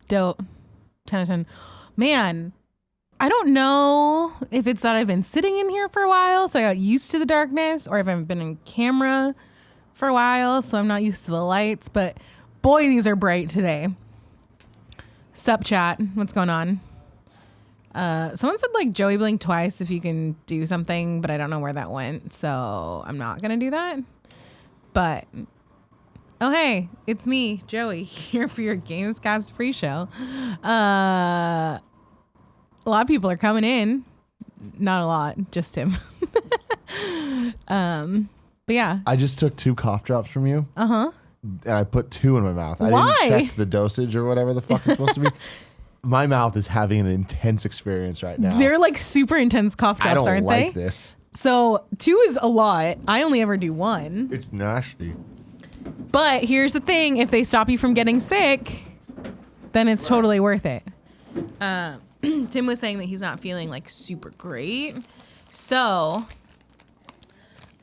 Dope. 10 out of 10. Man, I don't know if it's that I've been sitting in here for a while, so I got used to the darkness, or if I've been in camera for a while, so I'm not used to the lights. But boy, these are bright today. Sup, chat? What's going on? Someone said like Joey blink twice if you can do something, but I don't know where that went, so I'm not gonna do that. But oh hey, it's me, Joey, here for your Gamescast pre-show. A lot of people are coming in. Not a lot, just him. But yeah. I just took 2 cough drops from you. Uh-huh. And I put 2 in my mouth. Why? I didn't check the dosage or whatever the fuck it's supposed to be. My mouth is having an intense experience right now. They're like super intense cough drops, aren't they? I don't like this. So 2 is a lot. I only ever do 1. It's nasty. But here's the thing. If they stop you from getting sick, then it's totally worth it. Tim was saying that he's not feeling like super great. So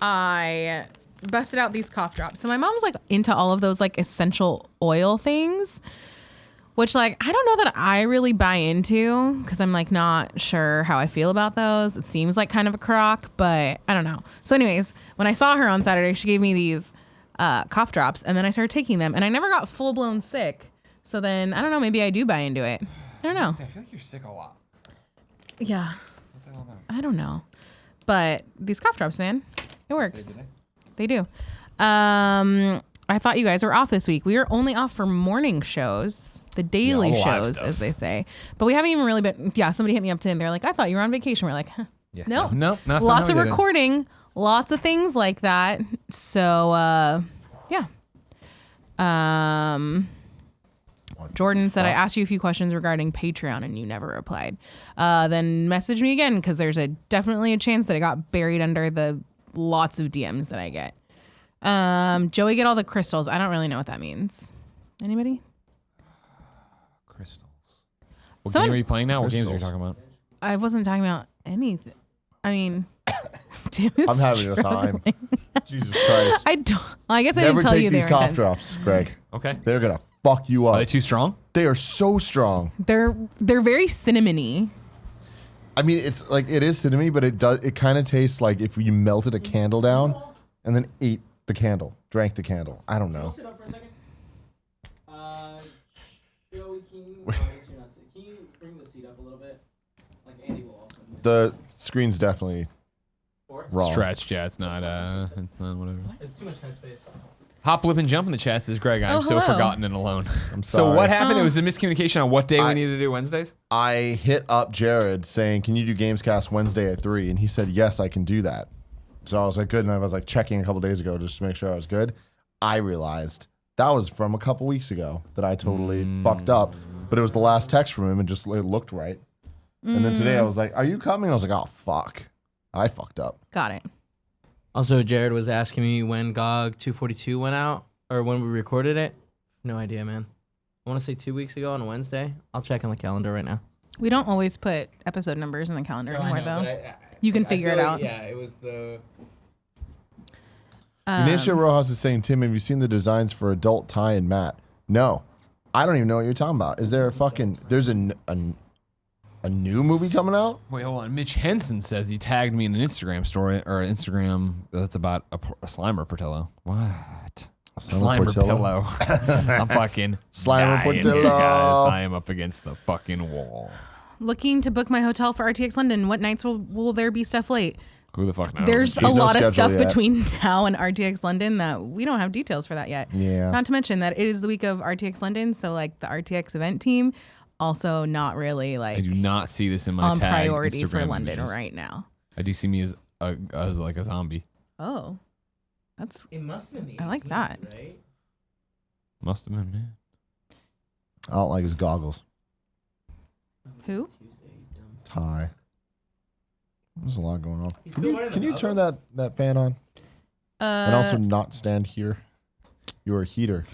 I busted out these cough drops. So my mom's like into all of those like essential oil things, which like I don't know that I really buy into because I'm like not sure how I feel about those. It seems like kind of a crock, but I don't know. So anyways, when I saw her on Saturday, she gave me these cough drops, and then I started taking them, and I never got full blown sick. So then I don't know, maybe I do buy into it. I don't know. I feel like you're sick a lot. Yeah. What's that all about? I don't know. But these cough drops, man, it works. They do. I thought you guys were off this week. We are only off for morning shows, the daily shows, as they say. But we haven't even really been. Yeah, somebody hit me up today and they're like, I thought you were on vacation. We're like, huh. Yeah. No. Lots of recording, lots of things like that. So, yeah. Jordan said, I asked you a few questions regarding Patreon and you never replied. Then message me again because there's definitely a chance that I got buried under the lots of DMs that I get. Joey, get all the crystals. I don't really know what that means. Anybody? Crystals. What game are you playing now? Crystals. What games are you talking about? I wasn't talking about anything. I mean, Tim is I'm having a time. Jesus Christ. I guess I didn't tell you Never take these they were cough intense. drops, Greg. Okay. They're going to fuck you up. Are they too strong? They are so strong. They're very cinnamony. I mean, it's like, it is cinnamony, but it kind of tastes like if you melted a candle down and then ate the candle, drank the candle. I don't know. Sit up for a second. Joey, can you bring the seat up a little bit? Like Andy will also. The screen's definitely wrong. Stretched, yeah. It's not whatever. It's too much headspace. Hop, flip, and jump in the chat, says Greg. I'm so hello. forgotten and alone. I'm So sorry. what happened? It was a miscommunication on what day we needed to do Wednesdays? I hit up Jared saying, can you do Gamescast Wednesday at 3? And he said, yes, I can do that. So I was like, good. And I was like checking a couple days ago just to make sure I was good. I realized that was from a couple weeks ago that I totally fucked up. But it was the last text from him and just it looked right. And then today I was like, are you coming? I was like, oh, fuck. I fucked up. Got it. Also, Jared was asking me when GOG 242 went out or when we recorded it. No idea, man. I want to say 2 weeks ago on a Wednesday. I'll check on the calendar right now. We don't always put episode numbers in the calendar anymore, though. You can figure it out. Yeah, it was the... Vinicia Rojas is saying, Tim, have you seen the designs for Adult Ty and Matt? No. I don't even know what you're talking about. Is there there's a new movie coming out? Wait, hold on. Mitch Henson says he tagged me in an Instagram story or Instagram that's about a Slimer Portillo. What? Slimer pillow. I'm fucking Slimer dying Portillo. here, guys. I am up against the fucking wall. Looking to book my hotel for RTX London. What nights will there be stuff late? Who the fuck knows? There's a no lot of schedule stuff yet. between now and RTX London that we don't have details for that yet. Yeah. Not to mention that it is the week of RTX London, so like the RTX event team also not really like I do not see this in my on tag priority Instagram for London images. right now. I do see me as like a zombie. Oh, that's It must have been the I like 18th, that. right? Must have been, man. I don't like his goggles. who? Ty. There's a lot going on. He's Can still you, wearing can the you turn that fan on? And also not stand here? You're a heater.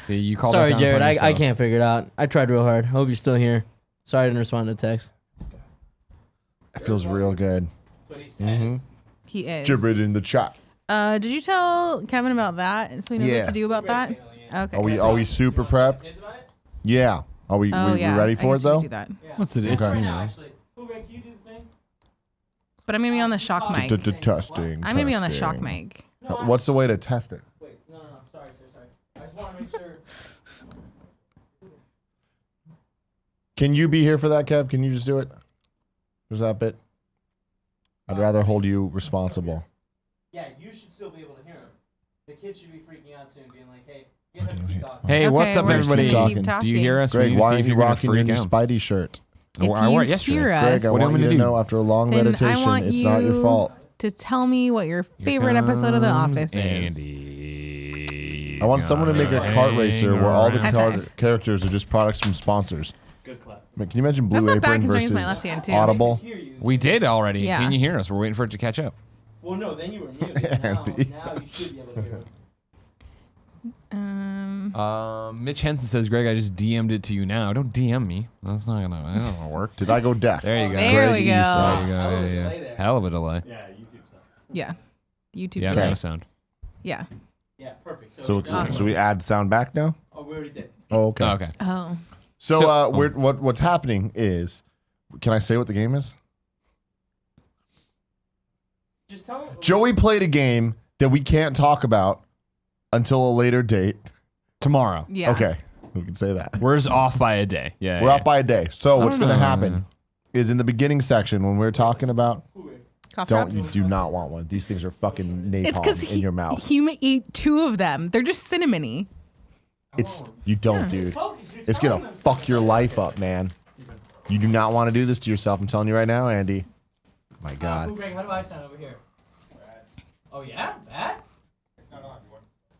See, you called Sorry, that down Jared. upon I yourself. can't figure it out. I tried real hard. Hope you're still here. Sorry I didn't respond to the text. It feels real good. He is. Gibbered in the chat. Did you tell Kevin about that? So we know what to do about that. Okay. Are we super prepped? Yeah. Are we ready for it though? Do that. What's it? Okay. Right now, actually. Can you do the thing? But I'm gonna be on the shock mic. Testing. I'm gonna be on the shock mic. What's the way to test it? Wait, no. Sorry. I just want to make sure. Can you be here for that, Kev? Can you just do it? There's that bit. I'd rather hold you responsible. Yeah, you should still be able to hear him. The kids should be freaking out soon, being like, "Hey, you guys have to keep talking." Hey, Okay, what's up, we're just everybody? gonna keep talking. Do you hear us? We Greg, need to why see aren't if you you're gonna rocking your freak new out. Spidey shirt? If I wore it you yesterday. hear Greg, us, I What do want you you want to me to know after a long then I meditation, want it's not your you fault. to tell me what your favorite episode of The Office is. Andy. I want someone to make a kart racer where all the High five. characters are just products from sponsors. Good clap. I mean, can you imagine Blue That's not bad Apron considering it's versus my left hand, too. Audible? Hear you. We did already. Yeah. Can you hear us? We're waiting for it to catch up. Well, no, then you were muted. Now you should be able to hear him. Mitch Henson says, Greg, I just DM'd it to you now. Don't DM me. That's not gonna work. Did I go deaf? There you go. There we Greg go. East. There you go. Hell of a Yeah. delay there. Hell of a delay. Yeah, YouTube sucks. Yeah. YouTube. Yeah, delay. no sound. Yeah. Yeah, perfect. So, Awesome. we add sound back now? Oh, we already did. Oh, okay. Oh, okay. Oh. So, what's happening is, can I say what the game is? Just tell him. Joey played a game that we can't talk about until a later date. Tomorrow. Yeah. Okay, we can say that. We're just off by a day. Yeah. We're up by a day. So what's going to know. happen is in the beginning section when we're talking about, Cough don't drops. you do not want one. These things are fucking It's because napalm in your mouth. he ate 2 of them. They're just cinnamony. You don't, dude. It's gonna fuck your life up, man. You do not want to do this to yourself. I'm telling you right now, Andy. My God. Greg, how do I sound over here? Oh, yeah? Bad?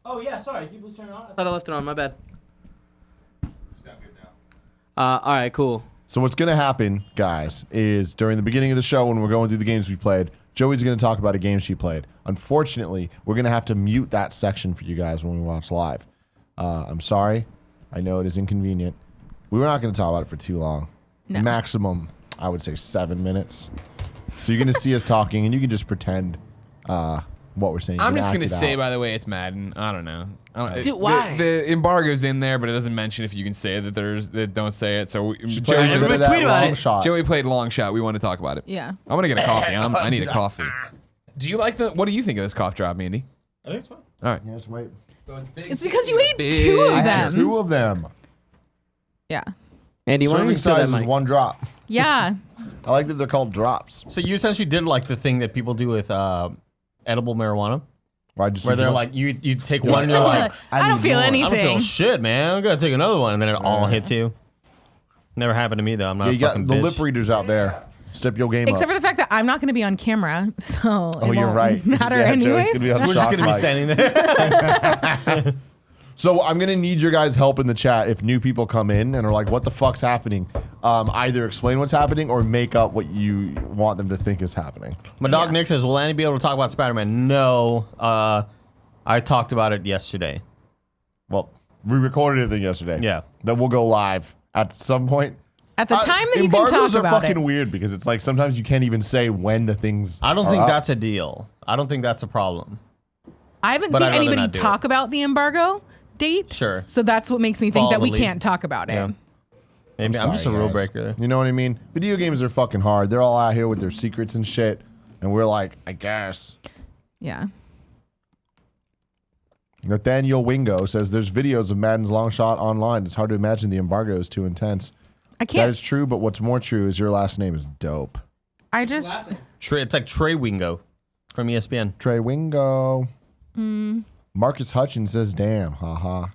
Oh, yeah, sorry. Keep this turned on. I thought I left it on. My bad. All right, cool. So what's gonna happen, guys, is during the beginning of the show when we're going through the games we played, Joey's gonna talk about a game she played. Unfortunately, we're gonna have to mute that section for you guys when we watch live. I'm sorry. I know it is inconvenient. We were not gonna talk about it for too long. No. Maximum, I would say 7 minutes. So you're gonna see us talking, and you can just pretend what we're saying. You I'm can just act gonna it say, out. by the way, it's Madden. I don't know. Dude, why? The embargo's in there, but it doesn't mention if you can say that that don't say it. So She played a bit of that tweet about long it. shot. Joey played long shot. We want to talk about it. Yeah. I'm gonna get a coffee. I need a coffee. Do you like what do you think of this cough drop, Mandy? I think it's fine. All right. Yes, wait. It's because you ate Big 2 I of had them. 2 of them. Yeah. Andy, why don't Serving we steal that size is mic? 1 drop. Yeah. I like that they're called drops. So you essentially did like the thing that people do with edible marijuana, Why just where do they're too like, you take one and you're like, I don't feel more. I don't I don't feel anything. shit, man. I'm gonna take another one, and then it all hits you. Never happened to me though. I'm not Yeah, a you got fucking the bitch. lip readers out there. Step your game Except up. for the fact that I'm not going to be on camera, so Oh, you're right. matter Yeah, Joey's anyways. gonna be on the We're just shot gonna be mic. standing there. So I'm gonna need your guys' help in the chat if new people come in and are like, "What the fuck's happening?" Either explain what's happening or make up what you want them to think is happening. My dog Yeah. Nick says, "Will Andy be able to talk about Spider-Man?" No. I talked about it yesterday. Well, we recorded it then yesterday. Yeah. Then we'll go live at some point. At the time that you can embargoes talk are about fucking it. weird because it's like sometimes you can't even say when the things. I don't are think up. that's a deal. I don't think that's a problem. I haven't But seen I'd rather anybody not do talk about the embargo date. Sure. So that's what makes me think Follow that we the lead. can't talk about it. Yeah. Maybe I'm just a Sorry, rule guys. breaker there. You know what I mean? Video games are fucking hard. They're all out here with their secrets and shit, and we're like, I guess. Yeah. Nathaniel Wingo says there's videos of Madden's long shot online. It's hard to imagine the embargo is too intense. I That can't. is true, but what's more true is your last name is dope. I just. It's like Trey Wingo from ESPN. Trey Wingo. Hmm. Marcus Hutchins says, damn, haha.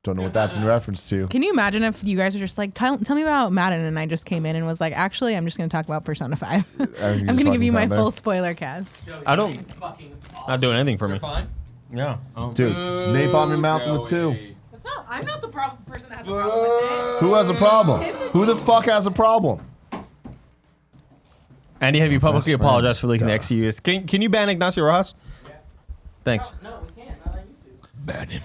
Don't know what that's in reference to. Can you imagine if you guys were just like, tell me about Madden, and I just came in and was like, actually, I'm just going to talk about Persona 5. I'm going to give you my full spoiler cast. I don't. Not doing anything for me. Fine. Yeah. Dude, napalm your mouth with 2. That's not. I'm not the person that has a problem with Who has a problem? Who the fuck has a problem? Andy, have you publicly Best friend. apologized for leaking the XCUs? Can you ban Ignacio Rojas? Thanks. No, we can't. Not on YouTube.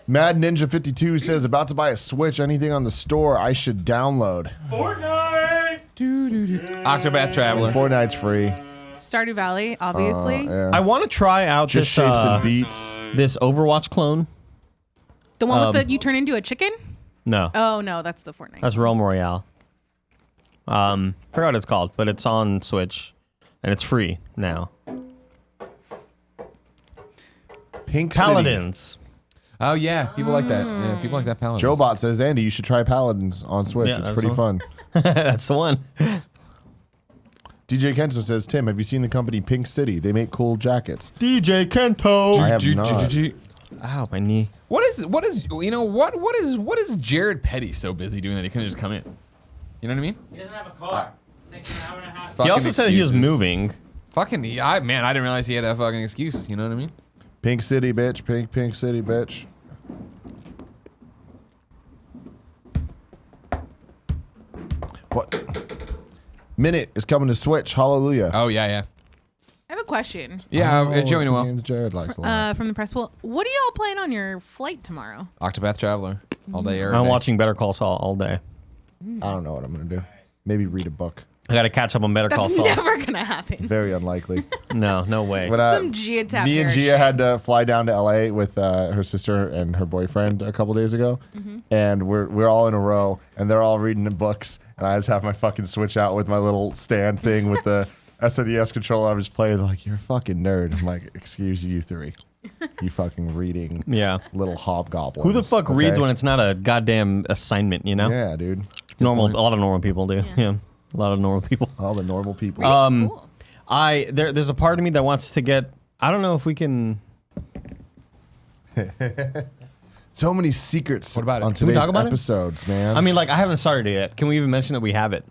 Mad Ninja 52 says, about to buy a Switch. Anything on the store I should download. Fortnite! Octopath Traveler. Fortnite's free. Stardew Valley, obviously. Yeah. I want to try out Just this shapes and beats. this Overwatch clone. The one with the you turn into a chicken. No, Oh no, that's the Fortnite. that's Realm Royale. Forgot what it's called, but it's on Switch, and it's free now. Pink City. Paladins. Oh yeah, people like that. Yeah, people like that Paladins. Joebot says, Andy, you should try Paladins on Switch. Yeah, It's that's pretty one. fun. That's the one. DJ Kento says, Tim, have you seen the company Pink City? They make cool jackets. DJ Kento. I have not. Ow, my knee. What is Jared Petty so busy doing that he couldn't just come in? You know what I mean? He doesn't have a car. Takes an hour and a half. He also said he was moving. Fucking, I didn't realize he had a fucking excuse. You know what I mean? Pink City, bitch. Pink City, bitch. What? Minute is coming to Switch. Hallelujah. Oh yeah. I have a question Yeah, Oh, Joey it's the Noel. games Jared likes a lot. from the press pool. What are y'all playing on your flight tomorrow? Octopath Traveler. All day, every I'm day. watching Better Call Saul all day. I don't know what I'm going to do. Maybe read a book. I got to catch up on Better Call That's Saul. never gonna happen. Very unlikely. No way. But, Some Gia Tap me and Bear Gia shit. had to fly down to LA with her sister and her boyfriend a couple days ago, and we're all in a row, and they're all reading the books, and I just have my fucking Switch out with my little stand thing with the SNES controller. I'm just playing. They're like, you're a fucking nerd. I'm like, excuse you three, you fucking reading Yeah. little hobgoblins. Who the fuck okay? reads when it's not a goddamn assignment, you know? Yeah, dude. A lot of normal people do. Yeah. A lot of normal people. All the normal people. Cool. There's a part of me that wants to get, I don't know if we can. So many secrets What about it? on Can we today's talk about it? episodes, man. I mean, like, I haven't started it yet. Can we even mention that we have it?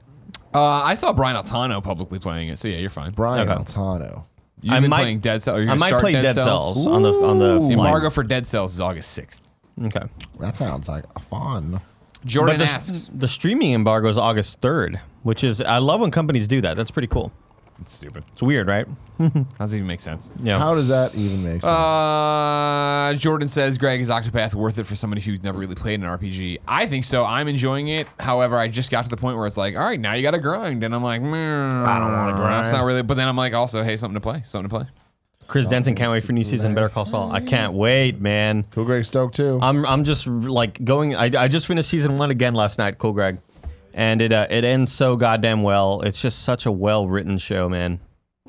I saw Brian Altano publicly playing it, so yeah, you're fine. Brian Okay. Altano. You've I been might- playing Dead Cells. I might play Dead Cells on the The flight. embargo for Dead Cells is August 6th. Okay. That sounds like fun. Jordan But asks. the streaming embargo is August 3rd, which is, I love when companies do that. That's pretty cool. It's stupid. It's weird, right? How does it even make sense? Yeah. How does that even make sense? Jordan says, Greg, is Octopath worth it for somebody who's never really played an RPG? I think so. I'm enjoying it. However, I just got to the point where it's like, all right, now you got to grind. And I'm like, I don't want to grind. That's not really. But then I'm like, also, hey, something to play. Chris Denton can't wait for new season of Better Call Saul. I can't wait, man. Cool Greg stoked too. I'm just like going. I just finished season 1 again last night. Cool, Greg, and it ends so goddamn well. It's just such a well written show, man.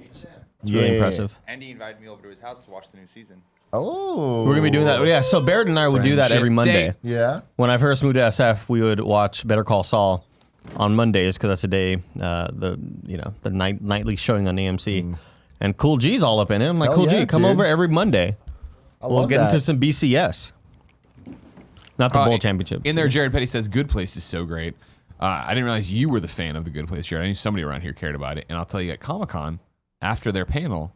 It's really Yeah. impressive. Andy invited me over to his house to watch the new season. Oh, We're gonna be doing that. Yeah. So Barrett and I would do that Friendship every Monday. day. Yeah. When I first moved to SF, we would watch Better Call Saul on Mondays because that's a day the nightly showing on AMC. And Cool G's all up in it. I'm like, Hell Cool yeah, G, come dude. over every Monday. We'll love get that. into some BCS. Not the bowl championship. In there, Jared Petty says, Good Place is so great. I didn't realize you were the fan of The Good Place, Jared. I knew somebody around here cared about it. And I'll tell you, at Comic-Con, after their panel,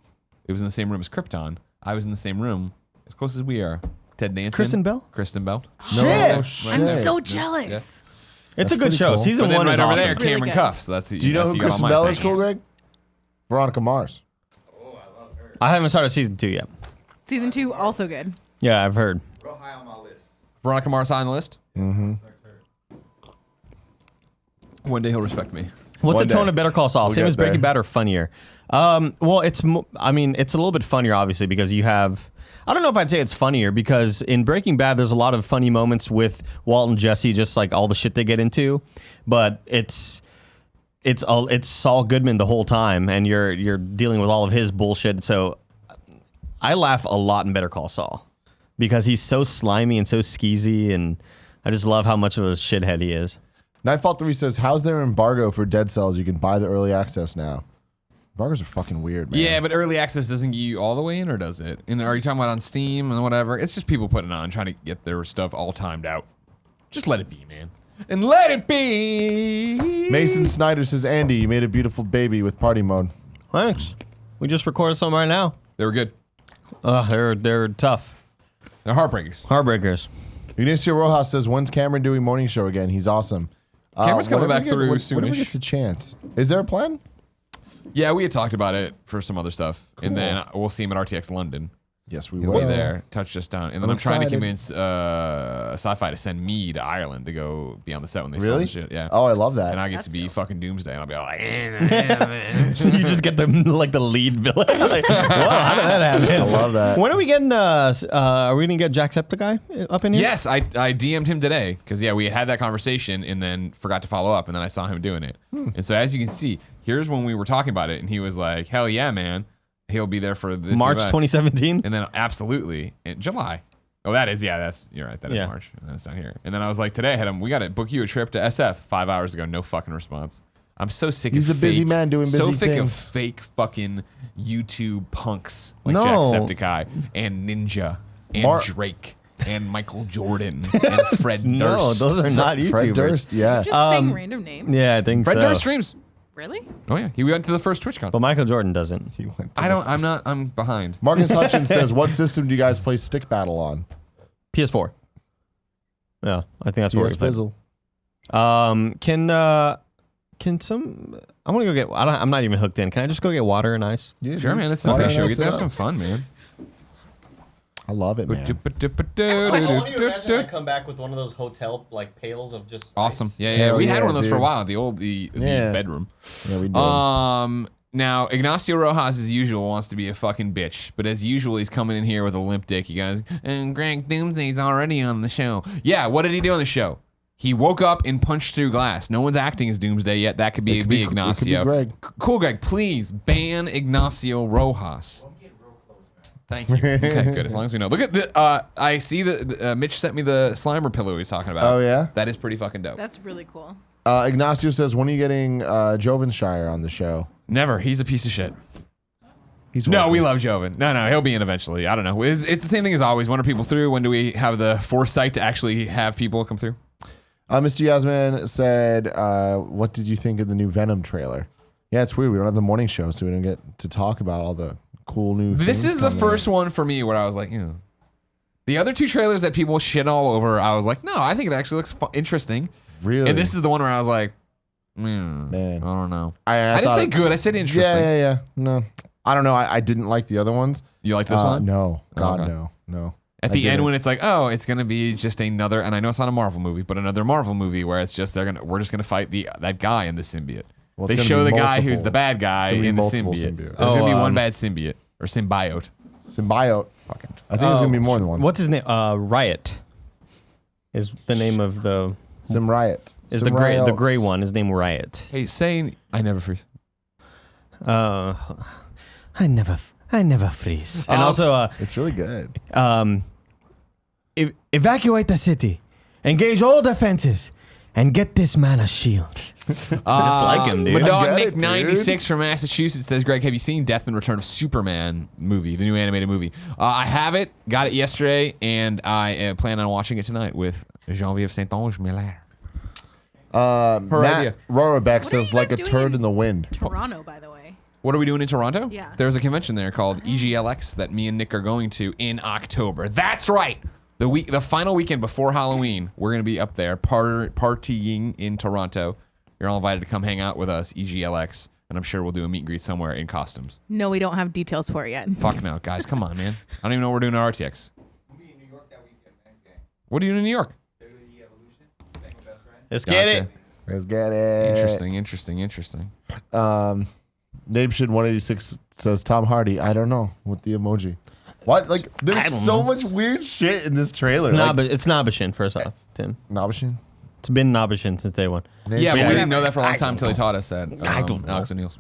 it was in the same room as Krypton. I was in the same room, as close as we are. Ted Danson. Kristen Bell? Kristen Bell. Shit. I'm Shit. so jealous. It's a good pretty show. cool. Season But then 1 right is over awesome. there, Really Cameron good. Cuff. So that's Do you know that's who got all Kristen my Bell is, attention. Cool Greg? Veronica Mars. I haven't started season 2 yet. Season 2 also good. Yeah, I've heard. Real high on my list. Veronica Mars high on the list? Mm-hmm. One day he'll respect me. What's One the tone day. of Better Call Saul? We'll Same get as Breaking there. Bad or funnier? Well, it's a little bit funnier, obviously, because you have. I don't know if I'd say it's funnier because in Breaking Bad, there's a lot of funny moments with Walt and Jesse, just like all the shit they get into, but it's Saul Goodman the whole time, and you're dealing with all of his bullshit. So I laugh a lot in Better Call Saul because he's so slimy and so skeezy, and I just love how much of a shithead he is. Nightfall 3 says, how's their embargo for Dead Cells? You can buy the early access now. Embargoes are fucking weird, man. Yeah, but early access doesn't get you all the way in, or does it? And are you talking about on Steam and whatever? It's just people putting it on, trying to get their stuff all timed out. Just let it be, man. And let it be. Mason Snyder says, Andy, you made a beautiful baby with party mode. Thanks. We just recorded some right now. They were good. They're tough. They're heartbreakers. Heartbreakers. Ignacio Rojas says, when's Cameron doing morning show again? He's awesome. Cameron's coming whenever back we through Whenever soonish. he gets a chance. Is there a plan? Yeah, we had talked about it for some other stuff. And then we'll see him at RTX London. Yes, we He'll will be there. Touch us down. And then I'm I'm trying to excited. convince Sci-Fi to send me to Ireland to go be on the set when they film Really? the shit. Yeah. Oh, I love that. And I get That's to be dope. fucking Doomsday, and I'll be all like, You just get the lead villain. Like, wow, how did that happen? I love that. When are we getting? Are we gonna get Jacksepticeye up in here? yes, I DM'd him today because we had that conversation and then forgot to follow up, and then I saw him doing it. And so as you can see, here's when we were talking about it, and he was like, "Hell yeah, man, he'll be there for this March event." 2017. And then absolutely in July. Oh, that is you're right. That is Yeah. March. And that's not here. And then I was like, today I had him. We got to book you a trip to SF 5 hours ago. No fucking response. I'm so sick He's of a busy fake- man doing so busy sick of things. fake fucking YouTube punks like No. Jacksepticeye and Ninja and Drake and Michael Jordan and Fred Durst. No, those are not YouTubers. Fred Durst, yeah. Just saying random names. Yeah, I think Fred so. Durst streams. Really? Oh yeah, he went to the first TwitchCon. But Michael Jordan doesn't. He went to I the don't. I'm first. not. I'm behind. Marcus Hutchins says, "What system do you guys play Stick Battle on?" PS4. Yeah, I think that's what PS we play. Fizzle. Can some? I want to go get. I'm not even hooked in. Can I just go get water and ice? Yeah, Sure, dude. man. It's Why not don't a show. I We get to have sit some up? fun, man. I love it, man. come back with one of those hotel pails of just Awesome. Yeah, yeah. Hell We had yeah, one of those for a dude. while. The Yeah. bedroom. Yeah, we do. Now Ignacio Rojas, as usual, wants to be a fucking bitch, but as usual, he's coming in here with a limp dick. He goes, and Greg Doomsday's already on the show. Yeah, what did he do on the show? He woke up and punched through glass. No one's acting as Doomsday yet. That could be, It could be Ignacio. Greg. Cool, Greg. Please ban Ignacio Rojas. Thank you. Okay, good. As long as we know. Look at the. I see that Mitch sent me the Slimer pillow he's talking about. Oh, yeah? That is pretty fucking dope. That's really cool. Ignacio says, "When are you getting Jovenshire on the show?" Never. He's a piece of shit. He's No, welcome. we love Joven. No, he'll be in eventually. I don't know. It's the same thing as always. When are people through? When do we have the foresight to actually have people come through? Mr. Yasmin said, "What did you think of the new Venom trailer?" Yeah, it's weird. We don't have the morning show, so we don't get to talk about all the cool new. This things is the coming first out. one for me where I was like, The other two trailers that people shit all over, I was like, no, I think it actually looks interesting. Really, And this is the one where I was like, Man. I don't know. I I didn't thought say it- good. I said interesting. Yeah. No, I don't know. I didn't like the other ones. You like this one? No, God, Okay. no. At I the end, didn't. when it's like, oh, it's gonna be just another, and I know it's not a Marvel movie, but another Marvel movie where it's just we're just gonna fight that guy in the symbiote. Well, it's They gonna show be the guy multiple. who's the bad guy It's gonna be in the multiple symbiote. symbiotes. There's gonna be one Oh, bad symbiote or symbiote. Symbiote. Fucking. I think there's gonna be more than one. What's his name? Riot is the name of the. Sim Riot. Is Sim the Riot. gray one? His name Riot. Hey, saying I never freeze. I never freeze. And also, It's really good. evacuate the city, engage all defenses, and get this man a shield. Just like him, dude. My dog get Nick it, dude. 96 from Massachusetts says, Greg, have you seen Death and Return of Superman movie, the new animated movie? I have it. Got it yesterday, and I plan on watching it tonight with Genevieve Saint-Onge Miller. Her idea. Matt Rorbeck are says, you "Like a guys turd doing? in the wind." Toronto, by the way. What are we doing in Toronto? Yeah. There's a convention there called EGLX that me and Nick are going to in October. That's right. The final weekend before Halloween, we're going to be up there partying in Toronto. You're all invited to come hang out with us, EGLX, and I'm sure we'll do a meet and greet somewhere in costumes. No, we don't have details for it yet. Fuck no, guys, come on, man. I don't even know what we're doing at RTX. What are you doing in New York? Let's get it. Let's get it. Interesting. Nabeshin 186 says, "Tom Hardy." I don't know with the emoji. What? Like, I there's don't so know. much weird shit in this trailer. It's Nabishin, first off, Tim. Nabishin. It's been Nabishin since day one. Yeah, but we Nabeshin. didn't know that for a long time until he taught us that. I don't know. Alex O'Neill's.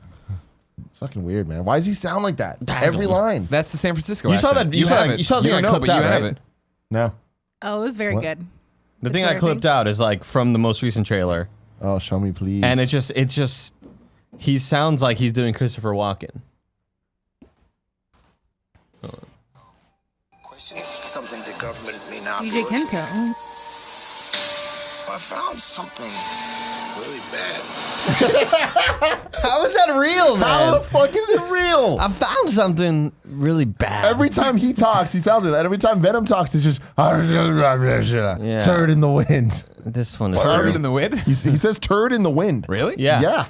It's fucking weird, man. Why does he sound like that? I Every don't know. line. That's the San Francisco You saw accent. that- you saw have that- it. you saw the You thing I don't know, clipped but you out, have right? it. No. Oh, it was very What? good. The thing I trailer clipped thing? out is like from the most recent trailer, Oh, show me, please. and it's just he sounds like he's doing Christopher Walken. Something the government may not DJ be. Kento. I found something really bad. How is that real, How the fuck is it real? I found something really bad. Every time he talks, he sounds like that. Every time Venom talks, it's just Yeah. turd in the wind. This one is Turd in the wind? He says turd in the wind. Really? Yeah. Yeah.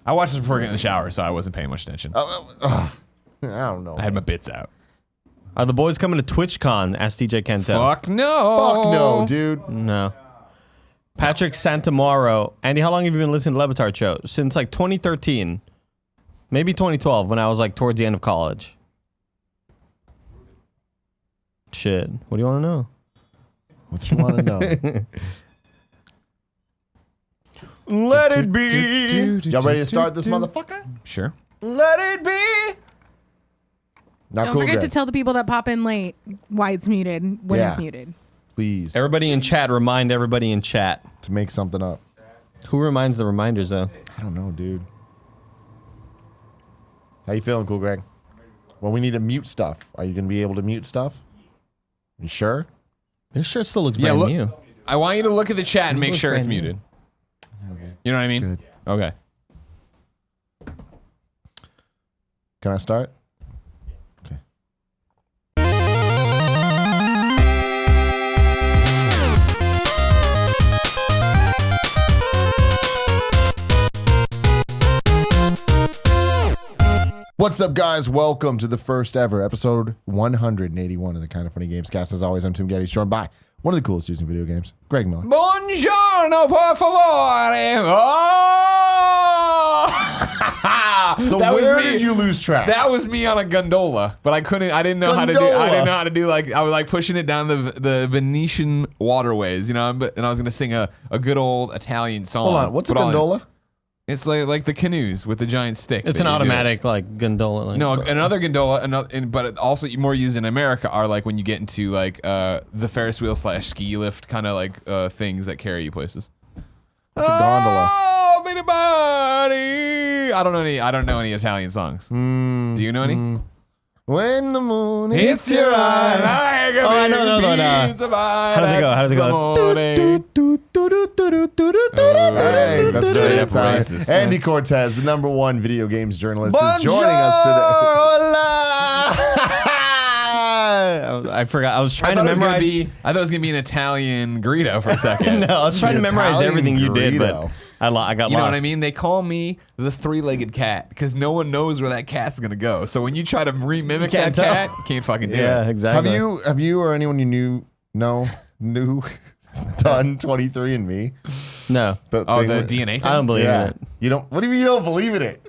I watched this before getting in the shower, so I wasn't paying much attention. I don't know. I had my bits out. Are the boys coming to TwitchCon? Asked DJ Kento. Fuck no. Fuck no, dude. No. Patrick Santamaro. Andy, how long have you been listening to Levitard Show? Since like 2013. Maybe 2012 when I was like towards the end of college. Shit. What do you want to know? What you want to know? Let it be. Y'all ready to start this motherfucker? Sure. Let it be. Not Don't cool, forget to Greg. tell the people that pop in late why it's muted when Yeah. it's muted. Please. Everybody in chat, remind everybody in chat. To make something up. Who reminds the reminders though? I don't know, dude. How you feeling, Cool Greg? Well, we need to mute stuff. Are you going to be able to mute stuff? You sure? Your shirt still looks Yeah, brand look. new. I want you to look at the chat and This make looks sure it's brand new. muted. You know what I mean? Good. Okay. Can I start? Okay. What's up, guys? Welcome to the first ever episode 181 of the Kind of Funny Gamescast. As always, I'm Tim Gettys, joined by one of the coolest dudes in video games, Greg Miller. Buongiorno, por favore. Oh! So That was where me. did you lose track? That was me on a gondola, but I didn't know how to do. I didn't know how to do, like, I was like pushing it down the Venetian waterways, you know, and I was gonna sing a good old Italian song. Hold on. What's a but all in- gondola? It's like the canoes with the giant stick. It's that an you do. automatic like gondola. Like, No, another gondola, but also more used in America are like when you get into like the Ferris wheel / ski lift kind of like things that carry you places. What's a gondola? Oh, anybody! I don't know any Italian songs. Do you know any? When the moon Hits your eye. Oh, I know that one. How does it go? How does it go? Hey, that's Straight very up Italian. racist. Andy Cortez, the #1 video games journalist, is joining us today. I forgot. I was trying to I thought memorize. it was gonna be an Italian Greedo for a second. No, I was trying to memorize Italian everything you did, burrito. but I got You know lost. what I mean? They call me the three-legged cat because no one knows where that cat's gonna go. So when you try to re-mimic that can't tell. cat, you can't fucking do Yeah, it. exactly. Have you or anyone you knew done 23andMe? No, The Oh, thing the where- DNA thing? I don't believe in Yeah. it. You don't. What do you mean you don't believe in it?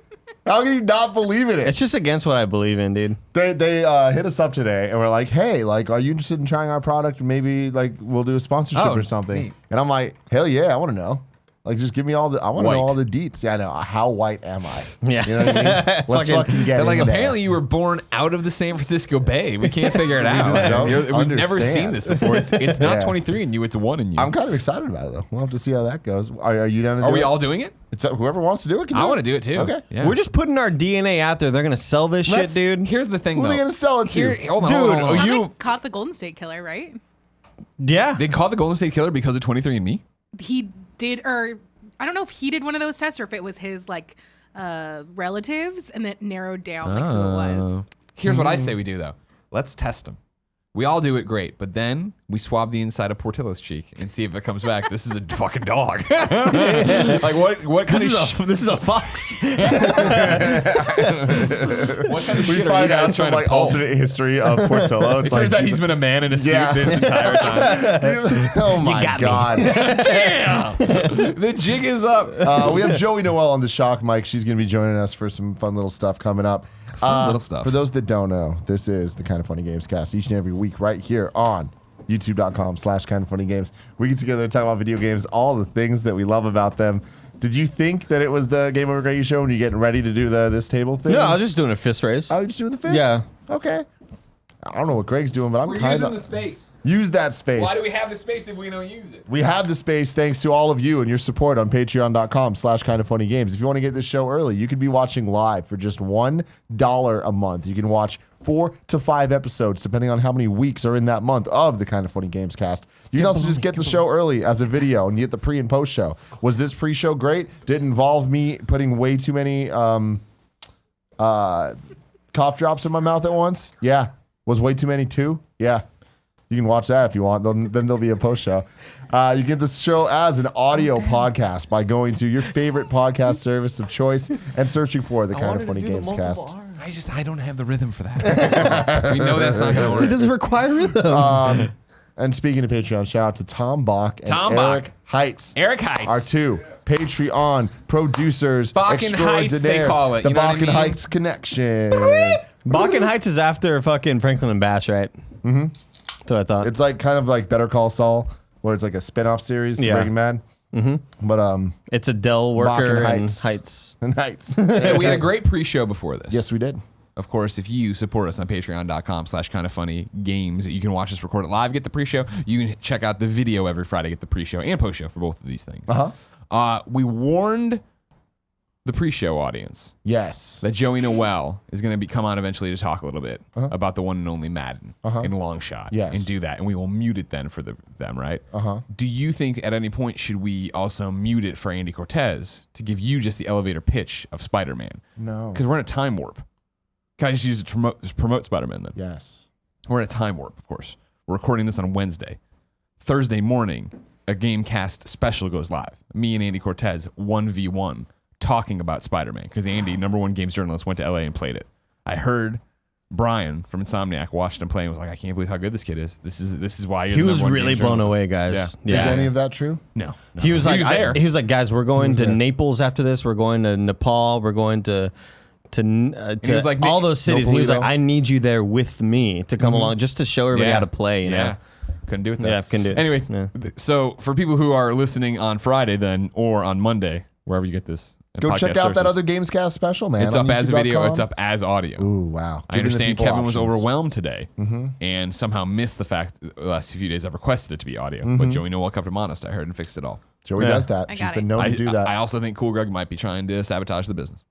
How can you not believe in it? It's just against what I believe in, dude. They hit us up today and we're like, hey, like, are you interested in trying our product? Maybe like we'll do a sponsorship Oh, or something. neat. And I'm like, hell yeah, I want to know. Like, just give me I want to know White. all the deets. Yeah, I know. How white am I? Yeah. You know what I mean? Let's fucking get They're in like, there. apparently you were born out of the San Francisco Bay. We can't figure it out. just don't We've never understand. seen this before. It's not Yeah. 23 in you, it's 1 in you. I'm kind of excited about it though. We'll have to see how that goes. Are you down to Are do we it? all doing it? It's whoever wants to do it can do I it. want to do it too. Okay. Yeah. We're just putting our DNA out there. They're gonna sell this Let's- shit, dude. Here's the thing, Who are though. they gonna sell it to? Hold on, Dude, hold on, hold on. They caught the Golden State Killer, right? Yeah. They called the Golden State Killer because of 23andMe? He did, or I don't know if he did one of those tests or if it was his like relatives, and that narrowed down like who it was. Here's what I say we do, though. Let's test them. We all do it great, but then we swab the inside of Portillo's cheek and see if it comes back. This is a fucking dog. Like what kind of This is a fox. what kind of We shit are you find out guys some trying to like pull? alternate history of Portillo. It It's turns like out he's been a man in a suit Yeah. this entire time. oh my got me. god. Damn! The jig is up. We have Joey Noel on the shock mic. She's going to be joining us for some fun little stuff coming up. Fun little stuff. For those that don't know, this is the Kind of Funny Games cast each and every week right here on youtube.com/kindoffunnygames. We get together and talk about video games, all the things that we love about them. Did you think that it was the Game Over Greggy show when you're getting ready to do this table thing? No, I was just doing a fist raise. Oh, you're just doing the fist? Yeah. Okay. I don't know what Greg's doing, but I'm kind of... space. Use that space. Why do we have the space if we don't use it? We have the space thanks to all of you and your support on patreon.com/kindoffunnygames. If you want to get this show early, you could be watching live for just $1 a month. You can watch 4 to 5 episodes, depending on how many weeks are in that month of the Kind of Funny Games cast. You can also just get the show early as a video and you get the pre and post show. Was this pre-show great? Did it involve me putting way too many cough drops in my mouth at once? Yeah. Was way too many too? Yeah. You can watch that if you want. Then there'll be a post show. You get this show as an audio podcast by going to your favorite podcast service of choice and searching for the Kind of Funny Games cast. I don't have the rhythm for that. We know that's not gonna work. It doesn't require rhythm. And speaking of Patreon, shout out to Tom Bach and Tom Bach. Eric Heights. Eric Heights. Our two Patreon producers. Bakken Heights, they extraordinaires. call it. The You know what I Bakken mean? Heights connection. Bakken Heights is after fucking Franklin and Bash, right? Mm-hmm. That's what I thought. It's like kind of like Better Call Saul, where it's like a spin-off series to Yeah. Breaking Bad. Mm-hmm. But it's a Dell worker Bakken and Heights. Heights. and Heights. So we had a great pre-show before this. Yes, we did. Of course, if you support us on patreon.com/kindafunnygames, you can watch us record it live, get the pre-show. You can check out the video every Friday, get the pre-show and post-show for both of these things. We warned the pre-show audience Yes. that Joey Noel is going to come on eventually to talk a little bit about the one and only Madden in long shot Yes. and do that, and we will mute it then for them, right? Do you think at any point should we also mute it for Andy Cortez to give you just the elevator pitch of Spider-Man? No. Because we're in a time warp. Can I just use it to promote Spider-Man then? Yes. We're in a time warp, of course. We're recording this on Wednesday. Thursday morning, a Gamecast special goes live. Me and Andy Cortez, 1v1, talking about Spider-Man. Because Andy, #1 games journalist, went to LA and played it. I heard Brian from Insomniac watched him play and was like, I can't believe how good this kid is. This is why you're He the was #1 really games blown journalist." away, guys. Yeah. Is any of that true? No. He was like, there. he was like, guys, we're going to there? Naples after this. We're going to Nepal. We're going to was like, all those cities. And he was like, Nopolito. I need you there with me to come along, just to show everybody how to play. You know? Yeah. Couldn't do it though. Yeah, couldn't do it. Anyways, Yeah. so for people who are listening on Friday then, or on Monday, wherever you get this. Go podcast check out that sources, other Gamescast special, man. It's on up as a video. YouTube.com. It's up as audio. Ooh, wow. I Giving the understand people Kevin was options. overwhelmed today and somehow missed the fact the last few days I've requested it to be audio. But Joey Noel kept him honest, I heard, and fixed it all. Joey Yeah. does that. I She's got been it. known I to do that. I also think Cool Greg might be trying to sabotage the business.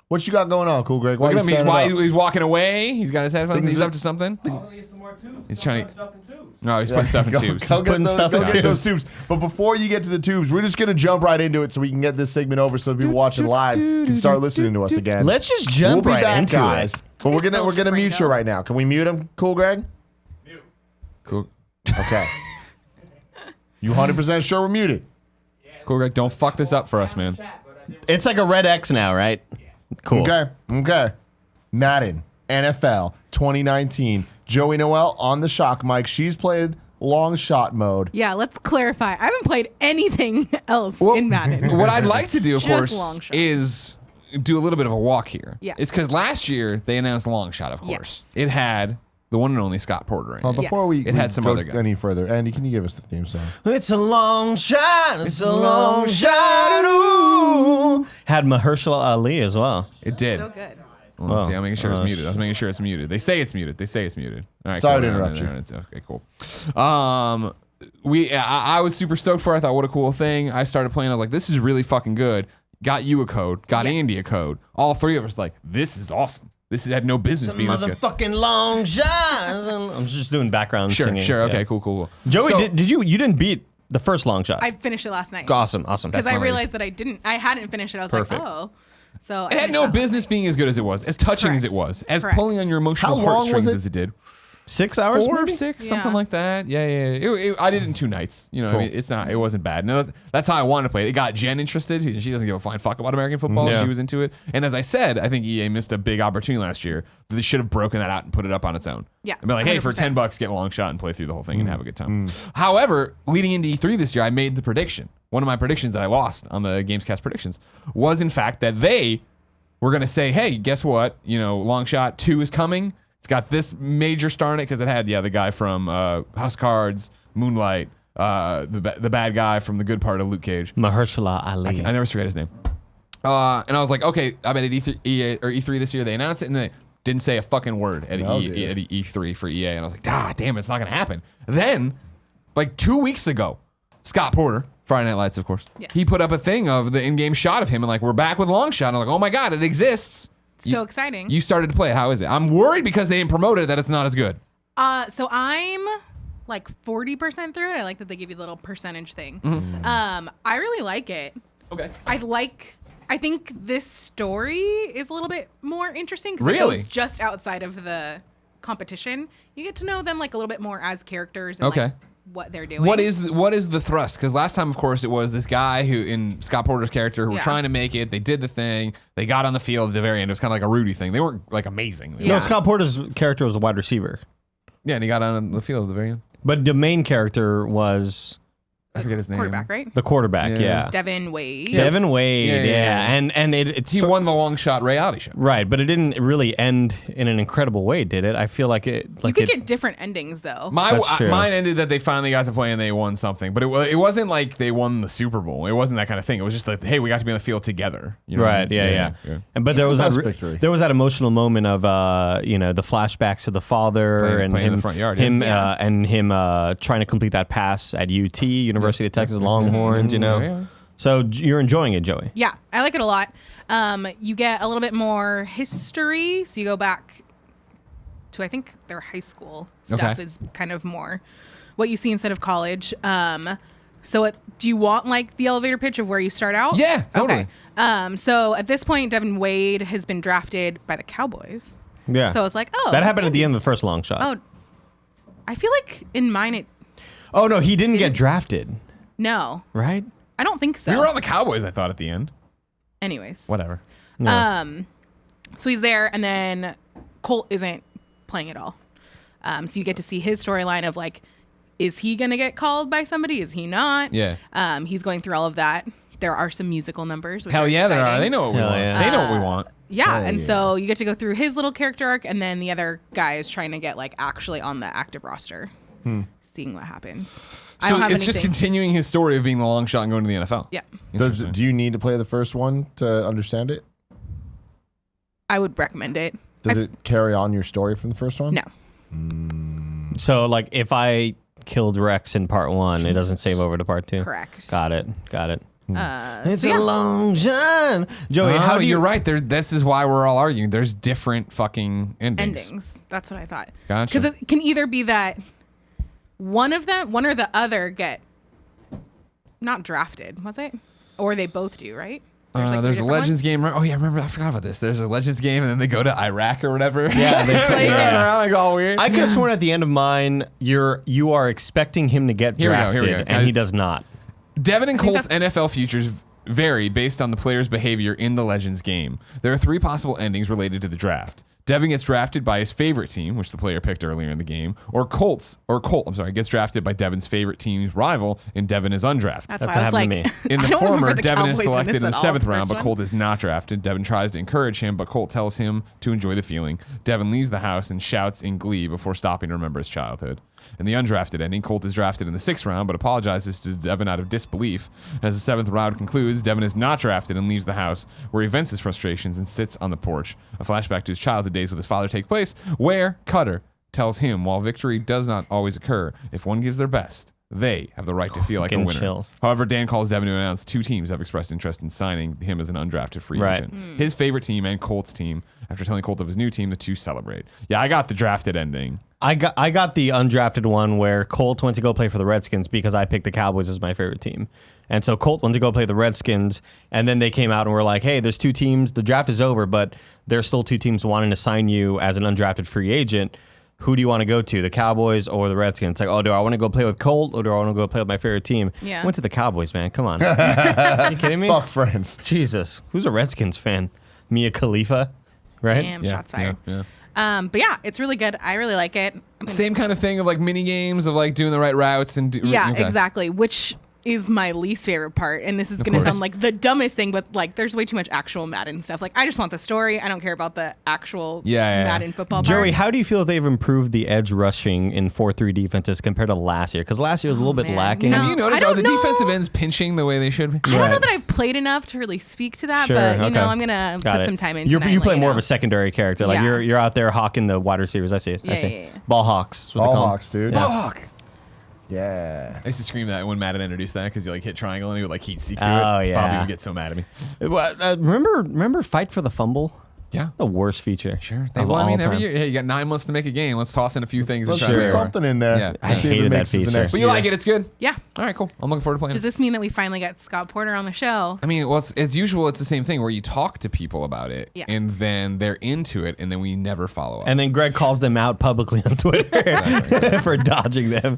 What you got going on, Cool Greg? Why Look you at him. He's, standing why, up? he's walking away. He's got his headphones. Things He's are- up to something. He's trying to. Stuff in tubes. No, he's putting stuff in tubes. Go get putting those, stuff go in get those tubes. But before you get to the tubes, we're just gonna jump right into it so we can get this segment over, so people watching live can start listening to us again. Let's just jump we'll be right back, into guys. it. But we're gonna Bullshit mute you Franco. right now. Can we mute him, Cool Greg? Cool. Okay. You 100% sure we're muted? Cool Greg, don't fuck this up for us, man. It's like a red X now, right? Cool. Okay. Madden, NFL 2019. Joey Noel on the shock mic. She's played long shot mode. Yeah, let's clarify. I haven't played anything else in Madden. What I'd like to do, of Just long course, shot. is do a little bit of a walk here. Yeah. It's because last year they announced long shot, of course. Yes. It had the one and only Scott Porter in Well, it. before we, It had some go other guy. any further, Andy, can you give us the theme song? It's a long shot. It's a long shot. Ooh. Had Mahershala Ali as well. It did. So good. Well, let's see. I'm making sure it's Oh, muted. I'm making sure it's muted. They say it's muted. All right, Sorry cool. to No, interrupt you. It's okay, cool. I was super stoked for it. I thought, what a cool thing. I started playing. I was like, this is really fucking good. Got you a code. Got Yes. Andy a code. All three of us like, this is awesome. This had no business being this good. Motherfucking long shot. I'm just doing background Sure, singing. sure. Okay, Yeah. cool. Joey, So- did you didn't beat the first long shot? I finished it last night. Awesome. Because That's I my realized that I hadn't finished it. I was Perfect. like, oh. So It had no business being as good as it was, as touching as it Correct. was, as Correct. pulling on your emotional How long was heartstrings it? as it did. 6 hours? 4 or maybe? 6, Yeah. something like that. Yeah. I did it in 2 nights. You know, Cool. I mean, it wasn't bad. No, that's how I wanted to play it. It got Jen interested. She doesn't give a flying fuck about American football. Yeah. She was into it. And as I said, I think EA missed a big opportunity last year. That they should have broken that out and put it up on its own. Yeah, And be like, hey, for 100%. $10, get a long shot and play through the whole thing and have a good time. However, leading into E3 this year, I made the prediction. One of my predictions that I lost on the Gamescast predictions was, in fact, that they were going to say, hey, guess what? You know, Long Shot 2 is coming. It's got this major star in it because it had, the guy from House of Cards, Moonlight, the bad guy from the good part of Luke Cage. Mahershala Ali. I never forget his name. And I was like, okay, I bet at E3 this year they announced it, and they didn't say a fucking word at E3 for EA. And I was like, damn, it's not going to happen. Then, like 2 weeks ago, Scott Porter, Friday Night Lights, of course, Yes. he put up a thing of the in-game shot of him, and like, we're back with Long Shot. And I'm like, oh my God, it exists. So exciting. You started to play it. How is it? I'm worried because they didn't promote it that it's not as good. So I'm like 40% through it. I like that they give you the little percentage thing. I really like it. Okay. I think this story is a little bit more interesting because Really? it goes just outside of the competition. You get to know them like a little bit more as characters and Okay. like what they're doing. What is the thrust? Because last time, of course, it was this guy who, in Scott Porter's character, who were trying to make it. They did the thing. They got on the field at the very end. It was kind of like a Rudy thing. They weren't like amazing. Yeah. No, Scott Porter's character was a wide receiver. Yeah, and he got on the field at the very end. But the main character was I forget his name. Quarterback, right? the quarterback. Yeah. Devin Wade. Devin Wade. Yeah. And it's He won the long shot reality show. right, but it didn't really end in an incredible way, did it? I feel like it. You Like could get different endings though. That's true. Mine ended that they finally got to play and they won something, but it wasn't like they won the Super Bowl. It wasn't that kind of thing. It was just like, hey, we got to be on the field together. You know? Right. Yeah. And but there was That's that victory. there was that emotional moment of the flashbacks of the father and playing in him the front yard, him and him trying to complete that pass at UT, University of Texas Longhorns. Yeah. So you're enjoying it, Joey. Yeah, I like it a lot. You get a little bit more history, so you go back to I think their high school stuff is kind of more what you see instead of college. So do you want like the elevator pitch of where you start out? Yeah, totally. Okay. So at this point, Devin Wade has been drafted by the Cowboys. Yeah. So it's like, oh, that happened at the end of the first long shot. Oh, I feel like in mine it Oh no, he didn't get drafted, no, right? I don't think so. We were on the Cowboys, I thought, at the end. Anyways, Whatever. so he's there, and then Colt isn't playing at all. So you get to see his storyline of like, is he gonna get called by somebody? Is he not? Yeah. He's going through all of that. There are some musical numbers. Which Hell are yeah, there are. exciting. They know what we Hell want. yeah. They know what we want. Yeah, and so you get to go through his little character arc, and then the other guy is trying to get like actually on the active roster, seeing what happens. I So don't have it's just anything. continuing his story of being the long shot and going to the NFL. Yeah, Do you need to play the first one to understand it? I would recommend it. Does it carry on your story from the first one? No, So like if I killed Rex in part 1, it doesn't save over to part 2. correct. Got it. It's so a yeah. long shot. Joey, how do you You're right. This is why we're all arguing. There's different fucking endings. That's what I thought. Gotcha. Because it can either be that one or the other get not drafted, was it? Or they both do, right? like three There's a different Legends ones? game. Oh yeah, I remember. I forgot about this. There's a Legends game, and then they go to Iraq or whatever. Yeah, they- They yeah. run around like all weird. I could have sworn at the end of mine, you are expecting him to get Here we go, drafted, here we go. and he does not. Devin and think Colt's that's- NFL futures vary based on the player's behavior in the Legends game. There are 3 possible endings related to the draft. Devin gets drafted by his favorite team, which the player picked earlier in the game, or Colt gets drafted by Devin's favorite team's rival, and Devin is undrafted. That's That's why I was what like, happened In I the don't remember former, the Devin is Cowboys selected in this the at all, 7th round, first but one. Colt is not drafted. Devin tries to encourage him, but Colt tells him to enjoy the feeling. Devin leaves the house and shouts in glee before stopping to remember his childhood. In the undrafted ending, Colt is drafted in the 6th round, but apologizes to Devin out of disbelief. As the 7th round concludes, Devin is not drafted and leaves the house, where he vents his frustrations and sits on the porch. A flashback to his childhood days with his father take place, where Cutter tells him while victory does not always occur, if one gives their best, they have the right to feel like a Getting winner. chills. However, Dan calls Devin to announce 2 teams have expressed interest in signing him as an undrafted free Right. agent. His favorite team and Colt's team. After telling Colt of his new team, the 2 celebrate. Yeah, I got the drafted ending. I got the undrafted one where Colt went to go play for the Redskins because I picked the Cowboys as my favorite team. And so Colt went to go play the Redskins, and then they came out and were like, hey, there's 2 teams. The draft is over, but there's still 2 teams wanting to sign you as an undrafted free agent. Who do you want to go to, the Cowboys or the Redskins? It's like, oh, do I want to go play with Colt or do I want to go play with my favorite team? Yeah. I went to the Cowboys, man. Come on. Are you kidding me? Fuck friends. Jesus. Who's a Redskins fan? Mia Khalifa, right? Damn, Yeah, shots fired. yeah. But yeah, it's really good. I really like it. Same kind of thing of like mini games of like doing the right routes and Yeah, okay. exactly. Which is my least favorite part. And this is going to course. sound like the dumbest thing, but like there's way too much actual Madden stuff. Like I just want the story. I don't care about the actual Yeah. Madden football Joey, part. how do you feel that they've improved the edge rushing in 4-3 defenses compared to last year? Because last year was a little bit man. lacking. No. Have you noticed, I are don't the know. defensive ends pinching the way they should be? I don't know Right. that I've played enough to really speak to that, Sure, but you know, okay. I'm gonna Got put it. some time in. You tonight and play let more know. of a secondary character. Like Yeah. you're out there hawking the wide receivers. I see it. I Yeah, see. yeah, yeah. Ball hawks. what they All call 'em. Hawks, dude. Fuck. Yeah. I used to scream that when Madden introduced that because you like hit triangle and he would like heat seek to Oh, it. yeah. Bobby would get so mad at me. Remember Fight for the Fumble? Yeah. The worst feature. Sure. Of Well, I mean, all every time. year, hey, you got 9 months to make a game. Let's toss in a few things. Let's and try put to something in there. Yeah. I See if it hated that makes it the feature. next But you year. like it. It's good. Yeah. All right, cool. I'm looking forward to playing Does it. this mean that we finally got Scott Porter on the show? I mean, well, as usual, it's the same thing where you talk to people about it, Yeah. and then they're into it, and then we never follow up. And then Greg calls them out publicly on Twitter for dodging them.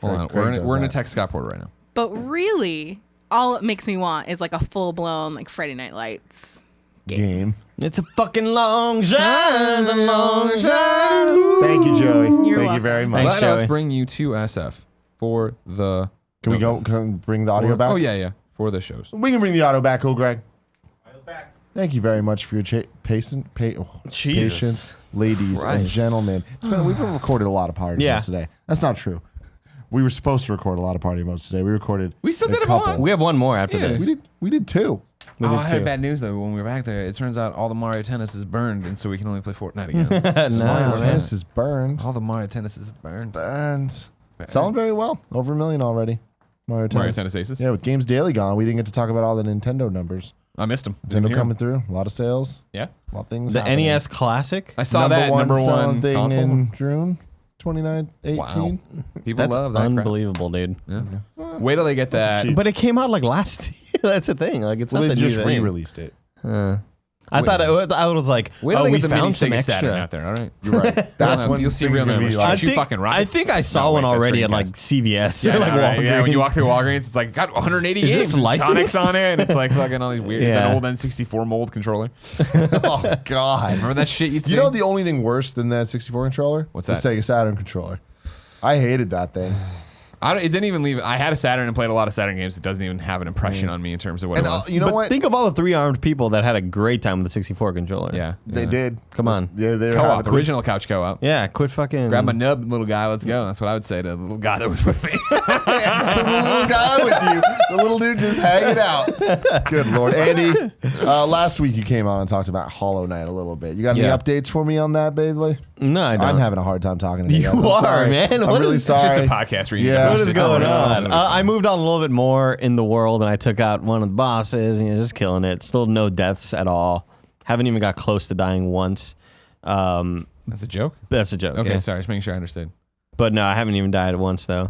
Hold on. Craig does We're gonna that. text Scott Porter right now. But really, all it makes me want is like a full blown like Friday Night Lights. Game. It's a fucking long shot. It's a long shot. Thank you, Joey. You're Thank you very much. Thanks, Let us Joey. bring you to SF for the. Can we go? Can we bring the audio back? Oh yeah, for the shows. We can bring the audio back, cool, Greg. Thank you very much for your patience, ladies and gentlemen. We've been recorded a lot of party modes today. That's not true. We were supposed to record a lot of party modes today. We recorded. We still did a couple. one. We have one more after Yeah. this. We did 2. We did I too. had bad news though. When we were back there, it turns out all the Mario Tennis is burned, and so we can only play Fortnite again. Mario No, Tennis is burned. all the Mario Tennis is burned. Burns. Selling very well. Over 1 million already. Mario Tennis. Aces. Yeah, with Games Daily gone, we didn't get to talk about all the Nintendo numbers. I missed them. Nintendo coming through. A lot of sales. Yeah, A lot of things. The happening. NES Classic. I saw that number selling one thing console. in June 2018. Wow, people That's love that. crap. unbelievable, dude. Yeah. Wait till they get that. cheap. But it came out like last year. That's the thing. Like it's Well, not they the just new thing. re-released it. I thought I was like, Wait till oh, they we get the mini found some Sega Saturn extra. out there. All right, You're right. That's when you'll see things real are gonna be numbers. like- Shoot you fucking rocket. I think I saw No, one wait, that's already at Dreamcast. like CVS Yeah, or like right. Yeah, when you Walgreens. walk through Walgreens, it's like got 180 Is games this and licensed? Sonic's on it, and it's like fucking all these weird. It's Yeah. an old N64 mold controller. Oh God! Remember that shit you'd see? You know the only thing worse than that 64 controller? What's The that? Sega Saturn controller. I hated that thing. it didn't even leave. I had a Saturn and played a lot of Saturn games. It doesn't even have an impression on me in terms of what And it was. you know But what? think of all the 3-armed people that had a great time with the 64 controller. Yeah, They yeah. did. Come on. Yeah, they were Co-op, having- original couch co-op. Yeah, quit fucking. Grab my nub, little guy. Let's go. That's what I would say to the little guy that was with me. There's a little guy with you. The little dude just hanging out. Good Lord. Andy, last week you came on and talked about Hollow Knight a little bit. You got any Yeah. updates for me on that, baby? No, I don't. I'm having a hard time talking to you You guys. I'm are, sorry. man. I'm What really is- sorry. It's just a podcast where you Yeah. What is going It's on? fine. I moved on a little bit more in the world, and I took out one of the bosses, and just killing it. Still no deaths at all. Haven't even got close to dying once. That's a joke. That's a joke. Okay, yeah. sorry. Just making sure I understood. But no, I haven't even died once though.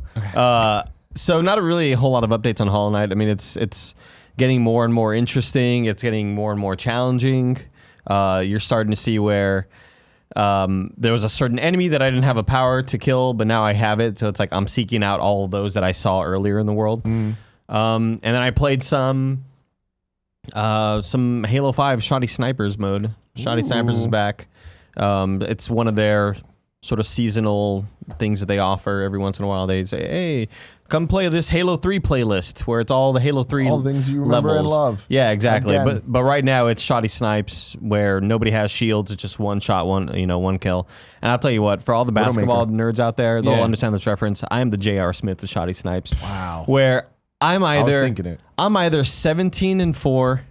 So not really a whole lot of updates on Hollow Knight. I mean, it's getting more and more interesting. It's getting more and more challenging. You're starting to see where there was a certain enemy that I didn't have a power to kill, but now I have it. So it's like I'm seeking out all of those that I saw earlier in the world. And then I played some Halo 5 Shoddy Snipers mode. Shoddy Snipers is back. It's one of their sort of seasonal things that they offer every once in a while. They say, hey, come play this Halo 3 playlist where it's all the Halo 3 All the things you remember and levels. love. Yeah, exactly. Again. But right now it's Shoddy Snipes where nobody has shields. It's just one shot, one kill. And I'll tell you what, for all the basketball nerds out there, they'll Yeah. understand this reference. I am the J.R. Smith of Shoddy Snipes. Wow. Where I'm I was either thinking it. I'm either 17-4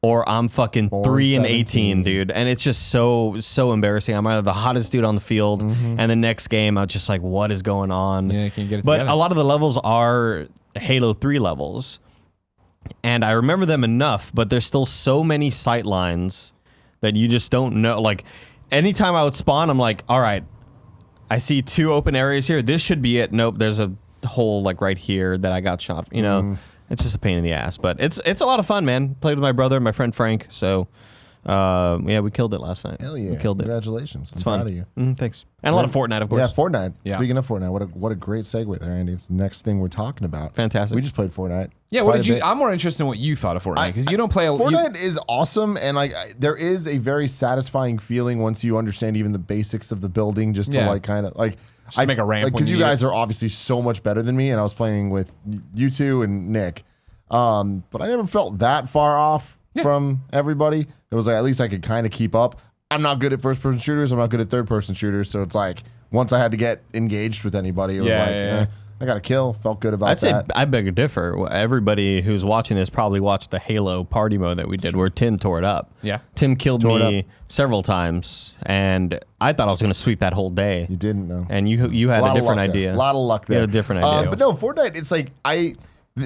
or I'm fucking 3-18, dude. And it's just so embarrassing. I'm either the hottest dude on the field, and the next game I'm just like, what is going on? Yeah, you can't get it But together. a lot of the levels are Halo 3 levels. And I remember them enough, but there's still so many sight lines that you just don't know. Like, anytime I would spawn, I'm like, all right, I see 2 open areas here. This should be it. Nope, there's a hole like right here that I got shot. You know, it's just a pain in the ass. But it's a lot of fun, man. Played with my brother and my friend Frank. So, yeah, we killed it last night. Hell yeah. We killed it. Congratulations. It's I'm fun. proud of you. Thanks. And a lot of Fortnite, of course. Yeah, Fortnite. Yeah. Speaking of Fortnite, what a great segue there, Andy. It's the next thing we're talking about. Fantastic. We just played Fortnite. Yeah, what Quite did a you? bit. I'm more interested in what you thought of Fortnite because you don't play. Fortnite is awesome, and there is a very satisfying feeling once you understand even the basics of the building, just to Yeah. like kind of like Just make a ramp when because you you need guys are obviously so much better than me, and I was playing with you two and Nick, but I never felt that far off from everybody. It was like at least I could kind of keep up. I'm not good at first person shooters. I'm not good at third person shooters. So it's like once I had to get engaged with anybody, it was I got a kill. Felt good about I'd say that. I beg to differ. Everybody who's watching this probably watched the Halo party mode that we did where Tim tore it up. Yeah. Tim killed Tore it me several times, and I thought I was going to sweep that whole day. You didn't know. And you had a Lot of different luck there. idea. A lot of luck You there. had a different idea. But no, Fortnite, it's like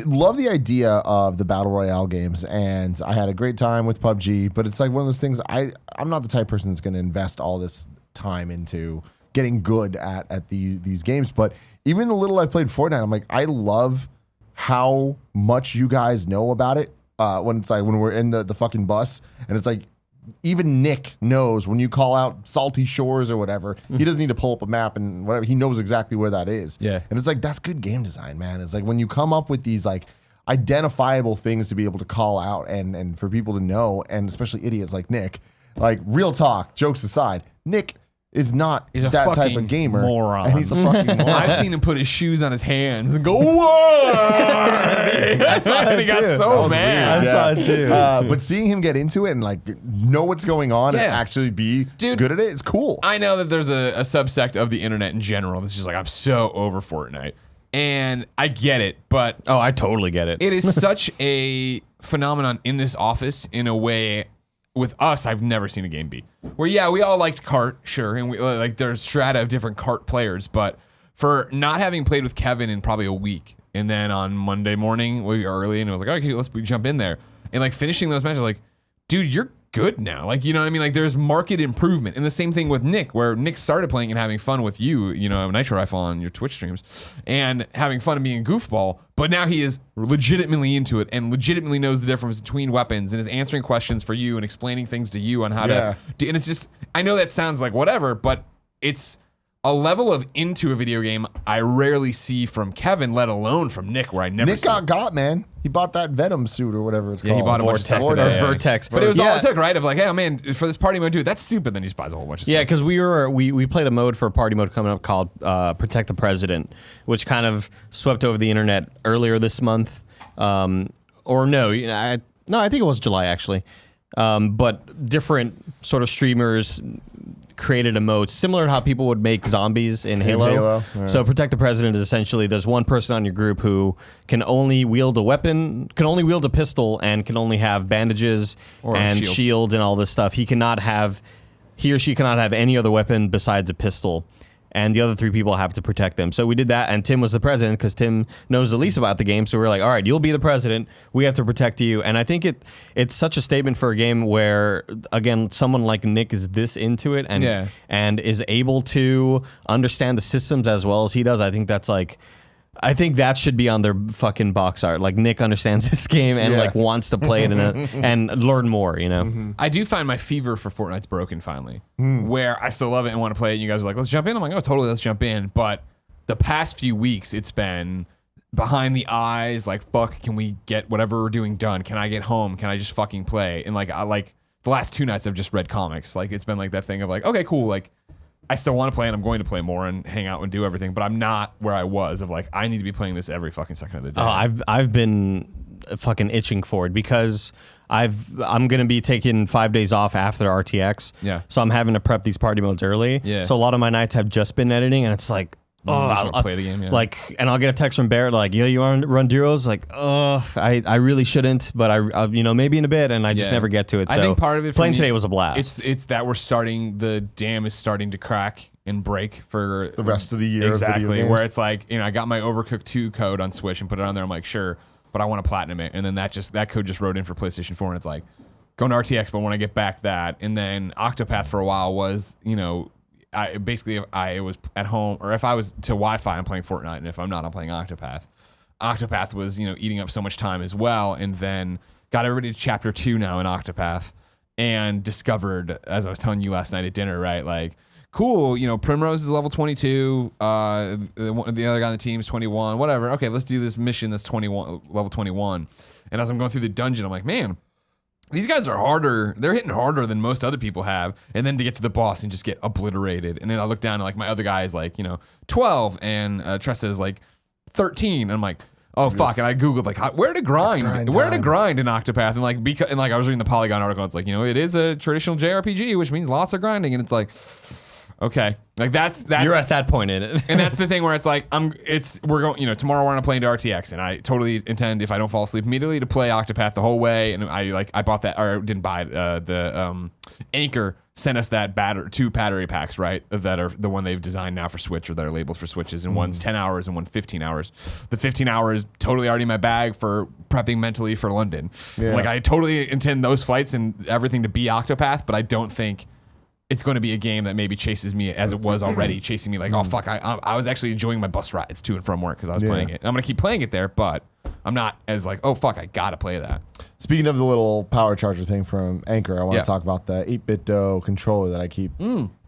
love the idea of the battle royale games, and I had a great time with PUBG. But it's like one of those things. I'm not the type of person that's going to invest all this time into getting good at these games. But even the little I played Fortnite, I'm like, I love how much you guys know about it. When it's like when we're in the fucking bus, and it's like. Even Nick knows when you call out Salty Shores or whatever, he doesn't need to pull up a map and whatever. He knows exactly where that is. Yeah. And it's like, that's good game design, man. It's like when you come up with these like identifiable things to be able to call out and for people to know, and especially idiots like Nick, like real talk, jokes aside, Nick is not He's a that type fucking of gamer. moron. And he's a fucking moron. I've seen him put his shoes on his hands and go, whoa! I saw it he got too. so mad. I saw it too. But seeing him get into it and like know what's going on and Yeah. actually be Dude, good at it, it's cool. I know that there's a subsect of the internet in general that's just like, I'm so over Fortnite. And I get it, but Oh, I totally get it. it is such a phenomenon in this office in a way with us I've never seen a game be. Where yeah, we all liked Cart, sure, and we like there's strata of different Cart players, but for not having played with Kevin in probably a week, and then on Monday morning we were early and it was like, okay, let's jump in there. And like finishing those matches, like, dude, you're good now. Like, you know what I mean? Like there's market improvement. And the same thing with Nick, where Nick started playing and having fun with you, you know, Nitro Rifle on your Twitch streams and having fun and being a goofball. But now he is legitimately into it and legitimately knows the difference between weapons and is answering questions for you and explaining things to you on how to do. And it's just, I know that sounds like whatever, but it's a level of into a video game I rarely see from Kevin, let alone from Nick, where I never Nick see. got, man. He bought that Venom suit or whatever it's Yeah, called. he bought a bunch of stuff Vortex, today. Vertex. But it was all Yeah. it took, right? Of like, hey, man, for this party mode, dude, that's stupid. Then he just buys a whole bunch of Yeah, stuff. because we played a mode for a party mode coming up called Protect the President, which kind of swept over the internet earlier this month. Or no, I think it was July actually. But different sort of streamers created a mode similar to how people would make zombies in Halo. So Protect the President is essentially there's one person on your group who can only wield a weapon, can only wield a pistol, and can only have bandages Or and shields. shields and all this stuff. He or she cannot have any other weapon besides a pistol. And the other three people have to protect them. So we did that, and Tim was the president because Tim knows the least about the game. So we were like, all right, you'll be the president. We have to protect you. And I think it's such a statement for a game where, again, someone like Nick is this into it and is able to understand the systems as well as he does. I think that should be on their fucking box art. Like Nick understands this game and like wants to play it and learn more, you know? I do find my fever for Fortnite's broken finally, where I still love it and want to play it. And you guys are like, let's jump in. I'm like, oh, totally, let's jump in. But the past few weeks, it's been behind the eyes, like, fuck, can we get whatever we're doing done? Can I get home? Can I just fucking play? And like, the last 2 nights I've just read comics. Like, it's been like that thing of like, okay, cool, like, I still want to play and I'm going to play more and hang out and do everything, but I'm not where I was of like, I need to be playing this every fucking second of the day. Oh, I've been fucking itching for it because I'm gonna be taking 5 days off after RTX. Yeah. So I'm having to prep these party modes early. Yeah. So a lot of my nights have just been editing, and it's like, I just wanna play the game, yeah. Like, and I'll get a text from Barrett like, "Yo, you want to run duos?" Like, I really shouldn't, but I maybe in a bit, and I just never get to it. So I think part of it for playing me, today was a blast. It's that the dam is starting to crack and break for The rest of the year of video Exactly, games. where it's like, you know, I got my Overcooked 2 code on Switch and put it on there. I'm like, sure, but I want to platinum it, and then that code just wrote in for PlayStation 4, and it's like, going to RTX, but when I get back that, and then Octopath for a while was, you know. If I was at home, or if I was to Wi-Fi, I'm playing Fortnite, and if I'm not, I'm playing Octopath. Octopath was, you know, eating up so much time as well, and then got everybody to Chapter 2 now in Octopath, and discovered, as I was telling you last night at dinner, right, like, cool, you know, Primrose is level 22, the other guy on the team is 21, whatever, okay, let's do this mission that's level 21, and as I'm going through the dungeon, I'm like, man, these guys are harder. They're hitting harder than most other people have. And then to get to the boss and just get obliterated. And then I look down and like my other guy is like, you know, 12 and Tressa is like 13. And I'm like, oh fuck. And I Googled like where to grind in Octopath. And like, I was reading the Polygon article. And it's like, you know, it is a traditional JRPG, which means lots of grinding. And it's like, okay, like that's you're at that point in it. And that's the thing where it's like we're going, you know, tomorrow we're gonna play into RTX, and I totally intend, if I don't fall asleep immediately, to play Octopath the whole way. And I bought that, or didn't buy it, the Anchor sent us that two battery packs, right? That are the one they've designed now for Switch, or that are labeled for Switches, and one's 10 hours and one 15 hours. The 15 hours totally already in my bag for prepping mentally for London. Yeah. Like I totally intend those flights and everything to be Octopath, but I don't think it's going to be a game that maybe chases me as it was already chasing me. Like, oh fuck, I was actually enjoying my bus rides to and from work because I was playing it. And I'm gonna keep playing it there, but I'm not as like, oh fuck, I gotta play that. Speaking of the little power charger thing from Anchor, I want to talk about the 8BitDo controller that I keep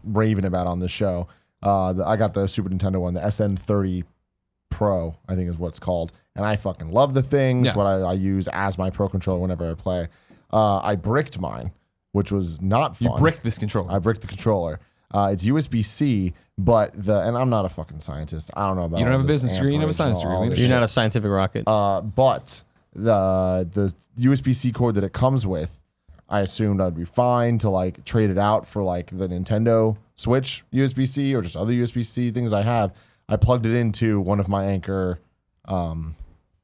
raving about on the show. I got the Super Nintendo one, the SN30 Pro, I think is what it's called. And I fucking love the thing. It's what I use as my Pro controller whenever I play. I bricked mine, which was not fun. You bricked this controller. I bricked the controller. It's USB-C, but and I'm not a fucking scientist. I don't know about You don't all have a this business degree, you don't have a amperage and science degree. all We this You're shit. not a scientific rocket. But the USB-C cord that it comes with, I assumed I'd be fine to like trade it out for like the Nintendo Switch USB-C or just other USB-C things I have. I plugged it into one of my Anchor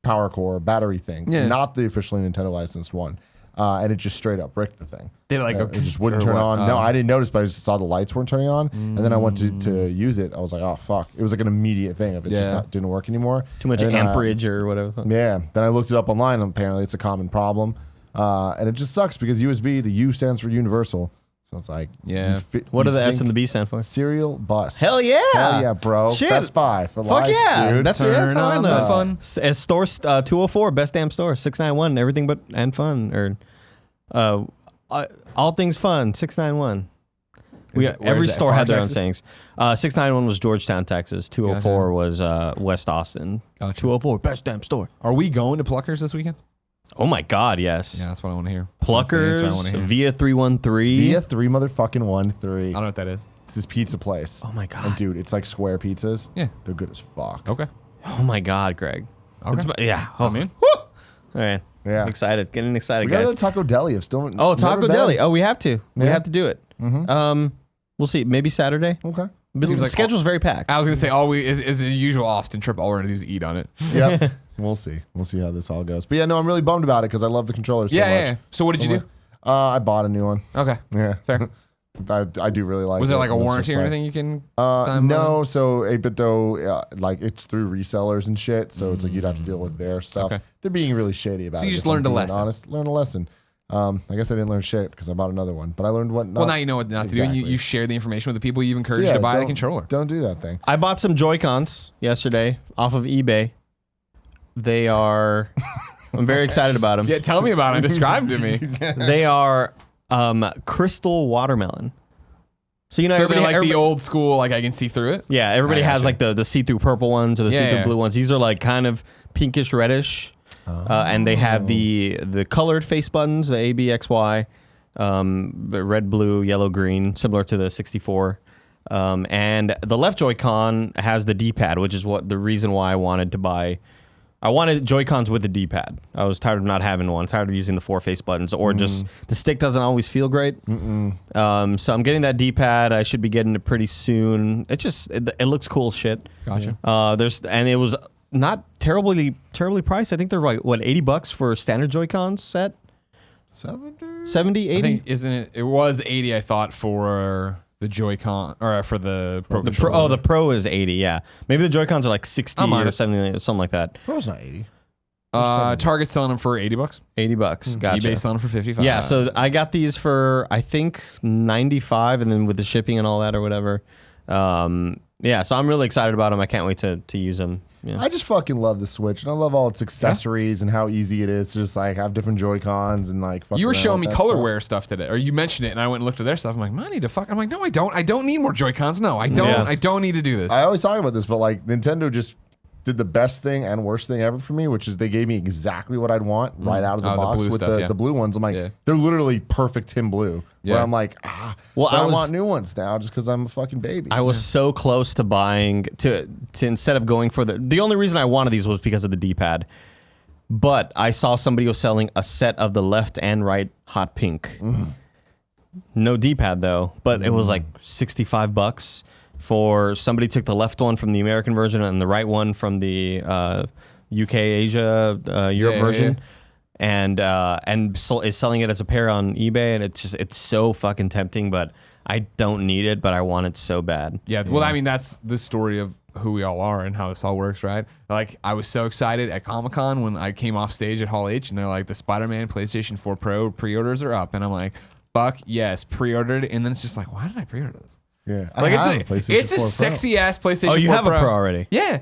power core battery things, not the officially Nintendo licensed one. And it just straight up bricked the thing. Did it like go it just wouldn't turn on? No, I didn't notice, but I just saw the lights weren't turning on. And then I went to use it. I was like, oh, fuck. It was like an immediate thing of it just didn't work anymore. Too much And then, amperage or whatever. yeah. Then I looked it up online, and apparently it's a common problem. And it just sucks because USB, the U stands for universal. So it's like, What do the S and the B stand for? Serial bus. Hell yeah. Hell yeah, bro. Shit. Best Buy for Fuck life, yeah. dude. That's how I know. the fun. Store 204, best damn store. 691, everything but and fun. Or all things fun, 691. Every store had their own sayings. 691 was Georgetown, Texas. 204 was West Austin. Gotcha. 204, best damn store. Are we going to Pluckers this weekend? Oh my God, yes. Yeah, that's what I want to hear. Pluckers, Via 313. Via 3 motherfucking 1 3. I don't know what that is. It's this pizza place. Oh my God. And dude, it's like square pizzas. Yeah. They're good as fuck. Okay. Oh my God, Greg. Okay. Yeah. Oh, man. All right. Yeah. I'm excited. Getting excited, We gotta guys. go to Taco Deli. I've still Oh, Taco never been. Deli. Oh, we have to. We Yeah. have to do it. We'll see. Maybe Saturday. Okay. The Seems like schedule's very packed. I was gonna say all we is a usual Austin trip. All we're gonna do is eat on it. Yep. We'll see. We'll see how this all goes. But yeah, no, I'm really bummed about it because I love the controller so much. Yeah. So what did you do? I bought a new one. Okay. Yeah. Fair. I do really like it. Was there like a It's warranty just or like- anything you can? No, so 8BitDo, like it's through resellers and shit, so it's like you'd have to deal with their stuff. Okay. They're being really shady about it. So you just if I'm learned a being lesson. Honest, learned a lesson. I guess I didn't learn shit because I bought another one, but I learned what. Not, Well, now you know what not to do. And Exactly. you share the information with the people you've So encouraged yeah, to buy the don't- controller. Don't do that thing. I bought some Joy-Cons yesterday off of eBay. They are. I'm very excited about them. Yeah, tell me about it. Describe to me. They are crystal watermelon. So you know, So they're like everybody, the old school. Like I can see through it. yeah, everybody I has gotcha. like the see-through purple ones or the Yeah, see-through yeah. blue ones. These are like kind of pinkish reddish, and they have the colored face buttons, the A, B, X, Y, red, blue, yellow, green, similar to the 64. And the left Joy-Con has the D-pad, which is what the reason why I wanted to buy. I wanted Joy-Cons with the D-pad. I was tired of not having one. Tired of using the 4 face buttons, or just the stick doesn't always feel great. So I'm getting that D-pad. I should be getting it pretty soon. It looks cool as shit. Gotcha. And it was not terribly priced. I think they're like what, $80 for a standard Joy-Con set. 70, 80. I think isn't it? It was 80. I thought for the Joy-Con or for the Pro. The Pro is 80. Yeah, maybe the Joy-Cons are like 60 I'm on or it. 70, something like that. Pro's not 80. Target's selling them for $80. $80. Gotcha. eBay selling them for 55. Yeah, so I got these for I think 95, and then with the shipping and all that or whatever. Yeah, so I'm really excited about them. I can't wait to use them. Yeah. I just fucking love the Switch, and I love all its accessories and how easy it is to just like have different Joy-Cons and like. fuck You were around showing with me that colorware stuff today, or you mentioned it, and I went and looked at their stuff. I'm like, man, I need to fuck. I'm like, no, I don't. I don't need more Joy-Cons. No, I don't. Yeah. I don't need to do this. I always talk about this, but like Nintendo just did the best thing and worst thing ever for me, which is they gave me exactly what I'd want right out of the Oh, the box blue with stuff, yeah. the blue ones. I'm like, Yeah. they're literally perfect Tim Blue. Where Yeah. I'm like, Well, but I I was- want new ones now just because I'm a fucking baby. I was so close to buying to instead of going for the only reason I wanted these was because of the D-pad. But I saw somebody was selling a set of the left and right hot pink. No D-pad though, but it was like $65 for somebody took the left one from the American version and the right one from the UK, Asia, Europe Yeah, version. And is selling it as a pair on eBay, and it's so fucking tempting, but I don't need it, but I want it so bad. Yeah, well, I mean, that's the story of who we all are and how this all works, right? Like, I was so excited at Comic-Con when I came off stage at Hall H, and they're like, the Spider-Man PlayStation 4 Pro pre-orders are up. And I'm like, fuck yes, pre-ordered. And then it's just like, why did I pre-order this? Yeah, Like, it's it's a sexy-ass PlayStation 4 Pro. Oh, you have a Pro already? Yeah,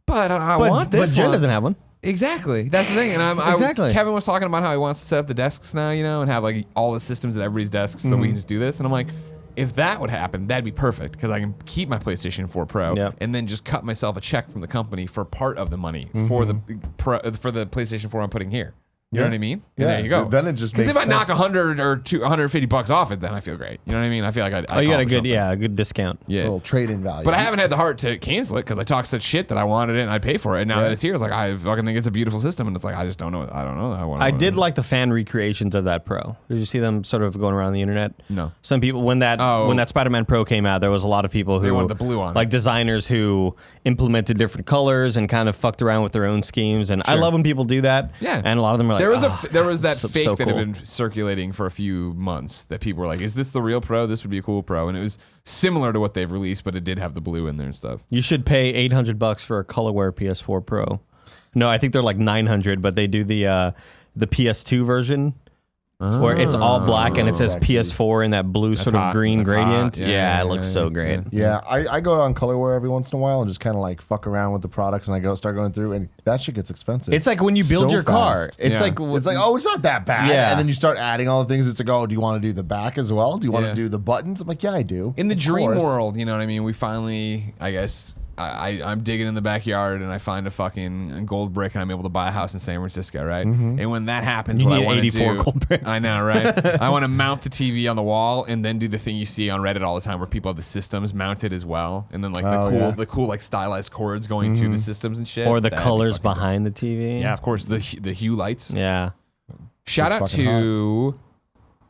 but I want this But Jen one. doesn't have one. Exactly. That's the thing. And Exactly. Kevin was talking about how he wants to set up the desks now, you know, and have like all the systems at everybody's desks so we can just do this. And I'm like, if that would happen, that'd be perfect because I can keep my PlayStation 4 Pro and then just cut myself a check from the company for part of the money for the PlayStation 4 I'm putting here. You know what I mean? Yeah. And there you go. Then it just because makes if I knock sense. 100 or $150 off it, then I feel great. You know what I mean? I feel like I You got a good, something. a good discount. Yeah. A little trade-in value. But I haven't had the heart to cancel it because I talked such shit that I wanted it and I'd pay for it. And now that it's here, it's like I fucking think it's a beautiful system, and it's like I just don't know. I don't know. I did like the fan recreations of that Pro. Did you see them sort of going around the internet? No. Some people when that Spider-Man Pro came out, there was a lot of people who They wanted the blue on it. like designers who implemented different colors and kind of fucked around with their own schemes. And I love when people do that. Yeah. And a lot of them are like, there was that so fake that cool. had been circulating for a few months that people were like, is this the real Pro? This would be a cool Pro. And it was similar to what they've released, but it did have the blue in there and stuff. You should pay $800 for a colorware PS4 Pro. No, I think they're like $900, but they do the PS2 version. Where it's all black and it says Sexy. PS4 in that blue sort of hot. green That's gradient. hot. Yeah, it looks so great. Yeah, I go on Colorware every once in a while and just kind of like fuck around with the products, and I start going through, and that shit gets expensive. It's like when you build So your car. fast. It's Yeah. like It's like, oh, it's not that bad. Yeah. And then you start adding all the things. It's like, oh, do you want to do the back as well? Do you want to do the buttons? I'm like, yeah, I do. In the Of dream course. world, you know what I mean? We finally, I guess, I'm digging in the backyard and I find a fucking gold brick and I'm able to buy a house in San Francisco, right? And when that happens, You what need I want to 84 do, gold bricks. I know, right? I want to mount the TV on the wall and then do the thing you see on Reddit all the time where people have the systems mounted as well, and then like the cool like stylized cords going to the systems and shit, or the That'd be colors fucking dope. behind the TV. Yeah, of course, the hue lights. Yeah. Shout out It's fucking to.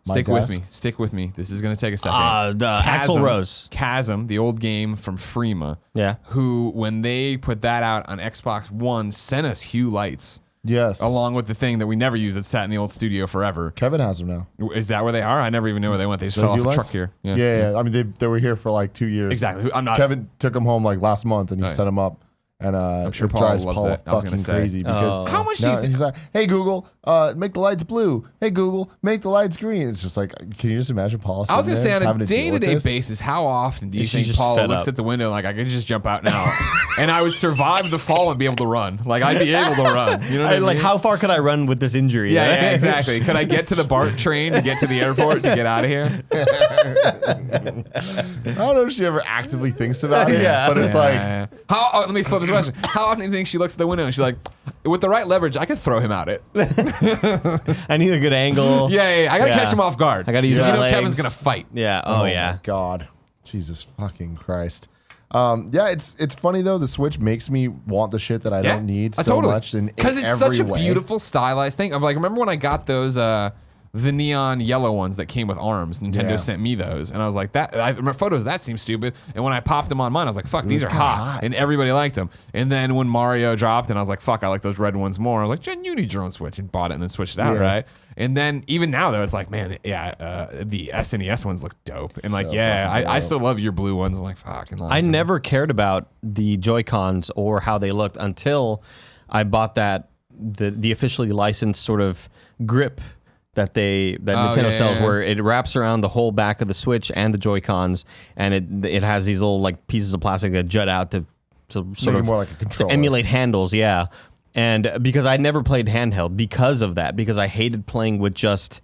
My Stick with desk. me. Stick with me. This is going to take a second. Axl Rose. Chasm, the old game from Freema. Yeah. Who, when they put that out on Xbox One, sent us hue lights Yes. along with the thing that we never used that sat in the old studio forever. Kevin has them now. Is that where they are? I never even knew where they went. They just The fell off hue a lights? truck here. Yeah. I mean, they were here for like 2 years. Exactly. I'm not. Kevin took them home like last month, and he Right. set them up. And I'm sure it Paul drives loves Paul it. I was gonna fucking say. crazy because How much do you now think? he's like, hey Google, make the lights blue. Hey Google, make the lights green. It's just like, can you just imagine Paul? I was going gonna to say on a day-to-day basis, how often do you Is she think just Paul fed looks up? at the window like I could just jump out now, and I would survive the fall and be able to run? Like I'd be able to run. You know what I mean? Like, how far could I run with this injury? Yeah, exactly. Could I get to the BART train to get to the airport to get out of here? I don't know if she ever actively thinks about it, but it's like, Let me flip this question. How often do you think she looks at the window and she's like, with the right leverage, I could throw him out it. I need a good angle. Yeah. I gotta catch him off guard. I gotta use You my know legs. Kevin's gonna fight. Yeah. oh yeah. my God, Jesus fucking Christ. Yeah, it's funny though. The Switch makes me want the shit that I don't need so much, and because it's such a way. beautiful stylized thing. Of like, remember when I got those the neon yellow ones that came with arms? Nintendo sent me those, and I was like, that. I remember photos of that seemed stupid, and when I popped them on mine, I was like, fuck, these are hot, and everybody liked them. And then when Mario dropped, and I was like, fuck, I like those red ones more. I was like, Jen, you need your own Switch, and bought it, and then switched it out, right? And then even now though, it's like, man, the SNES ones look dope, and like, So I fucking still love your blue ones. I'm like, fucking. I never cared about the Joy-Cons or how they looked until I bought the officially licensed sort of grip that Nintendo sells, where it wraps around the whole back of the Switch and the Joy-Cons, and it has these little like pieces of plastic that jut out to sort of more like a controller. to emulate handles, yeah. And because I never played handheld because of that, because I hated playing with just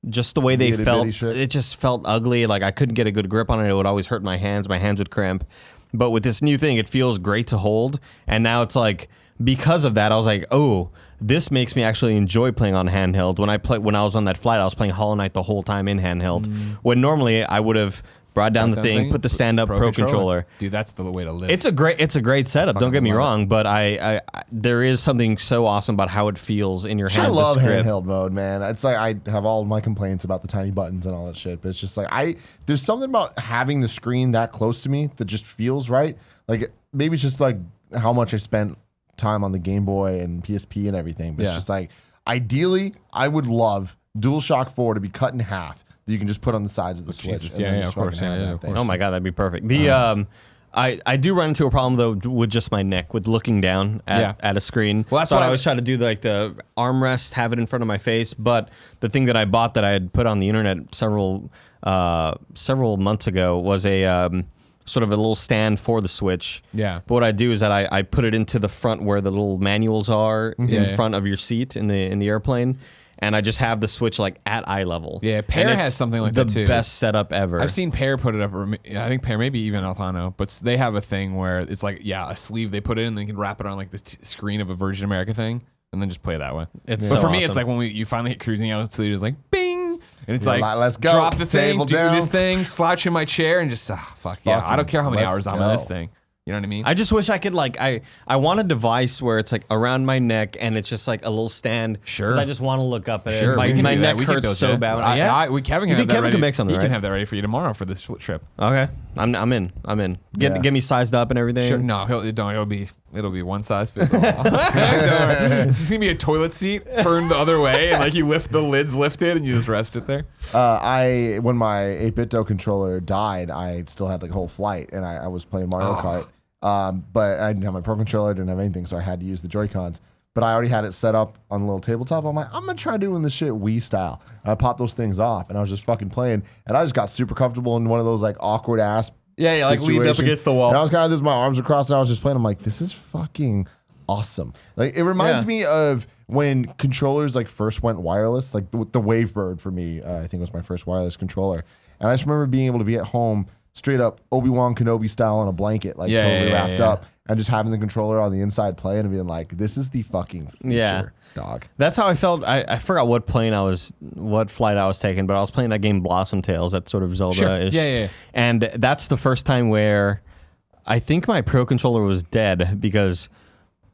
the way they Itty-bitty felt. shit. It just felt ugly. Like I couldn't get a good grip on it. It would always hurt my hands. My hands would cramp. But with this new thing, it feels great to hold. And now it's like, because of that, I was like, oh, this makes me actually enjoy playing on handheld. When I was on that flight, I was playing Hollow Knight the whole time in handheld. When normally I would have brought down the thing, put the stand-up Pro controller. Dude, that's the way to live. It's a great setup. Don't get me wrong, but I there is something so awesome about how it feels in your hand. I love this grip. handheld mode, man. It's like I have all my complaints about the tiny buttons and all that shit, but it's just like there's something about having the screen that close to me that just feels right. Like maybe it's just like how much I spent time on the Game Boy and PSP and everything, but it's just like ideally I would love DualShock 4 to be cut in half. that you can just put on the sides of the Switch. Jesus. and Yeah, then yeah, just of course. fucking have Yeah, that of thing. course. Oh my god, that'd be perfect. The I do run into a problem though with just my neck with looking down at a screen. Well, that's so what I I- always try to do like the armrest, have it in front of my face. But the thing that I bought that I had put on the internet several months ago was a sort of a little stand for the Switch. Yeah. But what I do is that I put it into the front where the little manuals are in front of your seat in the airplane. And I just have the Switch like at eye level. Yeah, Pear And has it's something like that, too. The best setup ever. I've seen Pear put it up, or I think Pear, maybe even Altano, but they have a thing where it's like, a sleeve they put it in, and they can wrap it on like the screen of a Virgin America thing, and then just play it that way. It's But so for me, awesome. it's like when you finally hit cruising out, it's just like, bing, and it's You're like, like, let's go. drop the thing, Table do down. this thing, slouch in my chair, and just, fuck yeah. I don't care how many Let's hours I'm on this go. thing. You know what I mean? I just wish I could like I want a device where it's like around my neck and it's just like a little stand. Sure. Because I just want to look up at Sure, it. we can My do that. neck We can hurts build so you. bad. Kevin You can have think that Kevin ready. can make something, He right? can have that ready for you tomorrow for this trip. Okay, I'm in. Yeah. Get me sized up and everything. Sure. No, it'll be one size fits all. Don't worry. It's just gonna be a toilet seat turned the other way, and like you lift the lids lifted, and you just rest it there. When my 8BitDo controller died, I still had like a whole flight, and I was playing Mario Kart. But I didn't have my Pro controller, didn't have anything, so I had to use the Joy-Cons. But I already had it set up on the little tabletop. I'm like, I'm gonna try doing this shit Wii style. And I popped those things off, and I was just fucking playing, and I just got super comfortable in one of those like awkward ass. Yeah, like leaned up situations. against the wall. And I was kind of just my arms across, and I was just playing. I'm like, this is fucking awesome. Like it reminds me of when controllers like first went wireless, like the Wavebird for me. I think was my first wireless controller, and I just remember being able to be at home straight up Obi-Wan Kenobi style on a blanket, like totally wrapped up, and just having the controller on the inside playing and being like, this is the fucking future, dog. That's how I felt. I forgot what flight I was taking, but I was playing that game Blossom Tales, that sort of Zelda-ish. Sure. Yeah. And that's the first time where I think my Pro controller was dead because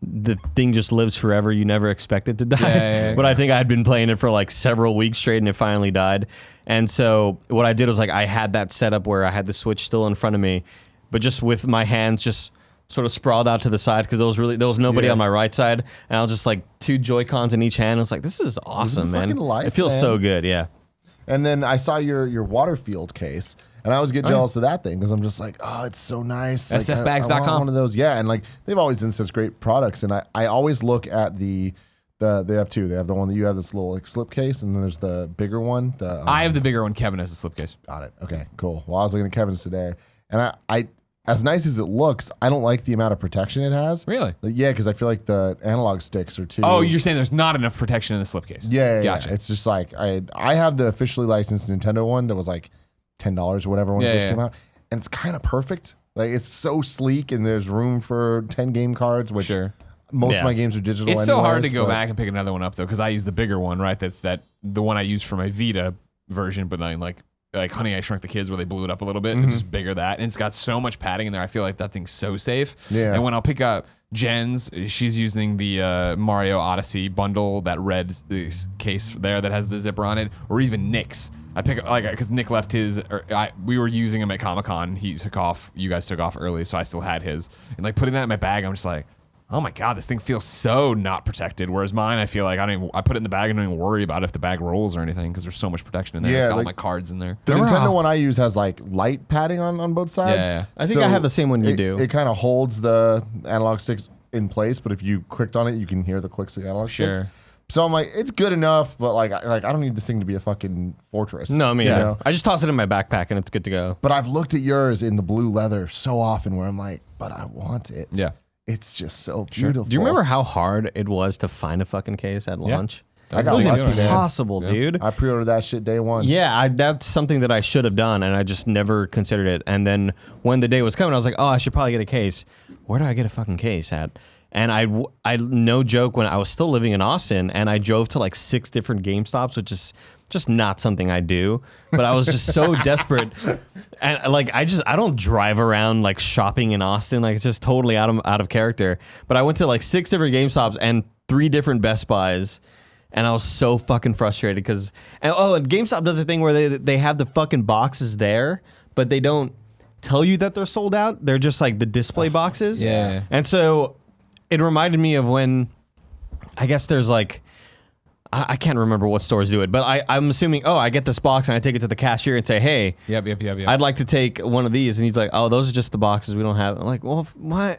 the thing just lives forever. You never expect it to die. Yeah. But I think I had been playing it for like several weeks straight and it finally died. And so what I did was like I had that setup where I had the Switch still in front of me, but just with my hands just sort of sprawled out to the side because there was nobody on my right side. And I was just like 2 Joy-Cons in each hand. I was like, this is awesome, man. fucking life, it feels man. so good, yeah. And then I saw your Waterfield case, and I always get jealous of that thing because I'm just like, oh, it's so nice. Like, SFbags.com. I want one of those. Yeah, and like they've always done such great products, and I always look at they have two. They have the one that you have, this little like slipcase, and then there's the bigger one. I have the bigger one. Kevin has a slipcase. Got it. Okay, cool. Well, I was looking at Kevin's today, and I as nice as it looks, I don't like the amount of protection it has. Really? Like, yeah, because I feel like the analog sticks are too. Oh, you're saying there's not enough protection in the slipcase? Yeah, Gotcha. yeah. It's just like I have the officially licensed Nintendo one that was like $10 or whatever when it first came out, and it's kind of perfect. Like it's so sleek, and there's room for 10 game cards, which most of my games are digital. It's so hard to anyways, go but- back and pick another one up though, because I use the bigger one, right? That's the one I use for my Vita version, but then like Honey, I Shrunk the Kids, where they blew it up a little bit. It's just bigger that, and it's got so much padding in there. I feel like that thing's so safe. Yeah. And when I'll pick up Jen's, she's using the Mario Odyssey bundle, that red case there that has the zipper on it, or even Nick's. I pick up like because Nick left his. We were using him at Comic-Con. He took off. You guys took off early, so I still had his. And like putting that in my bag, I'm just like, oh my god, this thing feels so not protected. Whereas mine, I feel like I put it in the bag and don't even worry about if the bag rolls or anything because there's so much protection in there. Yeah, It's got all like- my cards in there. The Nintendo one I use has like light padding on both sides. Yeah. I think I have the same one you it, do. It kind of holds the analog sticks in place, but if you clicked on it, you can hear the clicks of the analog sticks. Sure. So I'm like, it's good enough, but like I don't need this thing to be a fucking fortress. No, I mean, you know? I just toss it in my backpack and it's good to go. But I've looked at yours in the blue leather so often where I'm like, but I want it. Yeah. It's just so beautiful. Do you remember how hard it was to find a fucking case at launch? I It got was lucky, man. impossible, dude. I pre-ordered that shit day one. Yeah, that's something that I should have done, and I just never considered it. And then when the day was coming, I was like, oh, I should probably get a case. Where do I get a fucking case at? And I no joke, when I was still living in Austin, and I drove to like 6 different GameStops, which is just not something I do. But I was just so desperate, and like I don't drive around like shopping in Austin. Like it's just totally out of character. But I went to like 6 different GameStops and 3 different Best Buys. And I was so fucking frustrated because, and GameStop does a thing where they have the fucking boxes there, but they don't tell you that they're sold out. They're just like the display boxes. Yeah. And so it reminded me of when, I guess there's like, I can't remember what stores do it, but I'm assuming, I get this box and I take it to the cashier and say, hey, Yep. I'd like to take one of these. And he's like, oh, those are just the boxes. We don't have. I'm like, well, what?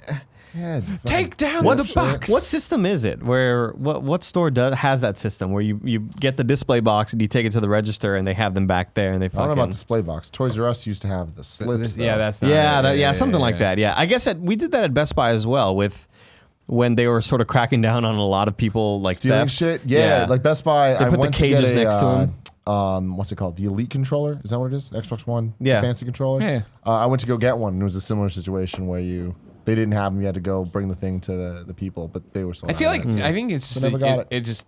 Yeah, Take down What the box. What system is it? Where what store has that system where you get the display box and you take it to the register and they have them back there and they I fucking. don't know about display box. Toys R Us used to have the slips. Yeah, though. that's not Something like that. Yeah, I guess we did that at Best Buy as well with when they were sort of cracking down on a lot of people like stealing theft. shit. Yeah, like Best Buy. They I put went the cages to get next to them. What's it called? The Elite controller. Is that what it is? Xbox One. Yeah. Fancy controller. Yeah. I went to go get one, and it was a similar situation where they didn't have them. You had to go bring the thing to the people, but they were sold I feel out. like I think it's just never got it just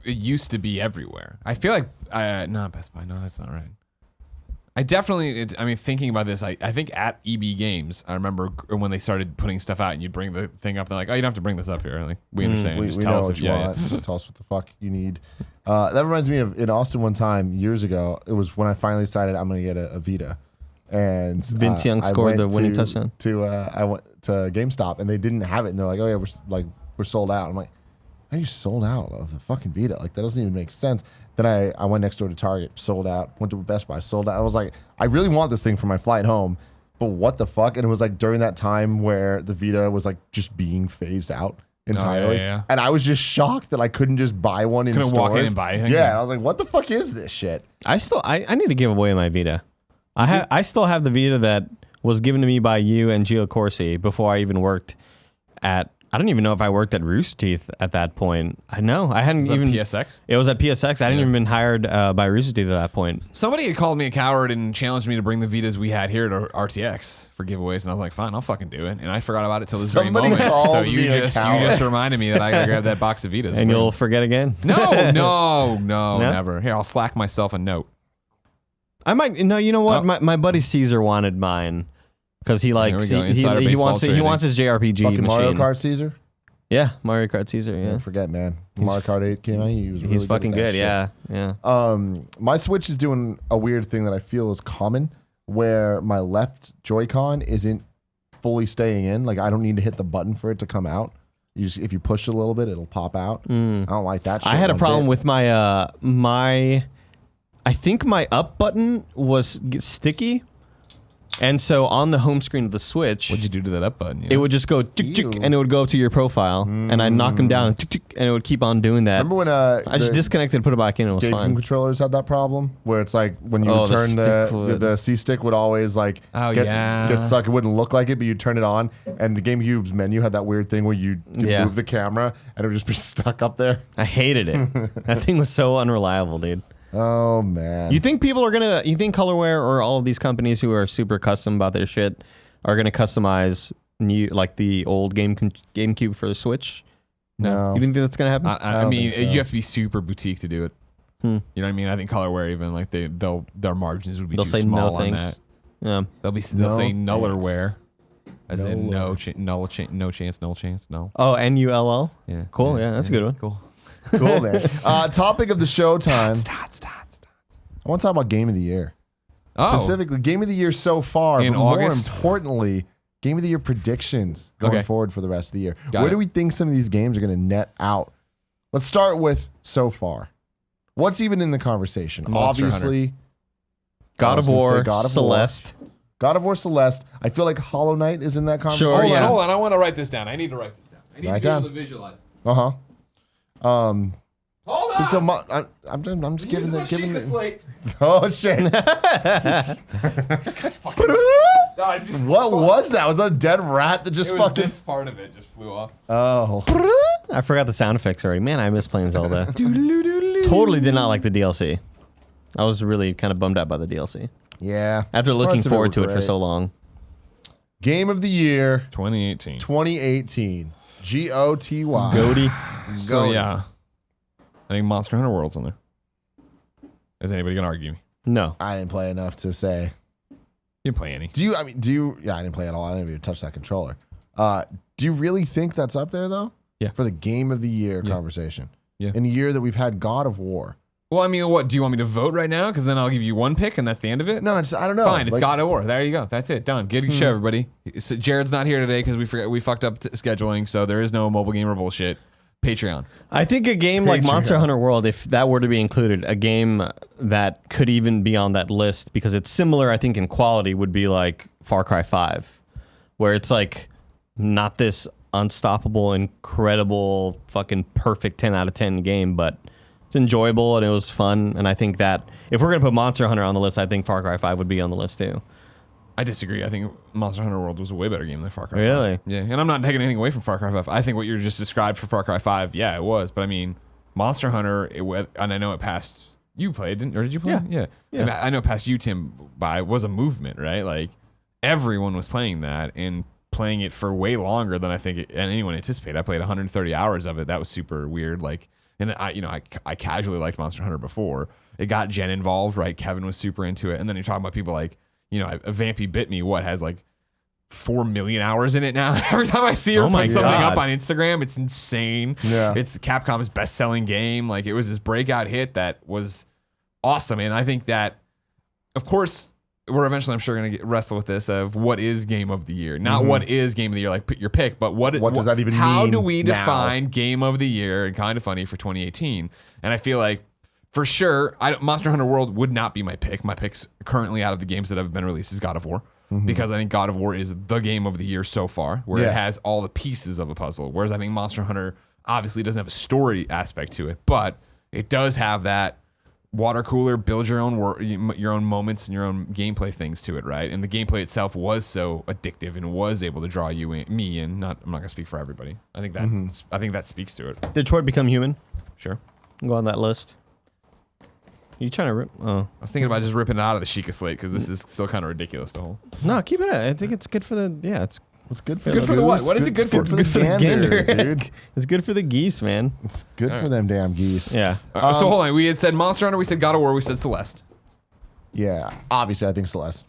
it used to be everywhere. I feel like not Best Buy. No, that's not right. I definitely. Thinking about this, I think at EB Games, I remember when they started putting stuff out, and you'd bring the thing up. They're like, "Oh, you don't have to bring this up here." Like, we understand. We just know tell us what if you want. Just tell us what the fuck you need. That reminds me of in Austin one time years ago. It was when I finally decided I'm going to get a Vita. And Vince Young I scored went the winning touchdown. I went to GameStop and they didn't have it, and they're like, "Oh yeah, we're sold out." I'm like, "How are you sold out of the fucking Vita? Like that doesn't even make sense." Then I went next door to Target, sold out. Went to Best Buy, sold out. I was like, I really want this thing for my flight home, but what the fuck? And it was like during that time where the Vita was like just being phased out entirely, yeah. and I was just shocked that I couldn't just buy one in Couldn't stores. walk in and buy it. Yeah, I was like, what the fuck is this shit? I need to give away my Vita. I still have the Vita that was given to me by you and Gio Corsi before I even worked at. I don't even know if I worked at Rooster Teeth at that point. I hadn't Was that even. PSX? It was at PSX. I hadn't even been hired by Rooster Teeth at that point. Somebody had called me a coward and challenged me to bring the Vitas we had here to RTX for giveaways, and I was like, "Fine, I'll fucking do it." And I forgot about it till this very Somebody moment. called So me you a just coward. reminded me that I gotta grab that box of Vitas. And you'll forget again. No, No? never. Here, I'll slack myself a note. I might. No, you know what? Oh. My buddy Caesar wanted mine because he likes. Here we go. Insider He baseball wants it. He trading. wants his JRPG Fucking machine. Mario Kart Caesar. Yeah, Mario Kart Caesar. Yeah, Don't forget, man. Mario Kart 8 came out. He was really he's fucking with that good. shit. Yeah. My Switch is doing a weird thing that I feel is common, where my left Joy-Con isn't fully staying in. Like I don't need to hit the button for it to come out. If you push it a little bit, it'll pop out. I don't like that shit. I had a one problem bit. with my I think my up button was sticky, and so on the home screen of the Switch, What'd you do to that up button? it would just go tick, tick, Ew. and it would go up to your profile, and I'd knock them down, tick, tick, and it would keep on doing that. Remember when I just disconnected and put it back in, and it was GameCube fine. controllers had that problem where it's like when you Oh, would the turn stick would- the C stick would always like get stuck. It wouldn't look like it, but you'd turn it on, and the GameCube's menu had that weird thing where you Yeah. move the camera and it would just be stuck up there. I hated it. That thing was so unreliable, dude. Oh man! You think people are gonna? You think Colorware or all of these companies who are super custom about their shit are gonna customize new like the old GameCube for the Switch? No. You think that's gonna happen? I don't mean, think so. you have to be super boutique to do it. You know what I mean? I think Colorware even like their margins would be They'll too say small no on thanks. that. Yeah. They'll No say thanks. nullerware, as in Nuller. no chance, no. Oh, NULL. Yeah. Cool. Yeah, that's a good one. Cool. Cool, man. Topic of the show time. Stats. I want to talk about Game of the Year. Oh, Specifically, Game of the Year so far, In but more August? importantly, Game of the Year predictions going Okay. forward for the rest of the year. Got Where it. do we think some of these games are going to net out? Let's start with so far. What's even in the conversation? Monster Obviously, God of I was gonna say War, God of Celeste. God of War Celeste. I feel like Hollow Knight is in that conversation. Sure, yeah. hold on. I want to write this down. I need to write this down. I need Write to be down. able to visualize. Uh-huh. Hold on. So I'm just giving the slate. Oh shit. What was that? Was that a dead rat that just It was fucking this part of it just flew off. Oh. I forgot the sound effects already. Man, I miss playing Zelda. Totally did not like the DLC. I was really kind of bummed out by the DLC. Yeah. After looking Parts of it forward were to it for great. so long. Game of the Year 2018. 2018. GOTY. Goaty. So yeah, I think Monster Hunter World's on there. Is anybody gonna argue me? No. I didn't play enough to say. You didn't play any. Yeah, I didn't play at all. I didn't even touch that controller. Do you really think that's up there though? Yeah. For the Game of the Year Yeah. conversation. Yeah. In a year that we've had God of War. Well, I mean, what do you want me to vote right now? Because then I'll give you one pick, and that's the end of it. No, I don't know. Fine, it's Like, God of War. There you go. That's it. Done. Good show, everybody. So Jared's not here today because we fucked up scheduling, so there is no mobile gamer bullshit. Patreon. I think a game like Patreon. Monster Hunter World, if that were to be included, a game that could even be on that list because it's similar, I think, in quality, would be like Far Cry 5, where it's like not this unstoppable, incredible, fucking perfect 10 out of 10 game, but it's enjoyable and it was fun. And I think that if we're gonna put Monster Hunter on the list, I think Far Cry 5 would be on the list too. I disagree. I think Monster Hunter World was a way better game than Far Cry 5. Really? Yeah, and I'm not taking anything away from Far Cry 5. I think what you just described for Far Cry 5, yeah, it was. But I mean, Monster Hunter, and I know it passed. You played, or did you play? Yeah. And I know it passed you, Tim, by was a movement, right? Like everyone was playing that and playing it for way longer than I think anyone anticipated. I played 130 hours of it. That was super weird. Like, and I casually liked Monster Hunter before. It got Jen involved, right? Kevin was super into it, and then you're talking about people like. A Vampy Bit Me, has like 4 million hours in it now. Every time I see her put something up on Instagram, it's insane. Yeah. It's Capcom's best-selling game. Like, it was this breakout hit that was awesome. And I think that, of course, we're eventually, I'm sure, going to wrestle with this of what is game of the year. Not what is game of the year, like your pick, but what does that even mean? How do we now? define game of the year and Kind of Funny for 2018? And I feel like, for sure, Monster Hunter World would not be my pick. My pick's currently out of the games that have been released is God of War. Because I think God of War is the game of the year so far, where it has all the pieces of a puzzle. Whereas I think Monster Hunter obviously doesn't have a story aspect to it, but it does have that water cooler, build your own moments and your own gameplay things to it, right? And the gameplay itself was so addictive and was able to draw me in. I'm not gonna speak for everybody. I think that speaks to it. Detroit Become Human. Sure. Go on that list. You trying to rip? Oh. I was thinking about just ripping it out of the Sheikah slate because this is still kind of ridiculous. The whole. No, keep it. I think it's good for the. Yeah, it's good for good for the what? What is it good for? Good for the gander, dude. It's good for the geese, man. It's good for them damn geese. Yeah. So hold on. We had said Monster Hunter. We said God of War. We said Celeste. Yeah. Obviously, I think Celeste.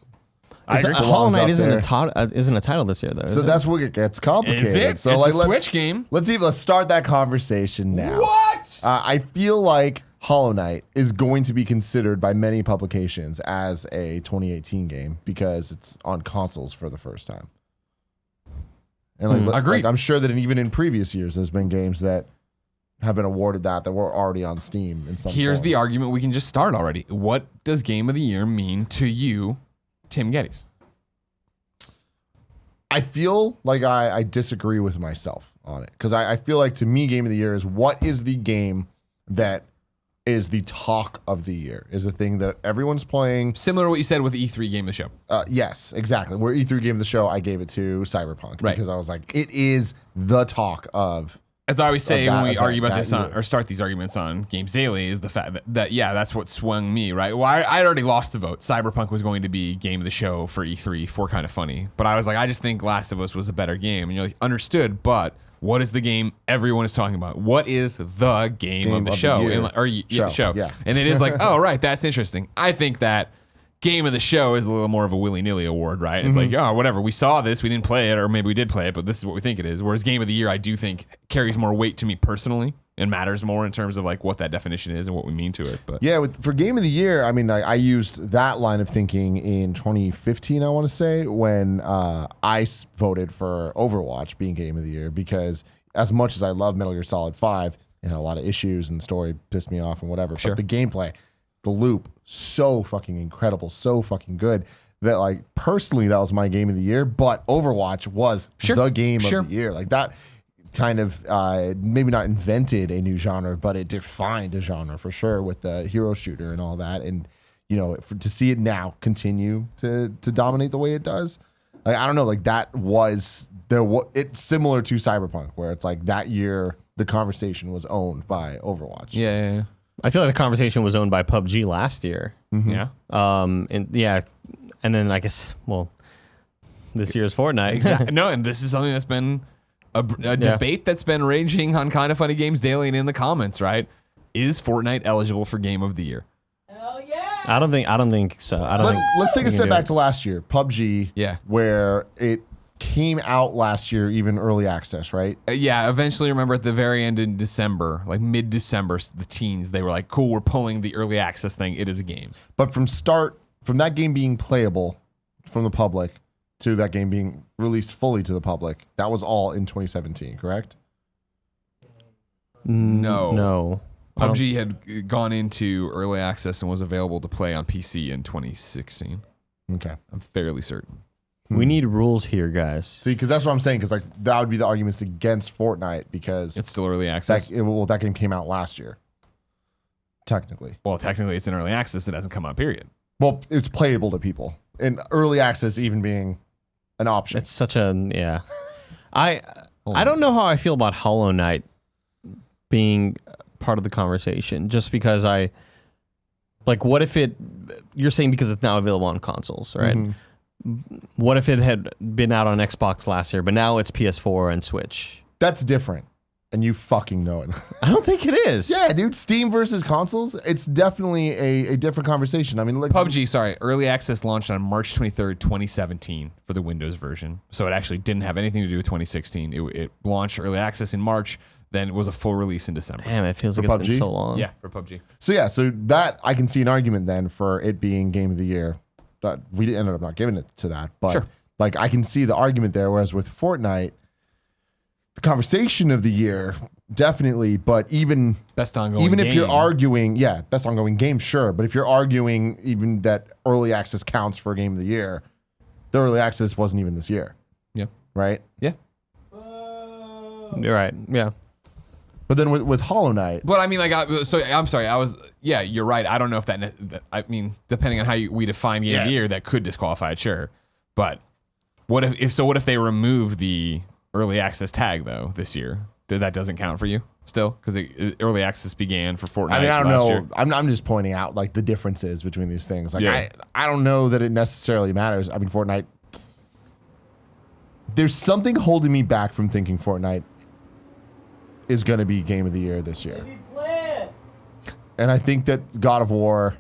Hollow Knight isn't there. isn't a title this year though. So that's where it gets complicated. Is it? So It's a let's Switch game. Let's start that conversation now. What? I feel like Hallow Knight is going to be considered by many publications as a 2018 game because it's on consoles for the first time. And agreed. I'm sure that even in previous years, there's been games that have been awarded that were already on Steam in some Here's form. the argument we can just start already. What does Game of the Year mean to you, Tim Gettys? I feel like I disagree with myself on it because I feel like to me, Game of the Year is what is the game that is the talk of the year, is the thing that everyone's playing. Similar to what you said with the E3 Game of the Show. Yes, exactly. Where E3 Game of the Show, I gave it to Cyberpunk because I was like, it is the talk of. As I always say when we argue about that this or start these arguments on Games Daily, is the fact that that's what swung me, right? Well, I already lost the vote. Cyberpunk was going to be Game of the Show for E3 for Kind of Funny. But I was like, I just think Last of Us was a better game. And you're like, understood, but what is the game everyone is talking about? What is the game of the show? Show. Yeah. And it is like, oh, right, that's interesting. I think that Game of the Show is a little more of a willy-nilly award, right? It's like, oh, whatever. We saw this, we didn't play it, or maybe we did play it, but this is what we think it is. Whereas Game of the Year, I do think carries more weight to me personally and matters more in terms of like what that definition is and what we mean to it. But yeah, for Game of the Year, I mean, I used that line of thinking in 2015, I want to say, when I voted for Overwatch being Game of the Year, because as much as I love Metal Gear Solid 5, it had a lot of issues and the story pissed me off and whatever. Sure. But the gameplay, the loop, so fucking incredible, so fucking good that like personally that was my Game of the Year. But Overwatch was the game of the year. Like that kind of maybe not invented a new genre, but it defined a genre for sure with the hero shooter and all that. And you know, to see it now continue to dominate the way it does, like, I don't know, like that was it's similar to Cyberpunk, where it's like that year the conversation was owned by Overwatch. yeah. I feel like the conversation was owned by PUBG last year. Yeah. And then I guess this year's Fortnite. Exactly. No, and this is something that's been a debate that's been raging on Kind of Funny Games Daily and in the comments, right? Is Fortnite eligible for Game of the Year? I don't think so. Let's take a step back to last year, PUBG, where it came out last year, even early access, right? Eventually, remember at the very end in December, like mid-December, the teens, they were like, cool, we're pulling the early access thing. It is a game. But from that game being playable from the public to that game being released fully to the public, that was all in 2017, correct? No. PUBG had gone into early access and was available to play on PC in 2016. Okay. I'm fairly certain. We need rules here, guys. See, because that's what I'm saying. Because like that would be the arguments against Fortnite because It's still early access. that game came out last year. Technically. Well, technically, it's in early access. It hasn't come out, period. Well, it's playable to people. And early access even being an option. It's such a yeah. I don't know how I feel about Hollow Knight being part of the conversation. Just because what if you're saying because it's now available on consoles, right? Mhm. What if it had been out on Xbox last year, but now it's PS4 and Switch? That's different. And you fucking know it. I don't think it is. Yeah, dude. Steam versus consoles. It's definitely a different conversation. I mean, like PUBG, sorry, early access launched on March 23rd, 2017 for the Windows version. So it actually didn't have anything to do with 2016. It launched early access in March, then it was a full release in December. Damn, it feels For like it's been PUBG? so long. Yeah, for PUBG. So that I can see an argument then for it being game of the year. But we ended up not giving it to that. But Sure. like I can see the argument there. Whereas with Fortnite, the conversation of the year, definitely. But even Best ongoing if you're game. arguing, yeah, best ongoing game, sure. But if you're arguing even that early access counts for game of the year, the early access wasn't even this year, Yeah. right? Yeah. You're right. Yeah. But then with Hollow Knight, But I mean, I'm sorry. Yeah, you're right. I don't know if I mean, depending on how we define game of the year, that could disqualify it, sure. But what if they remove the early access tag though this year? That doesn't count for you still because early access began for Fortnite. I mean, I don't last know. year. I'm just pointing out like the differences between these things. Like Yeah. I don't know that it necessarily matters. I mean, Fortnite. There's something holding me back from thinking Fortnite is going to be game of the year this year. And I think that God of War,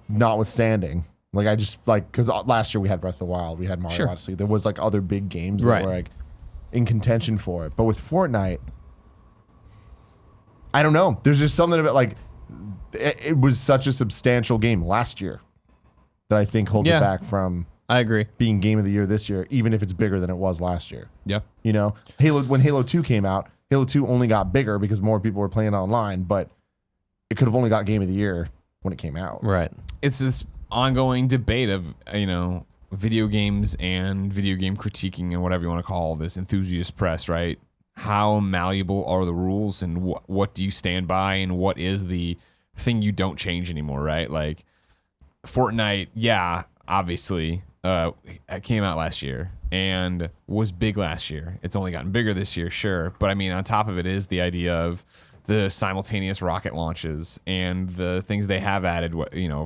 notwithstanding, like I just like because last year we had Breath of the Wild, we had Mario Odyssey. There was like other big games that Right. were like in contention for it. But with Fortnite, I don't know. There's just something about like it was such a substantial game last year that I think holds Yeah. it back from I agree. being game of the year this year, even if it's bigger than it was last year. Yeah. You know, when Halo 2 came out, Halo 2 only got bigger because more people were playing online, but it could have only got game of the year when it came out. Right. It's this ongoing debate of video games and video game critiquing and whatever you want to call this enthusiast press, right? How malleable are the rules and what do you stand by and what is the thing you don't change anymore, right? Like Fortnite, yeah, obviously, it came out last year and was big last year. It's only gotten bigger this year, sure. But I mean, on top of it is the idea of the simultaneous rocket launches and the things they have added,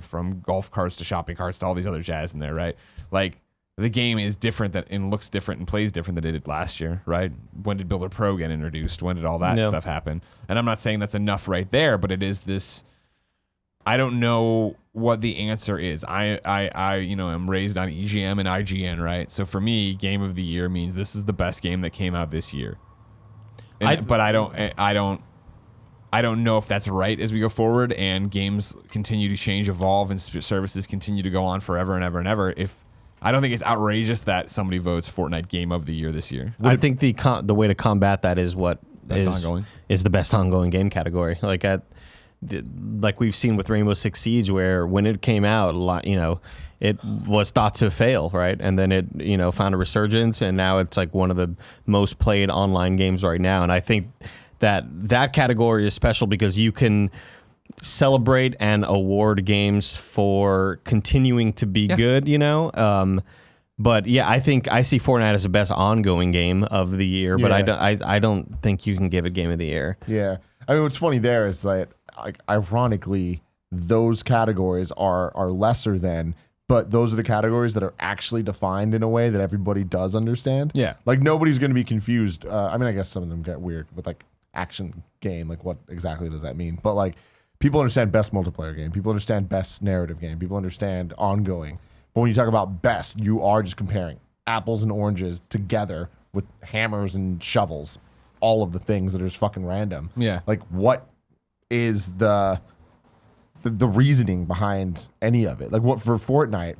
from golf carts to shopping carts to all these other jazz in there, right? Like the game is different and looks different and plays different than it did last year, right? When did Builder Pro get introduced? When did all that Yeah. stuff happen? And I'm not saying that's enough right there, but it is this. I don't know what the answer is. I am raised on EGM and IGN, right? So for me, game of the year means this is the best game that came out this year. But I don't know if that's right as we go forward and games continue to change, evolve, and services continue to go on forever and ever and ever. I don't think it's outrageous that somebody votes Fortnite Game of the Year this year. I think the way to combat that is Best ongoing? is the best ongoing game category. Like we've seen with Rainbow Six Siege, where when it came out, it was thought to fail, right? And then it, found a resurgence, and now it's like one of the most played online games right now. And I think that category is special because you can celebrate and award games for continuing to be good, But yeah, I think I see Fortnite as the best ongoing game of the year, but I don't think you can give it game of the year. Yeah. I mean, what's funny there is that, like, ironically, those categories are lesser than, but those are the categories that are actually defined in a way that everybody does understand. Yeah. Like, nobody's going to be confused. I mean, I guess some of them get weird with, like, action game. Like, what exactly does that mean? But, like, people understand best multiplayer game. People understand best narrative game. People understand ongoing. But when you talk about best, you are just comparing apples and oranges together with hammers and shovels. All of the things that are just fucking random. Yeah. Like, what is the reasoning behind any of it? Like, what for Fortnite?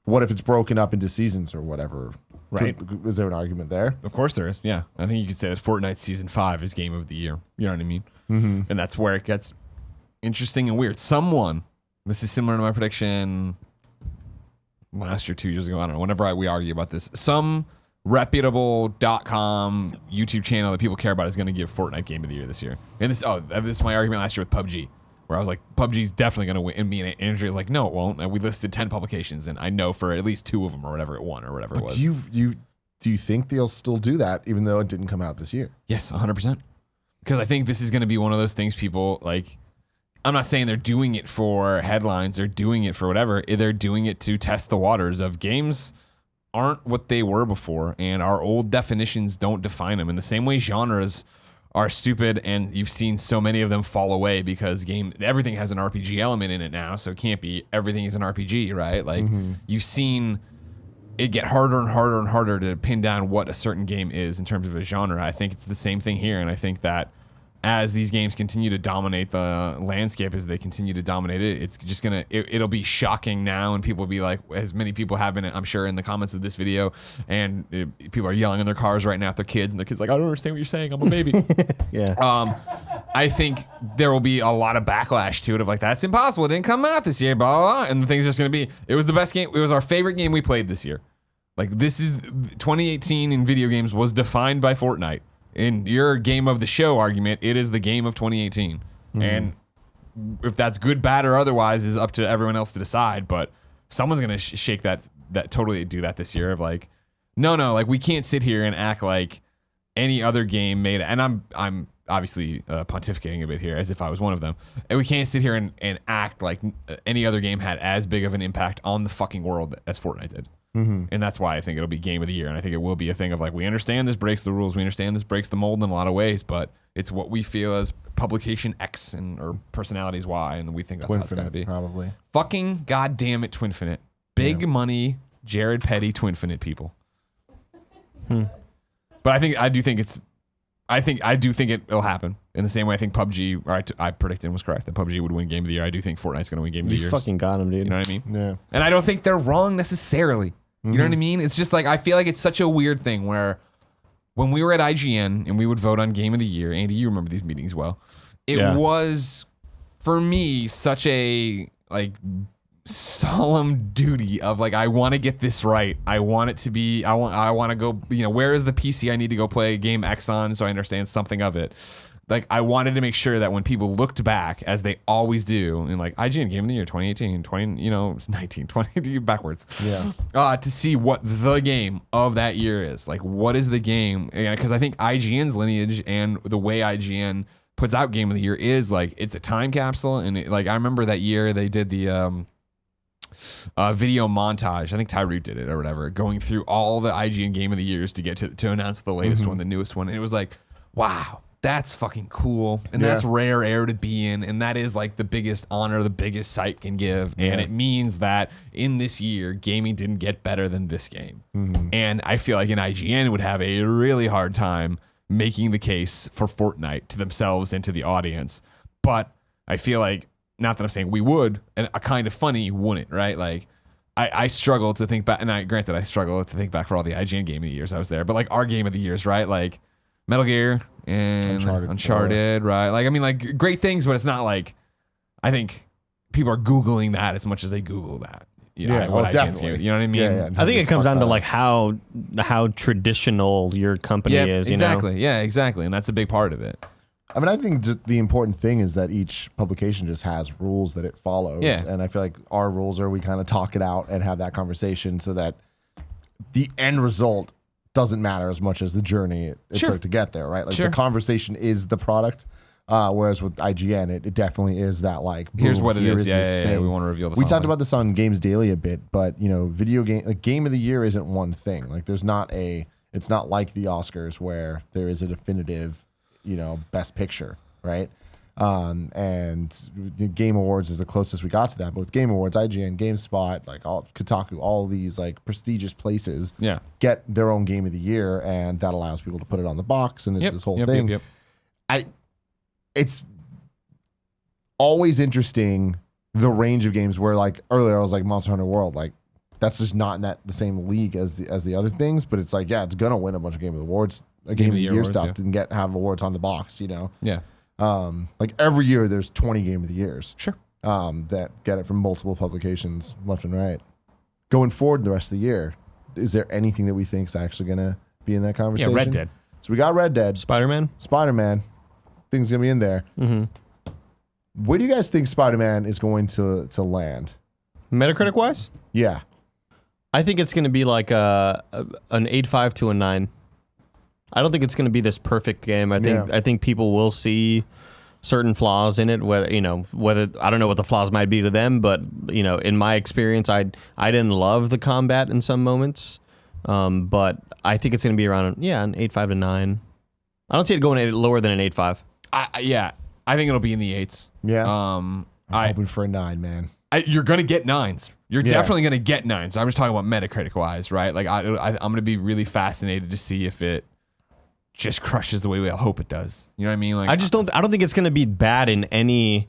What if it's broken up into seasons or whatever? right? Is there an argument there? Of course there is. Yeah, I think you could say that Fortnite Season 5 is Game of the Year. You know what I mean? Mm-hmm. And that's where it gets interesting and weird. This is similar to my prediction last year, 2 years ago. I don't know. Whenever we argue about this, some reputable .com YouTube channel that people care about is going to give Fortnite Game of the Year this year. And this is my argument last year with PUBG, where I was like, PUBG's definitely going to win. And me and Andrea was like, no, it won't. And we listed 10 publications, and I know for at least 2 of them or whatever it won or whatever it was. Do you think they'll still do that even though it didn't come out this year? Yes, 100%. Because I think this is going to be one of those things people like. I'm not saying they're doing it for headlines or doing it for whatever. They're doing it to test the waters of games aren't what they were before, and our old definitions don't define them. In the same way genres are stupid, and you've seen so many of them fall away because everything has an RPG element in it now, so it can't be everything is an RPG, right? Like you've seen it get harder and harder and harder to pin down what a certain game is in terms of a genre. I think it's the same thing here, and I think that as these games continue to dominate the landscape, as they continue to dominate it, it's just it'll be shocking now, and people will be like, as many people have been, I'm sure, in the comments of this video, and people are yelling in their cars right now at their kids, and their kids like, I don't understand what you're saying, I'm a baby. Yeah. I think there will be a lot of backlash to it of like, that's impossible, it didn't come out this year, blah, blah, blah. And the thing's just going to be, it was the best game, it was our favorite game we played this year. Like, this is 2018 in video games was defined by Fortnite. In your game of the show argument, it is the game of 2018. Mm-hmm. And if that's good, bad, or otherwise is up to everyone else to decide. But someone's going to shake that totally do that this year of like, no, like we can't sit here and act like any other game made. And I'm obviously pontificating a bit here as if I was one of them. And we can't sit here and act like any other game had as big of an impact on the fucking world as Fortnite did. Mm-hmm. And that's why I think it'll be Game of the Year. And I think it will be a thing of like, we understand this breaks the rules. We understand this breaks the mold in a lot of ways, but it's what we feel as publication X or personalities Y. And we think that's how it's going to be. Probably. Fucking goddamn it, Twinfinite. Big money, Jared Petty, Twinfinite people. But I do think it'll happen. In the same way I think PUBG, or I predicted was correct, that PUBG would win Game of the Year. I do think Fortnite's going to win Game of the Year. You fucking got him, dude. You know what I mean? Yeah. And I don't think they're wrong necessarily. You know what I mean? It's just like, I feel like it's such a weird thing where when we were at IGN and we would vote on Game of the Year, Andy, you remember these meetings well. It was, for me, such a like solemn duty of like, I want to get this right. I want it to be, I want to go, where is the PC I need to go play game X on so I understand something of it. Like, I wanted to make sure that when people looked back, as they always do, in like IGN Game of the Year 2018, 19, 20 backwards. Yeah. To see what the game of that year is. Like, what is the game? Because I think IGN's lineage and the way IGN puts out Game of the Year is like, it's a time capsule. And I remember that year they did the video montage. I think Tyreek did it or whatever, going through all the IGN Game of the Years to get to announce the latest one, the newest one. And it was like, wow. That's fucking cool, and that's rare air to be in, and that is like the biggest honor the biggest site can give, and it means that in this year, gaming didn't get better than this game. And I feel like an IGN would have a really hard time making the case for Fortnite to themselves and to the audience, but I feel like, not that I'm saying we would, and a kind of funny wouldn't, right? Like, I struggle to think back, and I struggle to think back for all the IGN Game of the Years I was there, but like our Game of the Years, right? Like Metal Gear and Uncharted, right? Like, I mean, like, great things, but it's not like, I think people are Googling that as much as they Google that. Definitely. You know what I mean? Yeah. I think it comes down to like how traditional your company is. Exactly. Yeah, exactly. And that's a big part of it. I mean, I think the important thing is that each publication just has rules that it follows. Yeah. And I feel like our rules are we kind of talk it out and have that conversation so that the end result doesn't matter as much as the journey it took to get there, right? Like the conversation is the product, whereas with IGN, it definitely is that like, boom, here's what it is. Yeah. We want to reveal the We talked about this on Games Daily a bit, but video game, like Game of the Year isn't one thing. Like it's not like the Oscars where there is a definitive, best picture, right? And the Game Awards is the closest we got to that. But with Game Awards, IGN, GameSpot, like Kotaku, all these like prestigious places get their own Game of the Year, and that allows people to put it on the box, and it's this whole thing. It's always interesting the range of games where, like, earlier I was like Monster Hunter World, like that's just not in the same league as the other things. But it's like, yeah, it's gonna win a bunch of Game of the Awards, Game of the Year awards, stuff, yeah. and have awards on the box. Yeah. Like every year, there's 20 Game of the Years. Sure. That get it from multiple publications left and right. Going forward the rest of the year, is there anything that we think is actually gonna be in that conversation? Yeah, Red Dead. So we got Red Dead, Spider-Man. Spider-Man. Things gonna be in there. Mm-hmm. Where do you guys think Spider-Man is going to land? Metacritic wise, Yeah. I think it's going to be like an 8.5 to a 9. I don't think it's going to be this perfect game. I think people will see certain flaws in it. Whether I don't know what the flaws might be to them, but in my experience, I didn't love the combat in some moments. But I think it's going to be around an 8.5 to 9. I don't see it going lower than an 8.5. I think it'll be in the 8s. Yeah. I'm hoping for a 9, man. You're gonna get 9s. You're definitely gonna get 9s. I'm just talking about Metacritic wise, right? Like I'm gonna be really fascinated to see if it just crushes the way we all hope it does. You know what I mean? Like I don't think it's going to be bad in any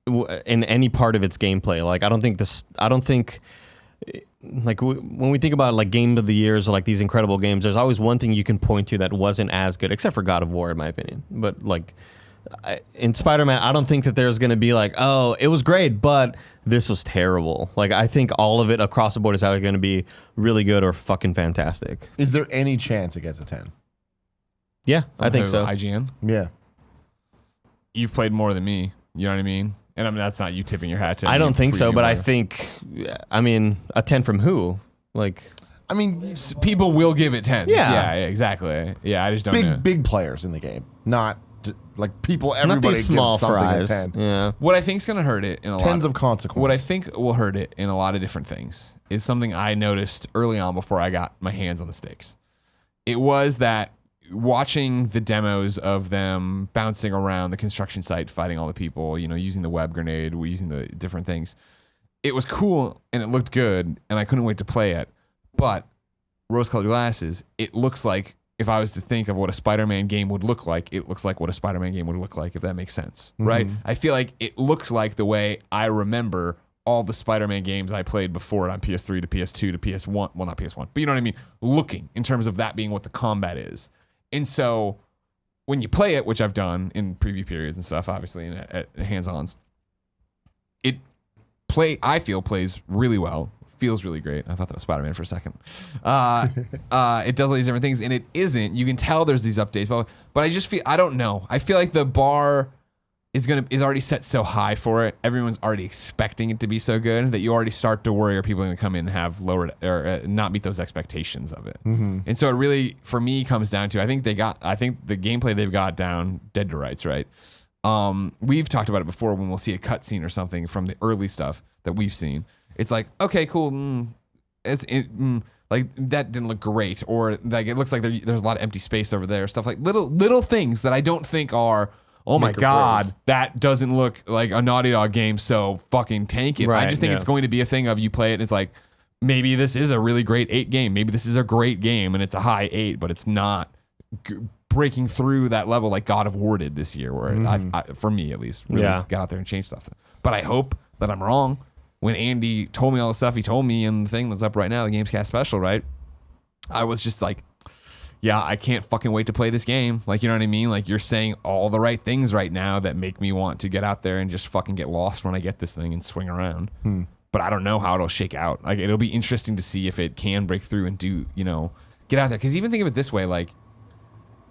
part of its gameplay. Like I don't think like when we think about like Game of the Years or like these incredible games, there's always one thing you can point to that wasn't as good, except for God of War, in my opinion. But like in Spider-Man, I don't think that there's going to be like, oh, it was great, but this was terrible. Like I think all of it across the board is either going to be really good or fucking fantastic. Is there any chance it gets a 10? Yeah, I think so. IGN. Yeah. You've played more than me. You know what I mean? And I mean that's not you tipping your hat to. I don't think so, but I think, a 10 from who? Like, I mean, people will give it 10s. Yeah. Yeah, exactly. Yeah, I just don't know. big players in the game, not like people. not Everybody these small gives something fries. a 10. Yeah. What I think is going to hurt it in a Tens lot of consequence. What I think will hurt it in a lot of different things is something I noticed early on before I got my hands on the stakes. It was that watching the demos of them bouncing around the construction site, fighting all the people, using the web grenade, using the different things. It was cool and it looked good and I couldn't wait to play it. But rose-colored glasses, it looks like if I was to think of what a Spider-Man game would look like, it looks like what a Spider-Man game would look like, if that makes sense, right? I feel like it looks like the way I remember all the Spider-Man games I played before it on PS3 to PS2 to PS1. Well, not PS1, but you know what I mean? Looking in terms of that being what the combat is. And so when you play it, which I've done in preview periods and stuff, obviously, and at hands-ons, I feel plays really well. Feels really great. I thought that was Spider-Man for a second. It does all these different things, and it isn't. You can tell there's these updates, but I just feel, I don't know. I feel like the bar is already set so high for it. Everyone's already expecting it to be so good that you already start to worry, are people going to come in and have lowered or not meet those expectations of it? And so it really, for me, comes down to I think the gameplay they've got down dead to rights, right? We've talked about it before when we'll see a cutscene or something from the early stuff that we've seen. It's like, okay, cool. Like that didn't look great, or like it looks like there's a lot of empty space over there. Stuff like little things that I don't think are, oh my God, that doesn't look like a Naughty Dog game, so fucking tank it. Right, I just think it's going to be a thing of you play it and it's like, maybe this is a really great 8 game. Maybe this is a great game and it's a high 8, but it's not breaking through that level like God of War did this year, where I, for me at least, really got out there and changed stuff. But I hope that I'm wrong. When Andy told me all the stuff he told me in the thing that's up right now, the Gamescast special, right? I was just like, yeah, I can't fucking wait to play this game. Like, you know what I mean? Like, you're saying all the right things right now that make me want to get out there and just fucking get lost when I get this thing and swing around. But I don't know how it'll shake out. Like, it'll be interesting to see if it can break through and do, get out there. Because even think of it this way, like,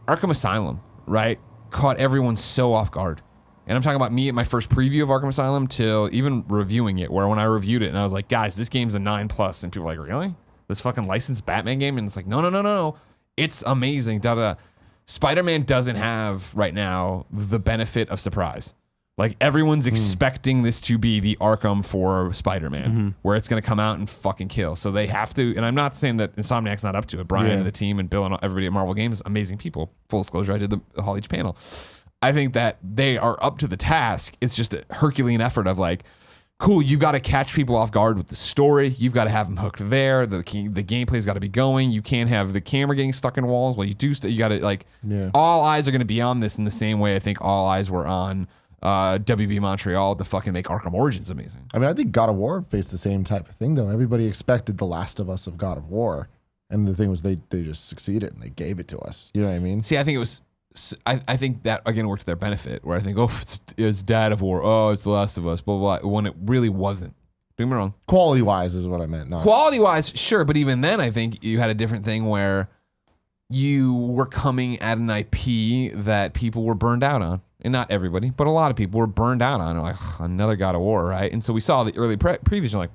Arkham Asylum, right, caught everyone so off guard. And I'm talking about me at my first preview of Arkham Asylum till even reviewing it, where when I reviewed it and I was like, guys, this game's a 9+. And people were like, really? This fucking licensed Batman game? And it's like, no. It's amazing. Spider-Man doesn't have right now the benefit of surprise. Like everyone's expecting this to be the Arkham for Spider-Man, where it's going to come out and fucking kill. So they have to, and I'm not saying that Insomniac's not up to it. Brian and the team and Bill and everybody at Marvel Games, amazing people. Full disclosure, I did the Hall H panel. I think that they are up to the task. It's just a Herculean effort of like, cool, you've got to catch people off guard with the story. You've got to have them hooked there. The gameplay's got to be going. You can't have the camera getting stuck in walls. Well, you do. You got to all eyes are going to be on this in the same way I think all eyes were on WB Montreal to fucking make Arkham Origins amazing. I mean, I think God of War faced the same type of thing, though. Everybody expected The Last of Us of God of War. And the thing was, they just succeeded and they gave it to us. You know what I mean? See, I think it was. I think that again worked to their benefit. Where I think, oh, it's Dad of War. Oh, it's The Last of Us. Blah blah. Blah, when it really wasn't. Don't get me wrong. Quality wise is what I meant. Not Quality wise, sure, but even then, I think you had a different thing where you were coming at an IP that people were burned out on, and not everybody, but a lot of people were burned out on. They're like, another God of War, right? And so we saw the early previews. And you're like,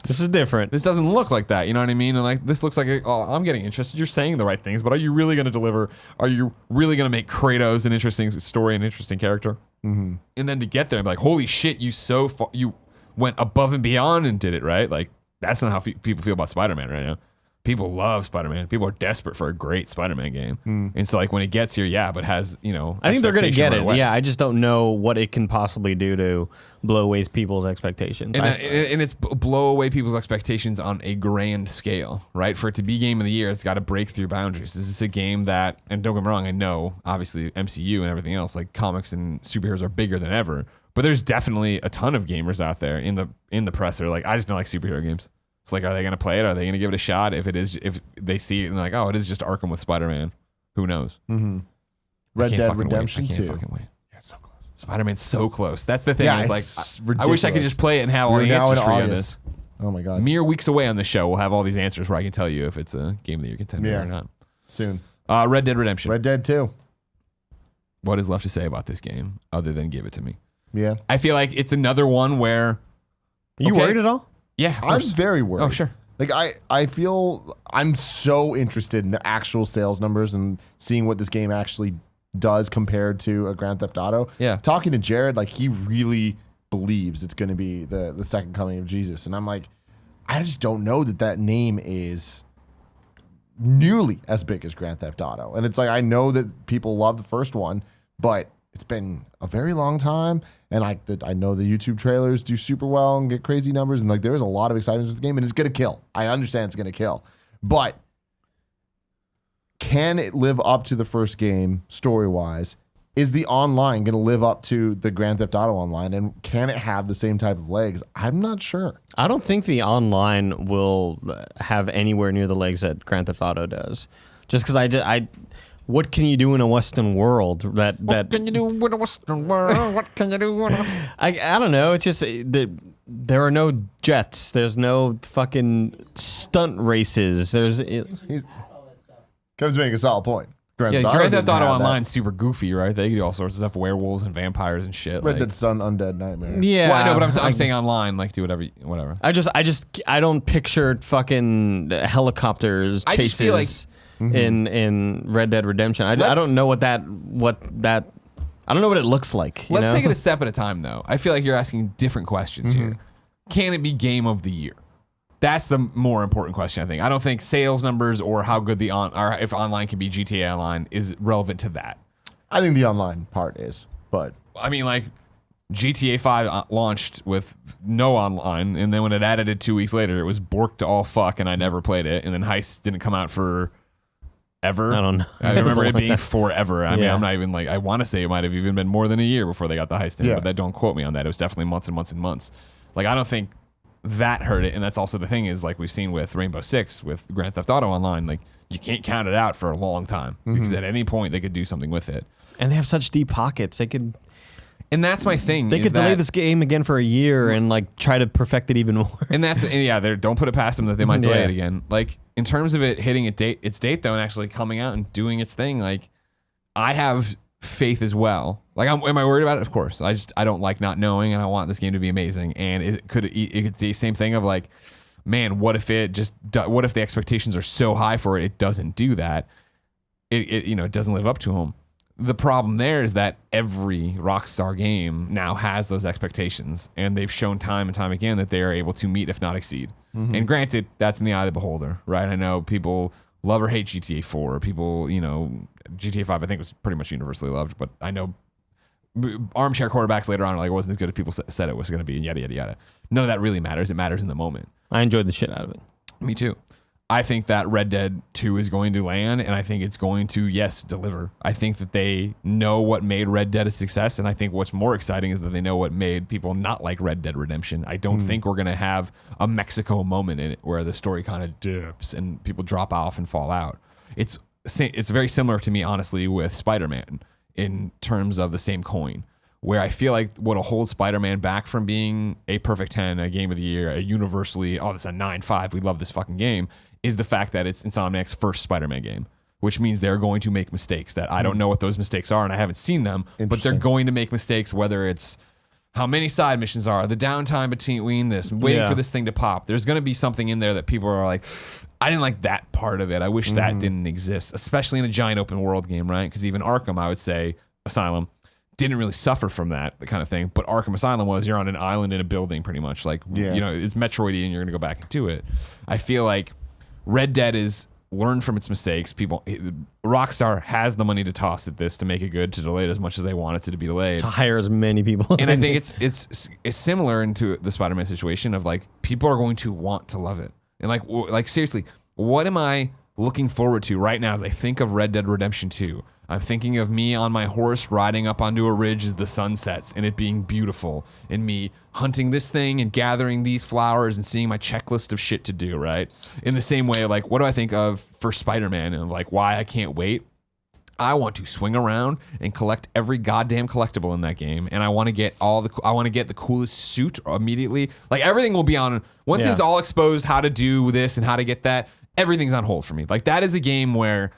This is different. this doesn't look like that. You know what I mean? And like, this looks like, I'm getting interested. You're saying the right things, but are you really going to deliver? Are you really going to make Kratos an interesting story and interesting character? Mm-hmm. And then to get there and be like, holy shit, you went above and beyond and did it, right? Like, that's not how people feel about Spider-Man right now. People love Spider-Man. People are desperate for a great Spider-Man game. And so like when it gets here, but has, I think they're going to get it. away. Yeah, I just don't know what it can possibly do to blow away people's expectations. And it's blow away people's expectations on a grand scale, right? For it to be game of the year, it's got to break through boundaries. This is a game that, and don't get me wrong, I know, obviously, MCU and everything else, like comics and superheroes are bigger than ever. But there's definitely a ton of gamers out there in the press that are like, I just don't like superhero games. It's like, are they going to play it? Are they going to give it a shot? If they see it and they're like, oh, it is just Arkham with Spider-Man, who knows? Mm-hmm. I Red can't Dead fucking wait. Redemption I can't 2. fucking wait. Yeah, it's so close. Spider-Man's so close. That's the thing. Yeah, is like, it's I wish I could ridiculous. just play it and have all We're the now answers in for you on August. this. Oh my God. Mere weeks away on the show, we'll have all these answers where I can tell you if it's a game of the year contender or not. Soon. Red Dead Redemption. Red Dead 2. What is left to say about this game other than give it to me? Yeah. I feel like it's another one where. Are you okay. worried at all? Yeah, of I'm course. very worried. Oh, sure. Like I feel I'm so interested in the actual sales numbers and seeing what this game actually does compared to a Grand Theft Auto. Yeah. Talking to Jared, like he really believes it's going to be the second coming of Jesus. And I'm like, I just don't know that name is nearly as big as Grand Theft Auto. And it's like, I know that people love the first one, but it's been a very long time. And I know the YouTube trailers do super well and get crazy numbers. And like, there's a lot of excitement with the game and it's going to kill. I understand it's going to kill, but can it live up to the first game story wise? Is the online going to live up to the Grand Theft Auto online? And can it have the same type of legs? I'm not sure. I don't think the online will have anywhere near the legs that Grand Theft Auto does. Just because what can you do in a Western world What can you do with a Western world? What can you do with a Western... I don't know. It's just there are no jets. There's no fucking stunt races. Kevin's making a solid point. Grand Theft didn't Auto have that. Online's super goofy, right? They can do all sorts of stuff, werewolves and vampires and shit. Red like, Dead Sun Undead Nightmare. Yeah, well, I know, but I'm saying online, like do whatever. I don't picture fucking helicopters I just feel chases in Red Dead Redemption. I don't know what that I don't know what it looks like. Let's take it a step at a time, though. I feel like you're asking different questions here. Can it be game of the year? That's the more important question, I think. I don't think sales numbers or how good or if online can be GTA Online is relevant to that. I think the online part is, but I mean, like GTA 5 launched with no online, and then when it added it 2 weeks later, it was borked to all fuck, and I never played it. And then Heist didn't come out for ever. I don't know. I remember it being time. forever. I mean, I'm not even like, I want to say it might have even been more than a year before they got the Heist in, Yeah. but that don't quote me on that. It was definitely months and months and months. Like, I don't think that hurt it, and that's also the thing is, like we've seen with Rainbow Six, with Grand Theft Auto Online, like you can't count it out for a long time because at any point they could do something with it. And they have such deep pockets. And that's my thing. they is could delay that- this game again for a year and like try to perfect it even more. And don't put it past them that they might delay Yeah. it again. Like in terms of it hitting its date though, and actually coming out and doing its thing, like I have faith as well. Like, am I worried about it? Of course. I don't like not knowing, and I want this game to be amazing. And it could the same thing of like, man, what if what if the expectations are so high for it doesn't do that? It doesn't live up to them. The problem there is that every Rockstar game now has those expectations, and they've shown time and time again that they are able to meet, if not exceed. And granted, that's in the eye of the beholder, right? I know people love or hate GTA 4. People, GTA 5 I think was pretty much universally loved, but I know armchair quarterbacks later on are like, it wasn't as good as people said it was going to be, and yada, yada, yada. None of that really matters. It matters in the moment. I enjoyed the shit out of it. Me too. I think that Red Dead 2 is going to land, and I think it's going to, yes, deliver. I think that they know what made Red Dead a success, and I think what's more exciting is that they know what made people not like Red Dead Redemption. I don't think we're going to have a Mexico moment in it where the story kind of dips and people drop off and fall out. It's very similar to me, honestly, with Spider-Man in terms of the same coin, where I feel like what'll hold Spider-Man back from being a perfect 10, a game of the year, a universally, oh, this is a 9.5, we love this fucking game, is the fact that it's Insomniac's first Spider-Man game, which means they're going to make mistakes that I don't know what those mistakes are and I haven't seen them, but they're going to make mistakes, whether it's how many side missions are, the downtime between this, waiting for this thing to pop. There's going to be something in there that people are like, I didn't like that part of it. I wish that didn't exist, especially in a giant open world game, right? Because even Arkham, I would say, Asylum, didn't really suffer from that kind of thing. But Arkham Asylum was you're on an island in a building pretty much. Like, you know, it's Metroidy and you're going to go back and do it. I feel like Red Dead is learned from its mistakes. Rockstar has the money to toss at this to make it good, to delay it as much as they want it to be delayed. To hire as many people. And I think it's similar into the Spider-Man situation of like, people are going to want to love it. And like seriously, what am I looking forward to right now as I think of Red Dead Redemption 2? I'm thinking of me on my horse riding up onto a ridge as the sun sets and it being beautiful, and me hunting this thing and gathering these flowers and seeing my checklist of shit to do, right? In the same way, like, what do I think of for Spider-Man and like why I can't wait? I want to swing around and collect every goddamn collectible in that game, and I want to get the coolest suit immediately. Like, everything will be on once it's all exposed how to do this and how to get that. Everything's on hold for me. Like, that is a game where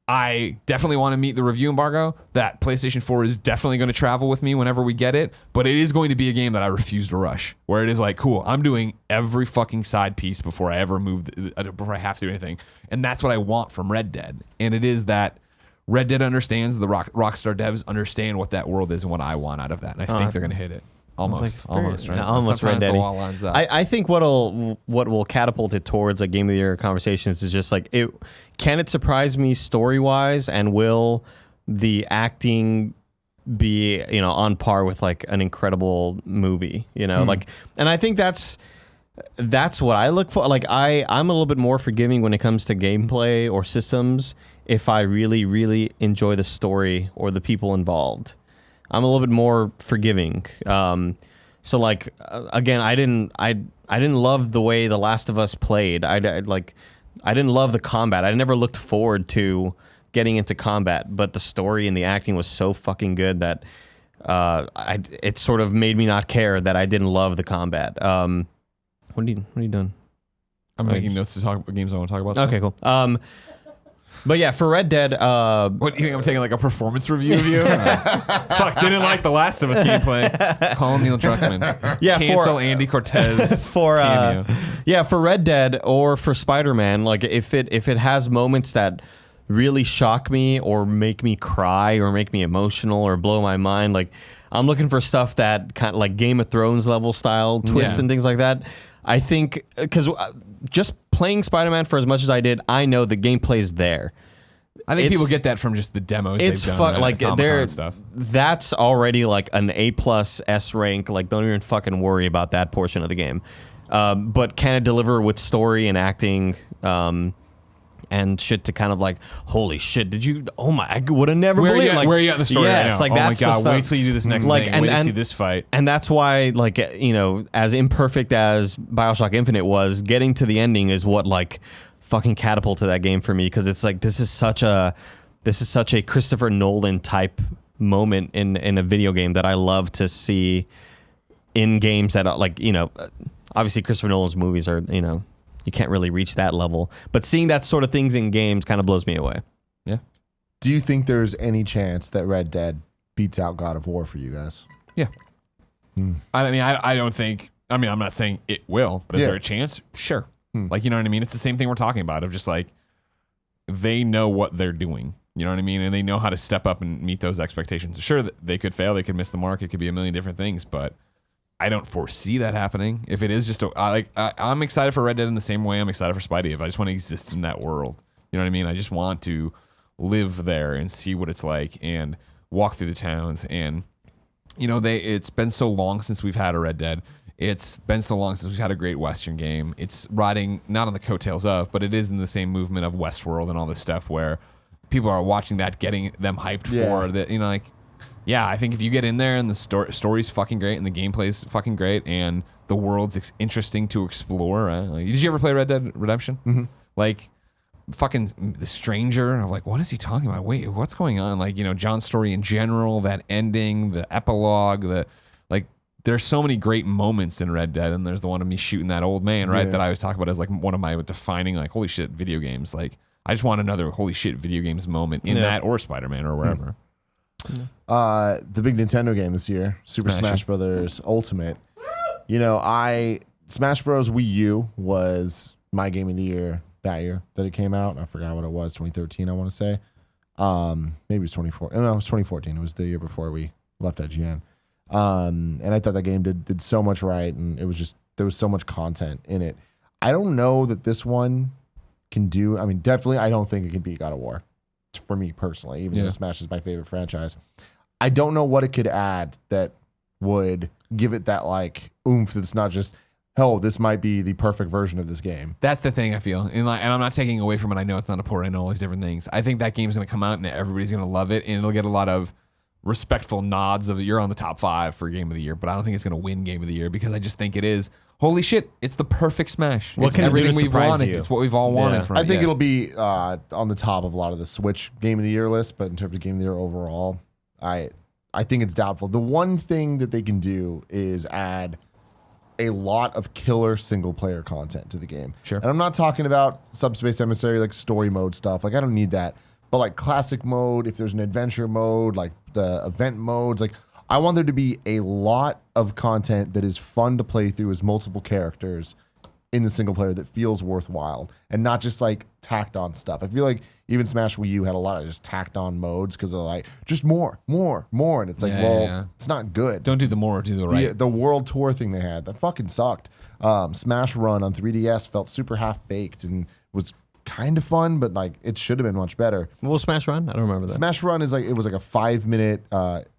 I definitely want to meet the review embargo. That PlayStation 4 is definitely going to travel with me whenever we get it, but it is going to be a game that I refuse to rush, where it is like, cool, I'm doing every fucking side piece before I ever before I have to do anything. And that's what I want from Red Dead. And it is that Red Dead understands, the Rockstar devs understand what that world is and what I want out of that. And I think they're going to hit it. Almost, right? Yeah, almost Red Dead. I think what will catapult it towards a Game of the Year conversations is just like, can it surprise me story wise, and will the acting be, you know, on par with like an incredible movie, you know, like, and I think that's what I look for. Like, I'm a little bit more forgiving when it comes to gameplay or systems if I really, really enjoy the story or the people involved. I'm a little bit more forgiving. So like, again, I didn't love the way The Last of Us played. I didn't love the combat. I never looked forward to getting into combat, but the story and the acting was so fucking good that it sort of made me not care that I didn't love the combat. What are you doing? I'm making notes to talk about games I want to talk about. Okay, cool. But yeah, for Red Dead, what do you think? I'm taking like a performance review of you? Fuck, didn't like The Last of Us gameplay. Call Neil Druckmann. Yeah, cancel Andy Cortez. For Red Dead or for Spider-Man, like if it has moments that really shock me or make me cry or make me emotional or blow my mind, like I'm looking for stuff that kind of like Game of Thrones level style twists and things like that. I think because just playing Spider-Man for as much as I did, I know the gameplay is there. I think people get that from just the demos they've done. Like they're stuff. That's already like an A+ S rank. Like, don't even fucking worry about that portion of the game. But can it deliver with story and acting? And shit to kind of like, holy shit, did you? Oh my, I would have never believed. Where are you at in the story right now? Like, oh my that's god, wait till you do this next thing. Wait to see this fight. And that's why, like, you know, as imperfect as BioShock Infinite was, getting to the ending is what like fucking catapulted that game for me, because it's like this is such a Christopher Nolan type moment in a video game that I love to see in games that are like, you know, obviously Christopher Nolan's movies are, you know, you can't really reach that level, but seeing that sort of things in games kind of blows me away. Yeah. Do you think there's any chance that Red Dead beats out God of War for you guys? Yeah. I mean, I don't think, I mean, I'm not saying it will, but is there a chance? Sure. Like, you know what I mean? It's the same thing we're talking about of just like, they know what they're doing. You know what I mean? And they know how to step up and meet those expectations. Sure, they could fail. They could miss the mark. It could be a million different things, but I don't foresee that happening. If it is just I'm excited for Red Dead in the same way I'm excited for Spidey. If I just want to exist in that world, you know what I mean? I just want to live there and see what it's like and walk through the towns. And you know, it's been so long since we've had a Red Dead. It's been so long since we've had a great Western game. It's riding not on the coattails of, but it is in the same movement of Westworld and all this stuff where people are watching that, getting them hyped for that. You know, like, yeah, I think if you get in there and the story's fucking great and the gameplay's fucking great and the world's interesting to explore. Right? Like, did you ever play Red Dead Redemption? Mm-hmm. Like, fucking the stranger. I'm like, what is he talking about? Wait, what's going on? Like, you know, John's story in general, that ending, the epilogue, there's so many great moments in Red Dead, and there's the one of me shooting that old man, right? That I was talking about as like one of my defining, like, holy shit, video games. Like, I just want another holy shit video games moment in that or Spider-Man or wherever. The big Nintendo game this year, Super Smash Brothers Ultimate. You know, Smash Bros. Wii U was my game of the year that year that it came out. I forgot what it was, 2013, I want to say. Maybe it was 2014. No, it was 2014. It was the year before we left IGN. And I thought that game did so much right, and it was just, there was so much content in it. I don't know that this one can do, I mean, definitely I don't think it can beat God of War for me personally, even though Smash is my favorite franchise. I don't know what it could add that would give it that like oomph that's not just, hell, this might be the perfect version of this game. That's the thing I feel. And I'm not taking away from it. I know it's not a port. I know all these different things. I think that game's going to come out and everybody's going to love it, and it'll get a lot of respectful nods of you're on the top 5 for game of the year, but I don't think it's going to win game of the year because I just think it is, holy shit, it's the perfect Smash. What it's can everything it do to we've surprise wanted. you? It's what we've all wanted from it. I think it'll be on the top of a lot of the Switch game of the year list, but in terms of game of the year overall, I think it's doubtful. The one thing that they can do is add a lot of killer single player content to the game. Sure. And I'm not talking about Subspace Emissary, like story mode stuff. Like, I don't need that. But like classic mode, if there's an adventure mode, like the event modes, like I want there to be a lot of content that is fun to play through as multiple characters in the single player that feels worthwhile and not just like tacked on stuff. I feel like even Smash Wii U had a lot of just tacked on modes because they're like, just more. And it's like, it's not good. Don't do the more, do the right. The World Tour thing they had, that fucking sucked. Smash Run on 3DS felt super half-baked and was kind of fun, but like it should have been much better. What was Smash Run? I don't remember that. Smash Run is like, it was like a 5-minute,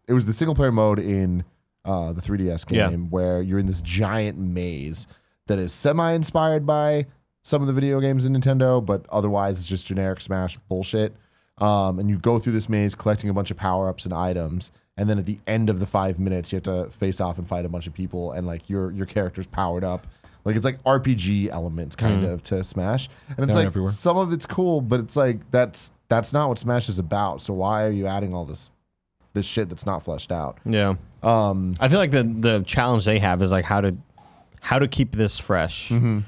it was the single player mode in the 3DS game where you're in this giant maze that is semi-inspired by some of the video games in Nintendo, but otherwise it's just generic Smash bullshit. And you go through this maze collecting a bunch of power-ups and items, and then at the end of the 5 minutes you have to face off and fight a bunch of people, and like your character's powered up. Like, it's like RPG elements kind of to Smash. And it's like everywhere. Some of it's cool, but it's like that's not what Smash is about. So why are you adding all this shit that's not fleshed out? Yeah. I feel like the challenge they have is like how to keep this fresh. Mm-hmm.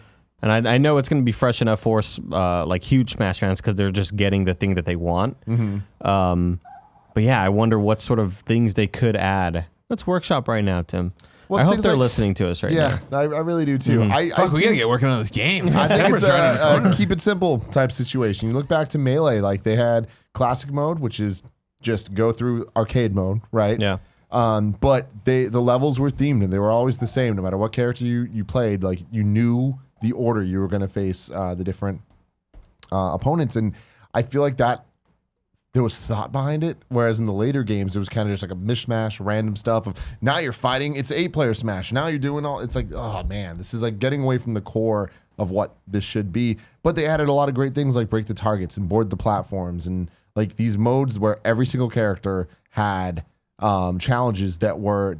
And I know it's going to be fresh enough for like huge Smash fans because they're just getting the thing that they want. Mm-hmm. But yeah, I wonder what sort of things they could add. Let's workshop right now, Tim. I hope they're listening to us right now. Yeah, I really do too. Fuck, we gotta get working on this game. I think it's a keep it simple type situation. You look back to Melee, like they had classic mode, which is just go through arcade mode, right? Yeah. But the levels were themed and they were always the same, no matter what character you played. Like, you knew the order you were going to face the different opponents, and I feel like that there was thought behind it. Whereas in the later games, it was kind of just like a mishmash, random stuff of now you're fighting. It's 8-player Smash. Now you're doing all. It's like, oh man, this is like getting away from the core of what this should be. But they added a lot of great things like break the targets and board the platforms and like these modes where every single character had challenges that were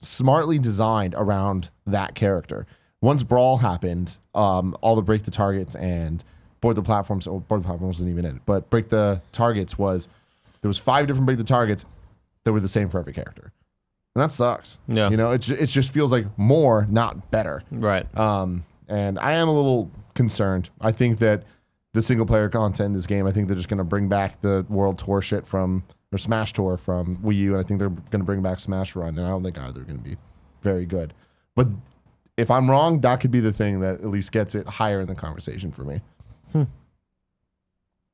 smartly designed around that character. Once Brawl happened, all the break the targets and board the platforms. Board the platforms wasn't even in it, but break the targets there was 5 different break the targets that were the same for every character, and that sucks. Yeah, you know, it just feels like more, not better. Right. And I am a little concerned. I think that the single player content in this game, I think they're just going to bring back the World Tour shit or Smash Tour from Wii U, and I think they're going to bring back Smash Run, and I don't think either are going to be very good. But if I'm wrong, that could be the thing that at least gets it higher in the conversation for me.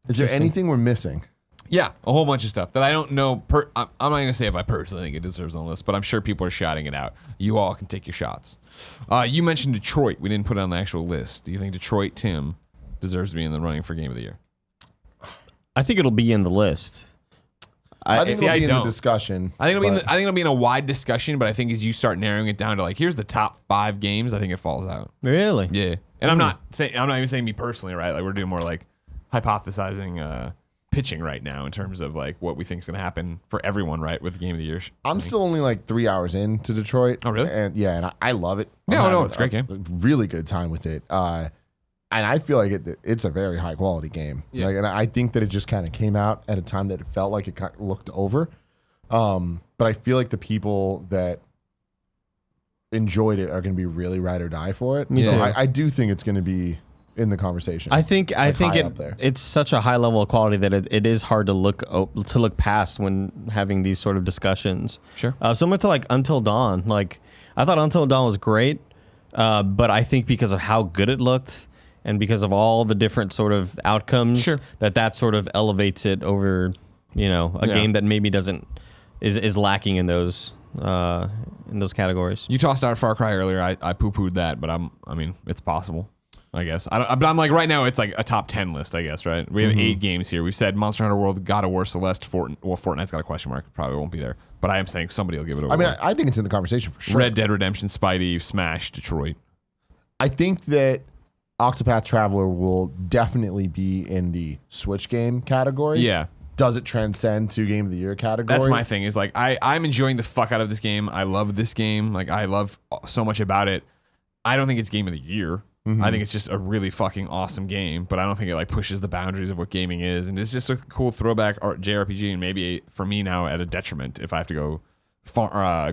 Is there anything we're missing? Yeah, a whole bunch of stuff that I don't know. I'm not going to say if I personally think it deserves on the list, but I'm sure people are shouting it out. You all can take your shots. You mentioned Detroit. We didn't put it on the actual list. Do you think Detroit, Tim, deserves to be in the running for Game of the Year? I think it'll be in the list. I think see, it'll I be in the don't. discussion. I think it'll be but- I think it'll be in a wide discussion, but I think as you start narrowing it down to like, here's the top 5 games, I think it falls out. Really? Yeah. And I'm not even saying me personally, right? Like we're doing more like hypothesizing pitching right now in terms of like what we think is going to happen for everyone, right? With the game of the year. I'm still only like 3 hours into Detroit. Oh, really? And yeah, I love it. Yeah, I'm no, having it's a great game. Really good time with it. And I feel like it's a very high quality game. Yeah. Like, and I think that it just kind of came out at a time that it felt like it kind of looked over. But I feel like the people that enjoyed it are going to be really ride or die for it. Me so too. I do think it's going to be in the conversation. I think high up there. it's such a high level of quality that it is hard to look past when having these sort of discussions. Sure. Similar to like Until Dawn. Like I thought Until Dawn was great, but I think because of how good it looked and because of all the different sort of outcomes, Sure. that sort of elevates it over, a game that maybe is lacking in those categories. You tossed out Far Cry earlier. I poo-pooed that, but I mean, it's possible. I guess. But I'm like, right now, it's like a top 10 list, I guess, right? We have 8 games here. We've said Monster Hunter World, God of War, Celeste, Fortnite's got a question mark. Probably won't be there. But I am saying somebody will give it away. I mean, I think it's in the conversation for sure. Red Dead Redemption, Spidey, Smash, Detroit. I think that Octopath Traveler will definitely be in the Switch game category. Yeah. Does it transcend to Game of the Year category? That's my thing. Is like I'm enjoying the fuck out of this game. I love this game. Like I love so much about it. I don't think it's Game of the Year. I think it's just a really fucking awesome game, but I don't think it like pushes the boundaries of what gaming is, and it's just a cool throwback JRPG, and maybe for me now at a detriment if I have to go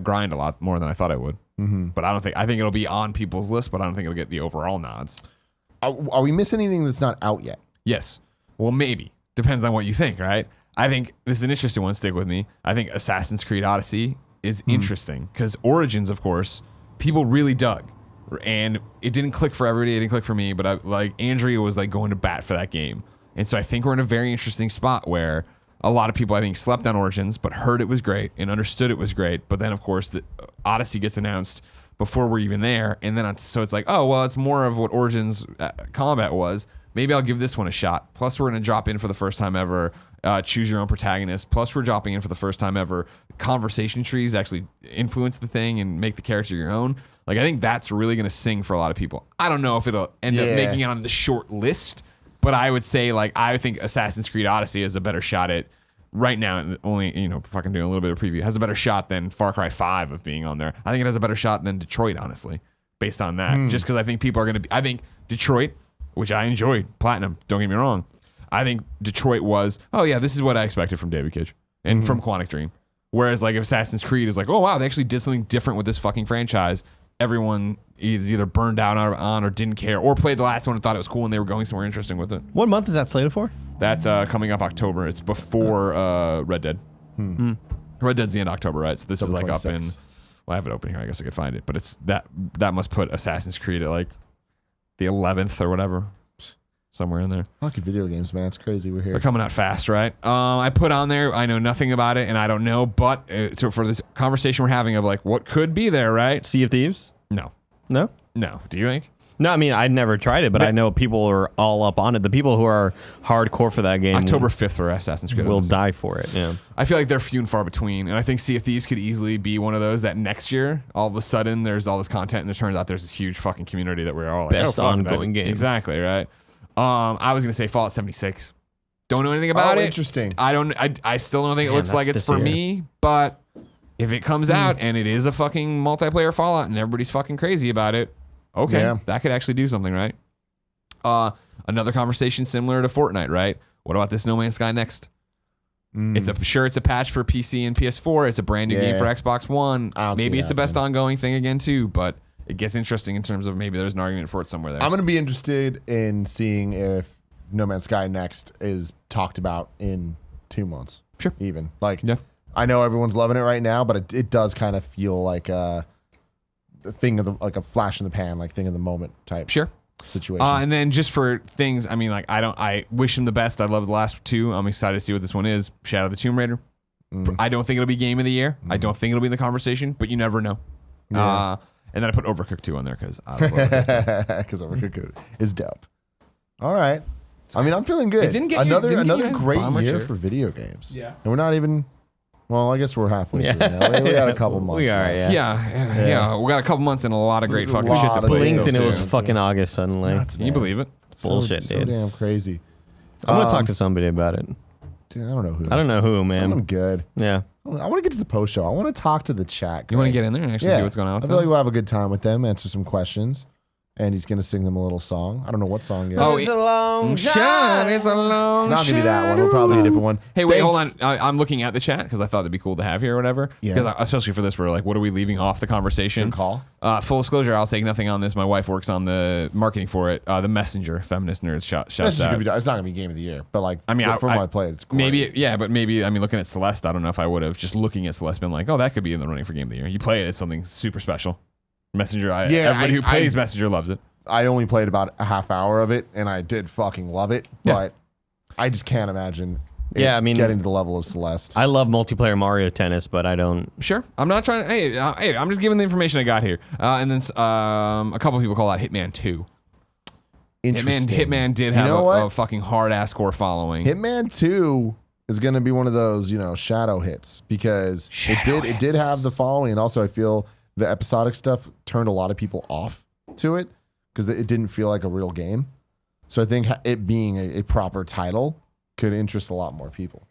grind a lot more than I thought I would. But I think it'll be on people's list, but I don't think it'll get the overall nods. Are we missing anything that's not out yet? Yes. Well, maybe. Depends on what you think, right? I think this is an interesting one. Stick with me. I think Assassin's Creed Odyssey is interesting because Origins, of course, people really dug. And it didn't click for everybody. It didn't click for me. But Andrea was like going to bat for that game. And so I think we're in a very interesting spot where a lot of people, I think, slept on Origins, but heard it was great and understood it was great. But then, of course, the Odyssey gets announced before we're even there. And then so it's like, oh, well, it's more of what Origins combat was. Maybe I'll give this one a shot. Plus, we're going to drop in for the first time ever. Choose your own protagonist. Plus, we're dropping in for the first time ever. Conversation trees actually influence the thing and make the character your own. Like, I think that's really going to sing for a lot of people. I don't know if it'll end up making it on the short list, but I would say, like, I think Assassin's Creed Odyssey is a better shot at, right now, and only, fucking doing a little bit of preview, has a better shot than Far Cry 5 of being on there. I think it has a better shot than Detroit, honestly, based on that. Just because I think people are going to be, I think Detroit, which I enjoyed, Platinum, don't get me wrong. I think Detroit was, oh yeah, this is what I expected from David Cage and from Quantic Dream. Whereas like if Assassin's Creed is like, oh wow, they actually did something different with this fucking franchise. Everyone is either burned out on or didn't care or played the last one and thought it was cool and they were going somewhere interesting with it. What month is that slated for? That's coming up October. It's before Red Dead. Red Dead's the end of October, right? So this is like up in, well, I have it open here. I guess I could find it. But it's that must put Assassin's Creed at like the 11th or whatever. Somewhere in there. Fucking video games, man. It's crazy. We're here. They're coming out fast, right? I put on there, I know nothing about it, and I don't know, but so for this conversation we're having of like what could be there, right? Sea of Thieves? No. No? No. Do you think? No, I mean, I'd never tried it, but I know people are all up on it. The people who are hardcore for that game October 5th for Assassin's Creed will die for it, yeah. I feel like they're few and far between, and I think Sea of Thieves could easily be one of those that next year, all of a sudden, there's all this content, and it turns out there's this huge fucking community that we're all like, Best oh, fuck, ongoing game. Exactly, right? I was gonna say Fallout 76. Don't know anything about it. Interesting. I still don't think it looks like it's for me, but if it comes out and it is a fucking multiplayer Fallout and everybody's fucking crazy about it, okay, that could actually do something, right? Another conversation similar to Fortnite, right? What about this No Man's Sky next? It's a patch for PC and PS4. It's a brand new game for Xbox One. Maybe it's the best ongoing thing again too, but it gets interesting in terms of maybe there's an argument for it somewhere there. I'm going to be interested in seeing if No Man's Sky Next is talked about in 2 months. Sure. Even. Like, I know everyone's loving it right now, but it does kind of feel like a thing of like a flash in the pan, like thing of the moment type situation. And then just for things, I mean, like, I wish him the best. I love the last 2. I'm excited to see what this one is. Shadow of the Tomb Raider. I don't think it'll be game of the year. I don't think it'll be in the conversation, but you never know. Yeah. And then I put Overcooked 2 on there because I love Overcooked 2. Because Overcooked is dope. All right. I mean, I'm feeling good. It didn't get another you great bomber year chair. for video games. Yeah. And we're not even Well, I guess we're halfway Yeah. through now. We got a couple months. We are, left. Yeah. We got a couple months and a lot of great There's a fucking shit lot to of play. great Blinked still, and it was too. fucking August suddenly. Nuts, Can you man. believe it? Bullshit, so dude. damn crazy. I'm gonna talk to somebody about it. Dude, I don't know who. I don't know who, man. Someone good. Yeah. I want to get to the post show. I want to talk to the chat. You want to Greg. get in there and actually see what's going on with I feel like them? we'll have a good time with them, answer some questions, and he's gonna sing them a little song. I don't know what song yet. Oh, It's a long shot. It's a long not gonna be that one. It'll probably be a different one. Hey, wait, Thanks- hold on. I'm looking at the chat because I thought it'd be cool to have here or whatever. Yeah. Because especially for this, we're like, what are we leaving off the conversation? Good call. Full disclosure, I'll take nothing on this. My wife works on the marketing for it. The Messenger, Feminist Nerds, shouts This is out. gonna be, it's not gonna be game of the year, but like I mean, from I what I played, it's great. maybe, yeah, but maybe, I mean, looking at Celeste, I don't know if I would have just looking at Celeste been like, oh, that could be in the running for game of the year. You play it, it's something super special. Messenger, everybody who plays Messenger loves it. I only played about a half hour of it, and I did fucking love it, but I just can't imagine. Yeah, I mean, getting to the level of Celeste. I love multiplayer Mario Tennis, but I don't. Sure. I'm not trying to. Hey, I'm just giving the information I got here. And then a couple people call out Hitman 2. Interesting. Hitman did have what? a fucking hard ass core following. Hitman 2 is going to be one of those, shadow hits because it did have the following, and also I feel the episodic stuff turned a lot of people off to it because it didn't feel like a real game. So I think it being a proper title could interest a lot more people.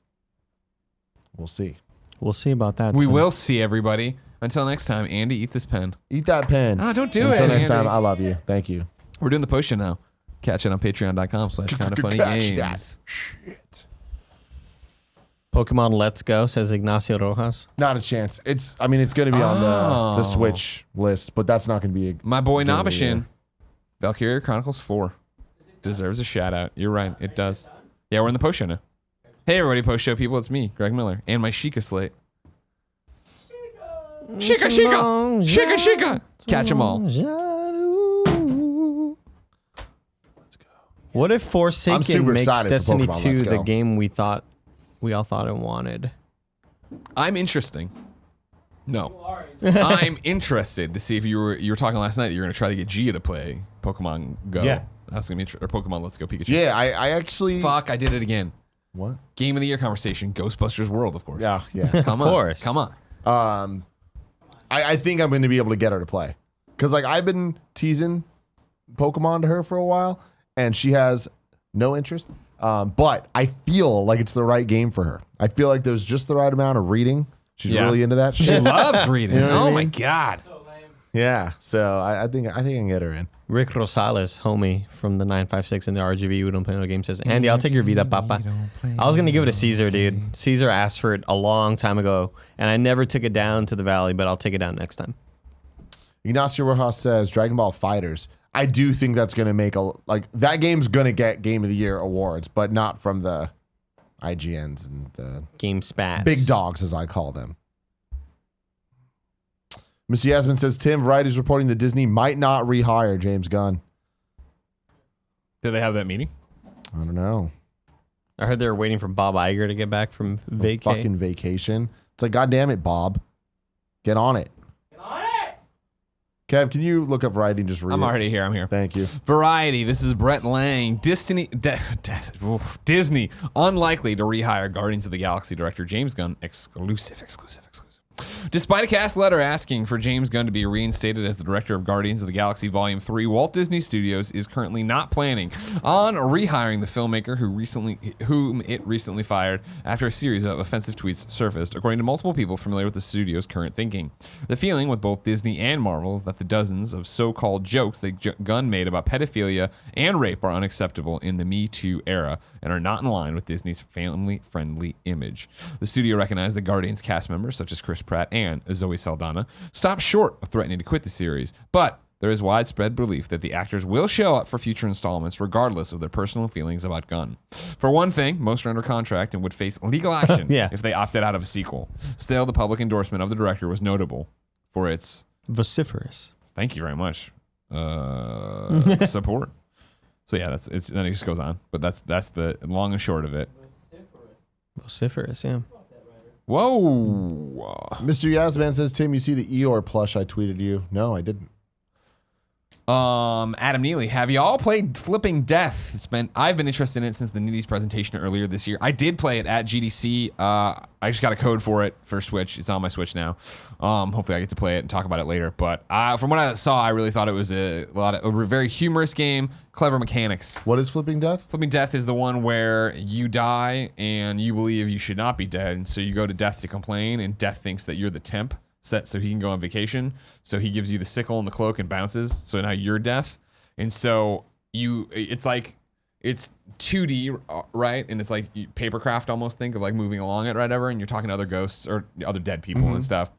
We'll see. We'll see about that. We too. will see everybody. Until next time, Andy, eat this pen. Eat that pen. Oh, don't do Until it, next Andy. time, I love you. Thank you. We're doing the post show now. Catch it on patreon.com/kindafunnygames. That shit. Pokemon Let's Go, says Ignacio Rojas. Not a chance. It's going to be on the Switch list, but that's not going to be My boy Game of the year. Nabashin, Valkyria Chronicles 4 deserves a shout out. You're right, it does. Yeah, we're in the post show now. Hey, everybody, post show people. It's me, Greg Miller, and my Sheikah slate. Sheikah. Catch them all. What if I'm Forsaken super makes excited for Destiny Pokemon 2 Let's the Go. game we all thought it wanted? I'm interesting. No, I'm interested to see if you were talking last night that you're going to try to get Gia to play Pokemon Go. Yeah. That's gonna be or Pokemon Let's Go Pikachu. Yeah, I actually. Fuck, I did it again. What? Game of the year conversation. Ghostbusters World, of course. Yeah. Come Of on. course. Come on. I think I'm going to be able to get her to play because I've been teasing Pokemon to her for a while, and she has no interest. But I feel like it's the right game for her. I feel like there's just the right amount of reading. She's Yeah. really into that. She shit. loves reading. You know what I Oh my mean? god. Yeah. So I think I can get her in. Rick Rosales, homie from the 956 in the RGB We Don't Play No Game, says, Andy, I'll take your Vita, Papa. I was going to give it to Caesar, dude. Caesar asked for it a long time ago, and I never took it down to the Valley, but I'll take it down next time. Ignacio Rojas says Dragon Ball Fighters. I do think that's going to make that game's going to get Game of the Year awards, but not from the IGNs and the Game spats. big dogs, as I call them. Mr. Yasmin says Tim Wright is reporting that Disney might not rehire James Gunn. Did they have that meeting? I don't know. I heard they were waiting for Bob Iger to get back from vacay. Fucking vacation. It's like, God damn it, Bob. Get on it. Kev, can you look up Variety and just read I'm it? already here. I'm here. Thank you. Variety. This is Brett Lang. Disney, Disney unlikely to rehire Guardians of the Galaxy director James Gunn. Exclusive. Despite a cast letter asking for James Gunn to be reinstated as the director of Guardians of the Galaxy Volume 3, Walt Disney Studios is currently not planning on rehiring the filmmaker whom it recently fired after a series of offensive tweets surfaced, according to multiple people familiar with the studio's current thinking. The feeling with both Disney and Marvel is that the dozens of so-called jokes that Gunn made about pedophilia and rape are unacceptable in the Me Too era and are not in line with Disney's family-friendly image. The studio recognized that Guardians cast members such as Chris Pratt and Zoe Saldana stopped short of threatening to quit the series, but there is widespread belief that the actors will show up for future installments regardless of their personal feelings about Gunn. For one thing, most are under contract and would face legal action Yeah. if they opted out of a sequel. Still, the public endorsement of the director was notable for its Vociferous. thank you very much support. So yeah, then it just goes on, but that's the long and short of it. Vociferous, yeah. Whoa. Mr. Yasman says, Tim, you see the Eeyore plush I tweeted you? No, I didn't. Adam Neely, have y'all played Flipping Death? I've been interested in it since the Nitty's presentation earlier this year. I did play it at GDC. I just got a code for it for Switch. It's on my Switch now. Hopefully I get to play it and talk about it later. But from what I saw, I really thought it was a very humorous game, clever mechanics. What is Flipping Death? Flipping Death is the one where you die and you believe you should not be dead, and so you go to Death to complain, and Death thinks that you're the temp set so he can go on vacation. So he gives you the sickle and the cloak and bounces. So now you're Death. And so it's 2D, right? And it's like papercraft almost, think of like moving along it, right? And you're talking to other ghosts or other dead people and stuff.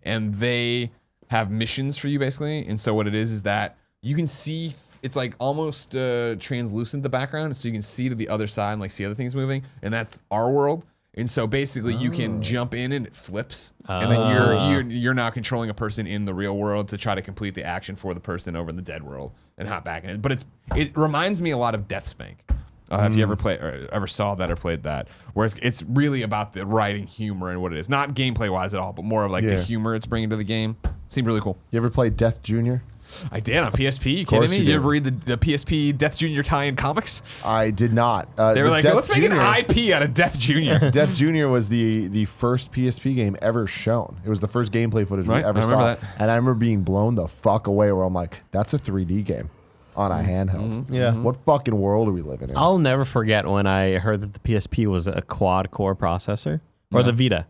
And they have missions for you basically. And so what it is that you can see, it's like almost translucent, the background. So you can see to the other side and like see other things moving. And that's our world. And so basically you can jump in and it flips. And then you're now controlling a person in the real world to try to complete the action for the person over in the dead world and hop back in it. But it reminds me a lot of Deathspank. If you ever played or ever saw that or played that, whereas it's really about the writing humor and what it is, not gameplay wise at all, but more of like the humor it's bringing to the game. Seemed really cool. You ever played Death Junior? I did on PSP. You kidding me? You ever read the PSP Death Junior tie-in comics? I did not. They were like, Death let's make Junior, an IP out of Death Junior. Death Junior was the first PSP game ever shown. It was the first gameplay footage we ever saw. that. And I remember being blown the fuck away where I'm like, that's a 3D game on a handheld. Yeah. What fucking world are we living in? I'll never forget when I heard that the PSP was a quad-core processor. Or the Vita.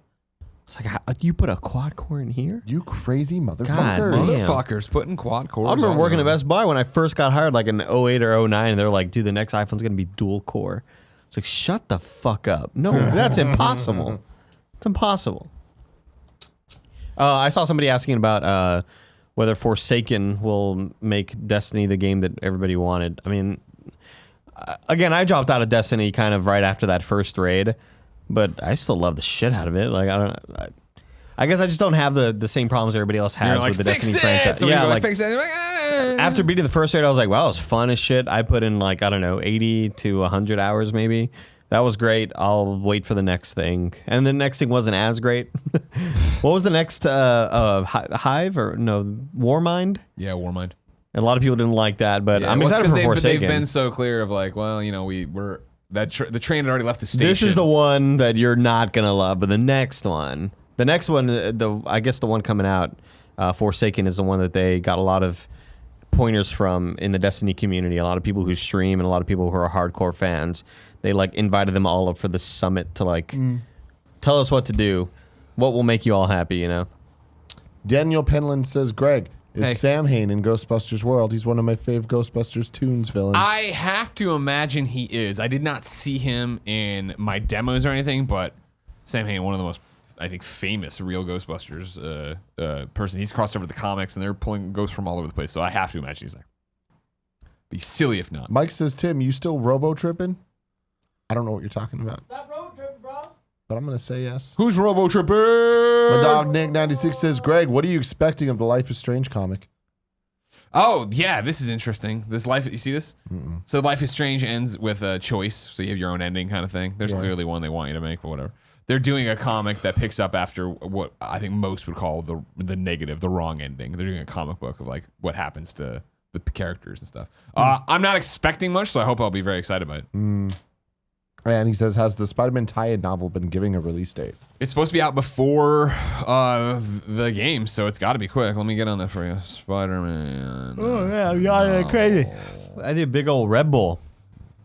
It's like, you put a quad-core in here? You crazy motherfuckers. damn. Motherfuckers putting quad cores. I remember all working at over. Best Buy when I first got hired, like in 08 or 09, and they're like, dude, the next iPhone's going to be dual-core. It's like, shut the fuck up. No, that's impossible. It's impossible. I saw somebody asking about whether Forsaken will make Destiny the game that everybody wanted. I mean, again, I dropped out of Destiny kind of right after that first raid, but I still love the shit out of it. Like, I guess I just don't have the same problems everybody else has You're like, with the fix Destiny it! franchise. So Yeah, you're like fix it. You're like, "Ah." after beating the first raid, I was like, wow, it was fun as shit. I put in like, I don't know, 80 to 100 hours maybe. That was great. I'll wait for the next thing. And the next thing wasn't as great. What was the next Hive or no, Warmind? Yeah, Warmind. A lot of people didn't like that, but Yeah, I'm well, it's excited 'cause for they've Forsaken. been so clear of like, well, you know, the train had already left the station. This is the one that you're not gonna love, but the next one, I guess the one coming out, Forsaken, is the one that they got a lot of pointers from in the Destiny community. A lot of people who stream and a lot of people who are hardcore fans. They like invited them all up for the summit to like tell us what to do, what will make you all happy, you know. Daniel Penland says, Greg, is Hey. Sam Hain in Ghostbusters World? He's one of my fave Ghostbusters Tunes villains. I have to imagine he is. I did not see him in my demos or anything, but Sam Hain, one of the most, I think, famous real Ghostbusters person. He's crossed over to the comics, and they're pulling ghosts from all over the place. So I have to imagine he's there. Be silly if not. Mike says, Tim, you still robo-tripping? I don't know what you're talking about. Stop robo-tripping, bro. But I'm going to say yes. Who's Robo Tripping? My dog Nick96 says, Greg, what are you expecting of the Life is Strange comic? Oh, yeah, this is interesting. You see this? So Life is Strange ends with a choice, so you have your own ending kind of thing. There's clearly one they want you to make, but whatever. They're doing a comic that picks up after what I think most would call the negative, the wrong ending. They're doing a comic book of like what happens to the characters and stuff. I'm not expecting much, so I hope I'll be very excited by it. And he says, has the Spider-Man tie-in novel been giving a release date? It's supposed to be out before the game, so it's got to be quick. Let me get on that for you. Spider-Man. Oh yeah, yeah, crazy. I did a big old Red Bull.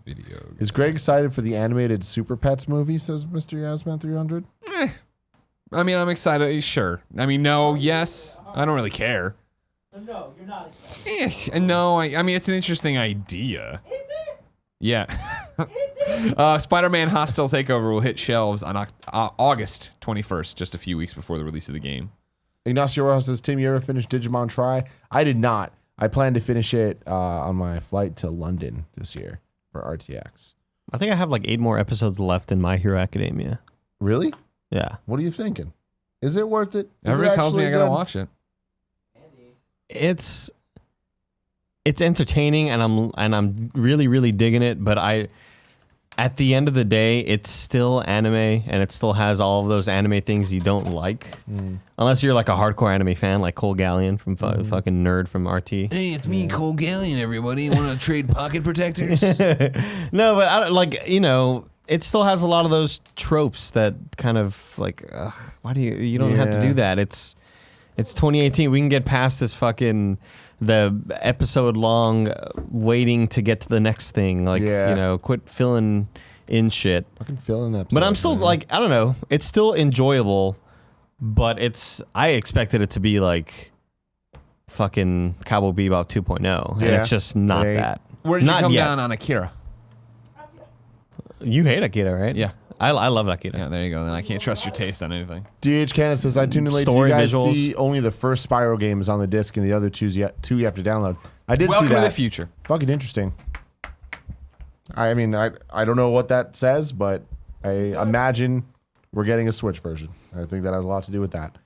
Video. Is Greg excited for the animated Super Pets movie, says Mr. Yasman 300? I mean, I'm excited. Sure. I mean, no, yes. I don't really care. No, you're not excited. No, I mean, it's an interesting idea. Is it? Yeah. Spider-Man Hostile Takeover will hit shelves on August 21st, just a few weeks before the release of the game. Ignacio Rojas says, Tim, you ever finished Digimon Try? I did not. I plan to finish it on my flight to London this year for RTX. I think I have like 8 more episodes left in My Hero Academia. Really? Yeah. What are you thinking? Is it worth it? Is Everybody it tells me I actually gotta good? watch it. It's entertaining and I'm really, really digging it, but at the end of the day, it's still anime, and it still has all of those anime things you don't like. Unless you're like a hardcore anime fan, like Cole Gallion from fucking nerd from RT. Hey, it's me, Cole Gallion, everybody. Want to trade pocket protectors? No, but I don't, like, you know, it still has a lot of those tropes that kind of like, why do you don't have to do that. It's 2018. We can get past this fucking the episode long waiting to get to the next thing. Like, you know, quit filling in shit. Fucking filling episodes. But I'm still like, I don't know. It's still enjoyable, but I expected it to be like fucking Cowboy Bebop 2.0. And it's just not that. Where did you Not come yet. down on Akira? You hate Akira, right? Yeah. I love Akira. Yeah, there you go. Then I can't trust your taste on anything. DH Cannon says, I tuned in late. Story Did you guys visuals. see only the first Spyro game is on the disc and the other two you have to download? I did Welcome see that. to the future. Fucking interesting. I mean, I don't know what that says, but I imagine we're getting a Switch version. I think that has a lot to do with that.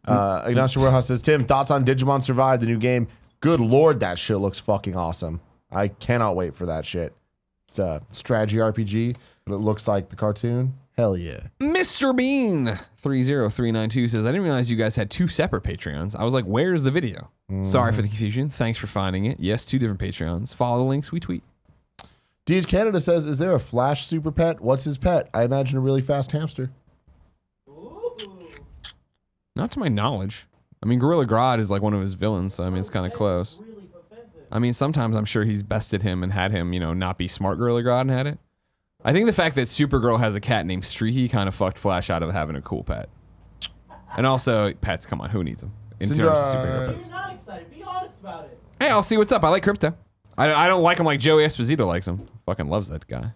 Ignacio Rojas says, Tim, thoughts on Digimon Survive, the new game? Good Lord, that shit looks fucking awesome. I cannot wait for that shit. It's a strategy RPG, but it looks like the cartoon. Hell yeah. Mr. Bean 30392 says, I didn't realize you guys had 2 separate Patreons. I was like, where's the video? Sorry for the confusion. Thanks for finding it. Yes, 2 different Patreons. Follow the links we tweet. DH Canada says, is there a Flash super pet? What's his pet? I imagine a really fast hamster. Not to my knowledge. I mean, Gorilla Grodd is like one of his villains, so I mean, it's kind of close. I mean, sometimes I'm sure he's bested him and had him, you know, not be smart Gorilla Grodd and had it. I think the fact that Supergirl has a cat named Streaky kind of fucked Flash out of having a cool pet. And also, pets, come on, who needs them? In terms of superhero pets. You're not excited. Be honest about it. Hey, I'll see what's up. I like Crypto. I don't like him like Joey Esposito likes him. Fucking loves that guy.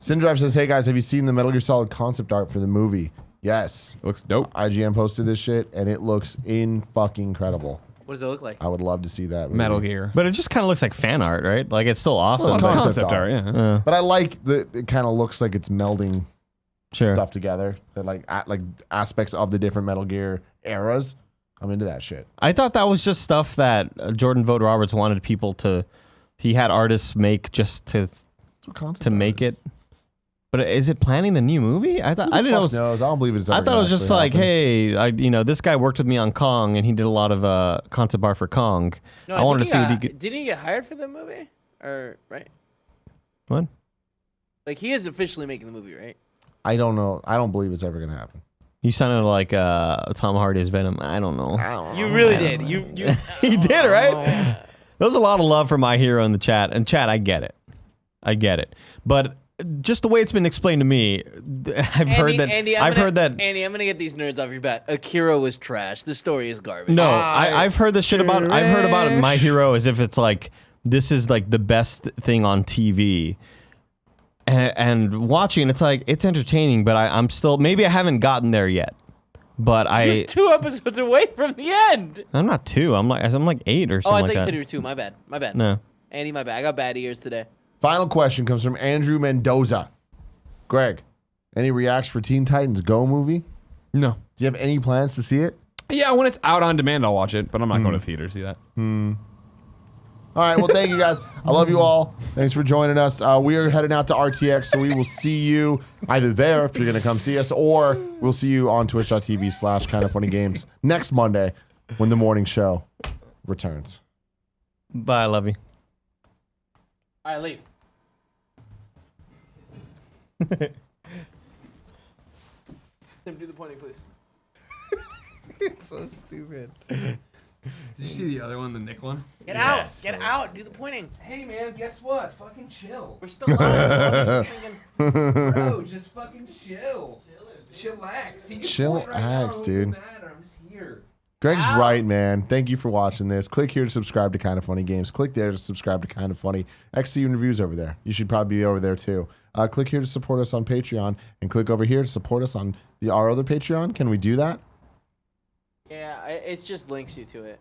Syndrive says, hey guys, have you seen the Metal Gear Solid concept art for the movie? Yes. It looks dope. IGN posted this shit, and it looks in-fucking incredible. What does it look like? I would love to see that movie. Metal Gear. But it just kind of looks like fan art, right? Like, it's still awesome. Well, It's it's concept concept art, art. yeah. But I like it kind of looks like it's melding Sure. stuff together. That like aspects of the different Metal Gear eras. I'm into that shit. I thought that was just stuff that Jordan Vogt Roberts wanted people to. He had artists make just to make it. But is it planning the new movie? I didn't know. I don't believe it's. I thought it was just like, hey, this guy worked with me on Kong, and he did a lot of concept art for Kong. No, I wanted to see what he could. could. Didn't he get hired for the movie? Or right? What? Like he is officially making the movie, right? I don't know. I don't believe it's ever gonna happen. You sounded like Tom Hardy as Venom. I don't know. You really did. You He did, right? There was a lot of love for My Hero in the chat. And chat, I get it. But just the way it's been explained to me, I've heard that. Andy, I'm gonna get these nerds off your back. Akira was trash. The story is garbage. No, I've heard this shit about. I've heard about My Hero as if it's like this is like the best thing on TV. And watching, it's like it's entertaining, but I'm still maybe I haven't gotten there yet. But You're 2 episodes away from the end. I'm not 2. I'm like 8 or something Oh, I like think you that. said you were 2. My bad. No. Andy, my bad. I got bad ears today. Final question comes from Andrew Mendoza. Greg, any reacts for Teen Titans Go movie? No. Do you have any plans to see it? Yeah, when it's out on demand, I'll watch it, but I'm not going to theater to see that. All right. Well, thank you guys. I love you all. Thanks for joining us. We are heading out to RTX, so we will see you either there if you're going to come see us, or we'll see you on twitch.tv/kindoffunnygames next Monday when the morning show returns. Bye, love you. All right, leave. Tim, do the pointing, please. It's so stupid. Did you see the other one, the Nick one? Get out! Get out! Do the pointing. Hey man, guess what? Fucking chill. We're still on. Bro, just fucking chill. Chillax. He can Chillax, point right now, it dude. won't matter. I'm just here. Greg's right, man. Thank you for watching this. Click here to subscribe to Kind of Funny Games. Click there to subscribe to Kind of Funny. XC and reviews over there. You should probably be over there too. Click here to support us on Patreon, and click over here to support us on our other Patreon. Can we do that? Yeah, it just links you to it.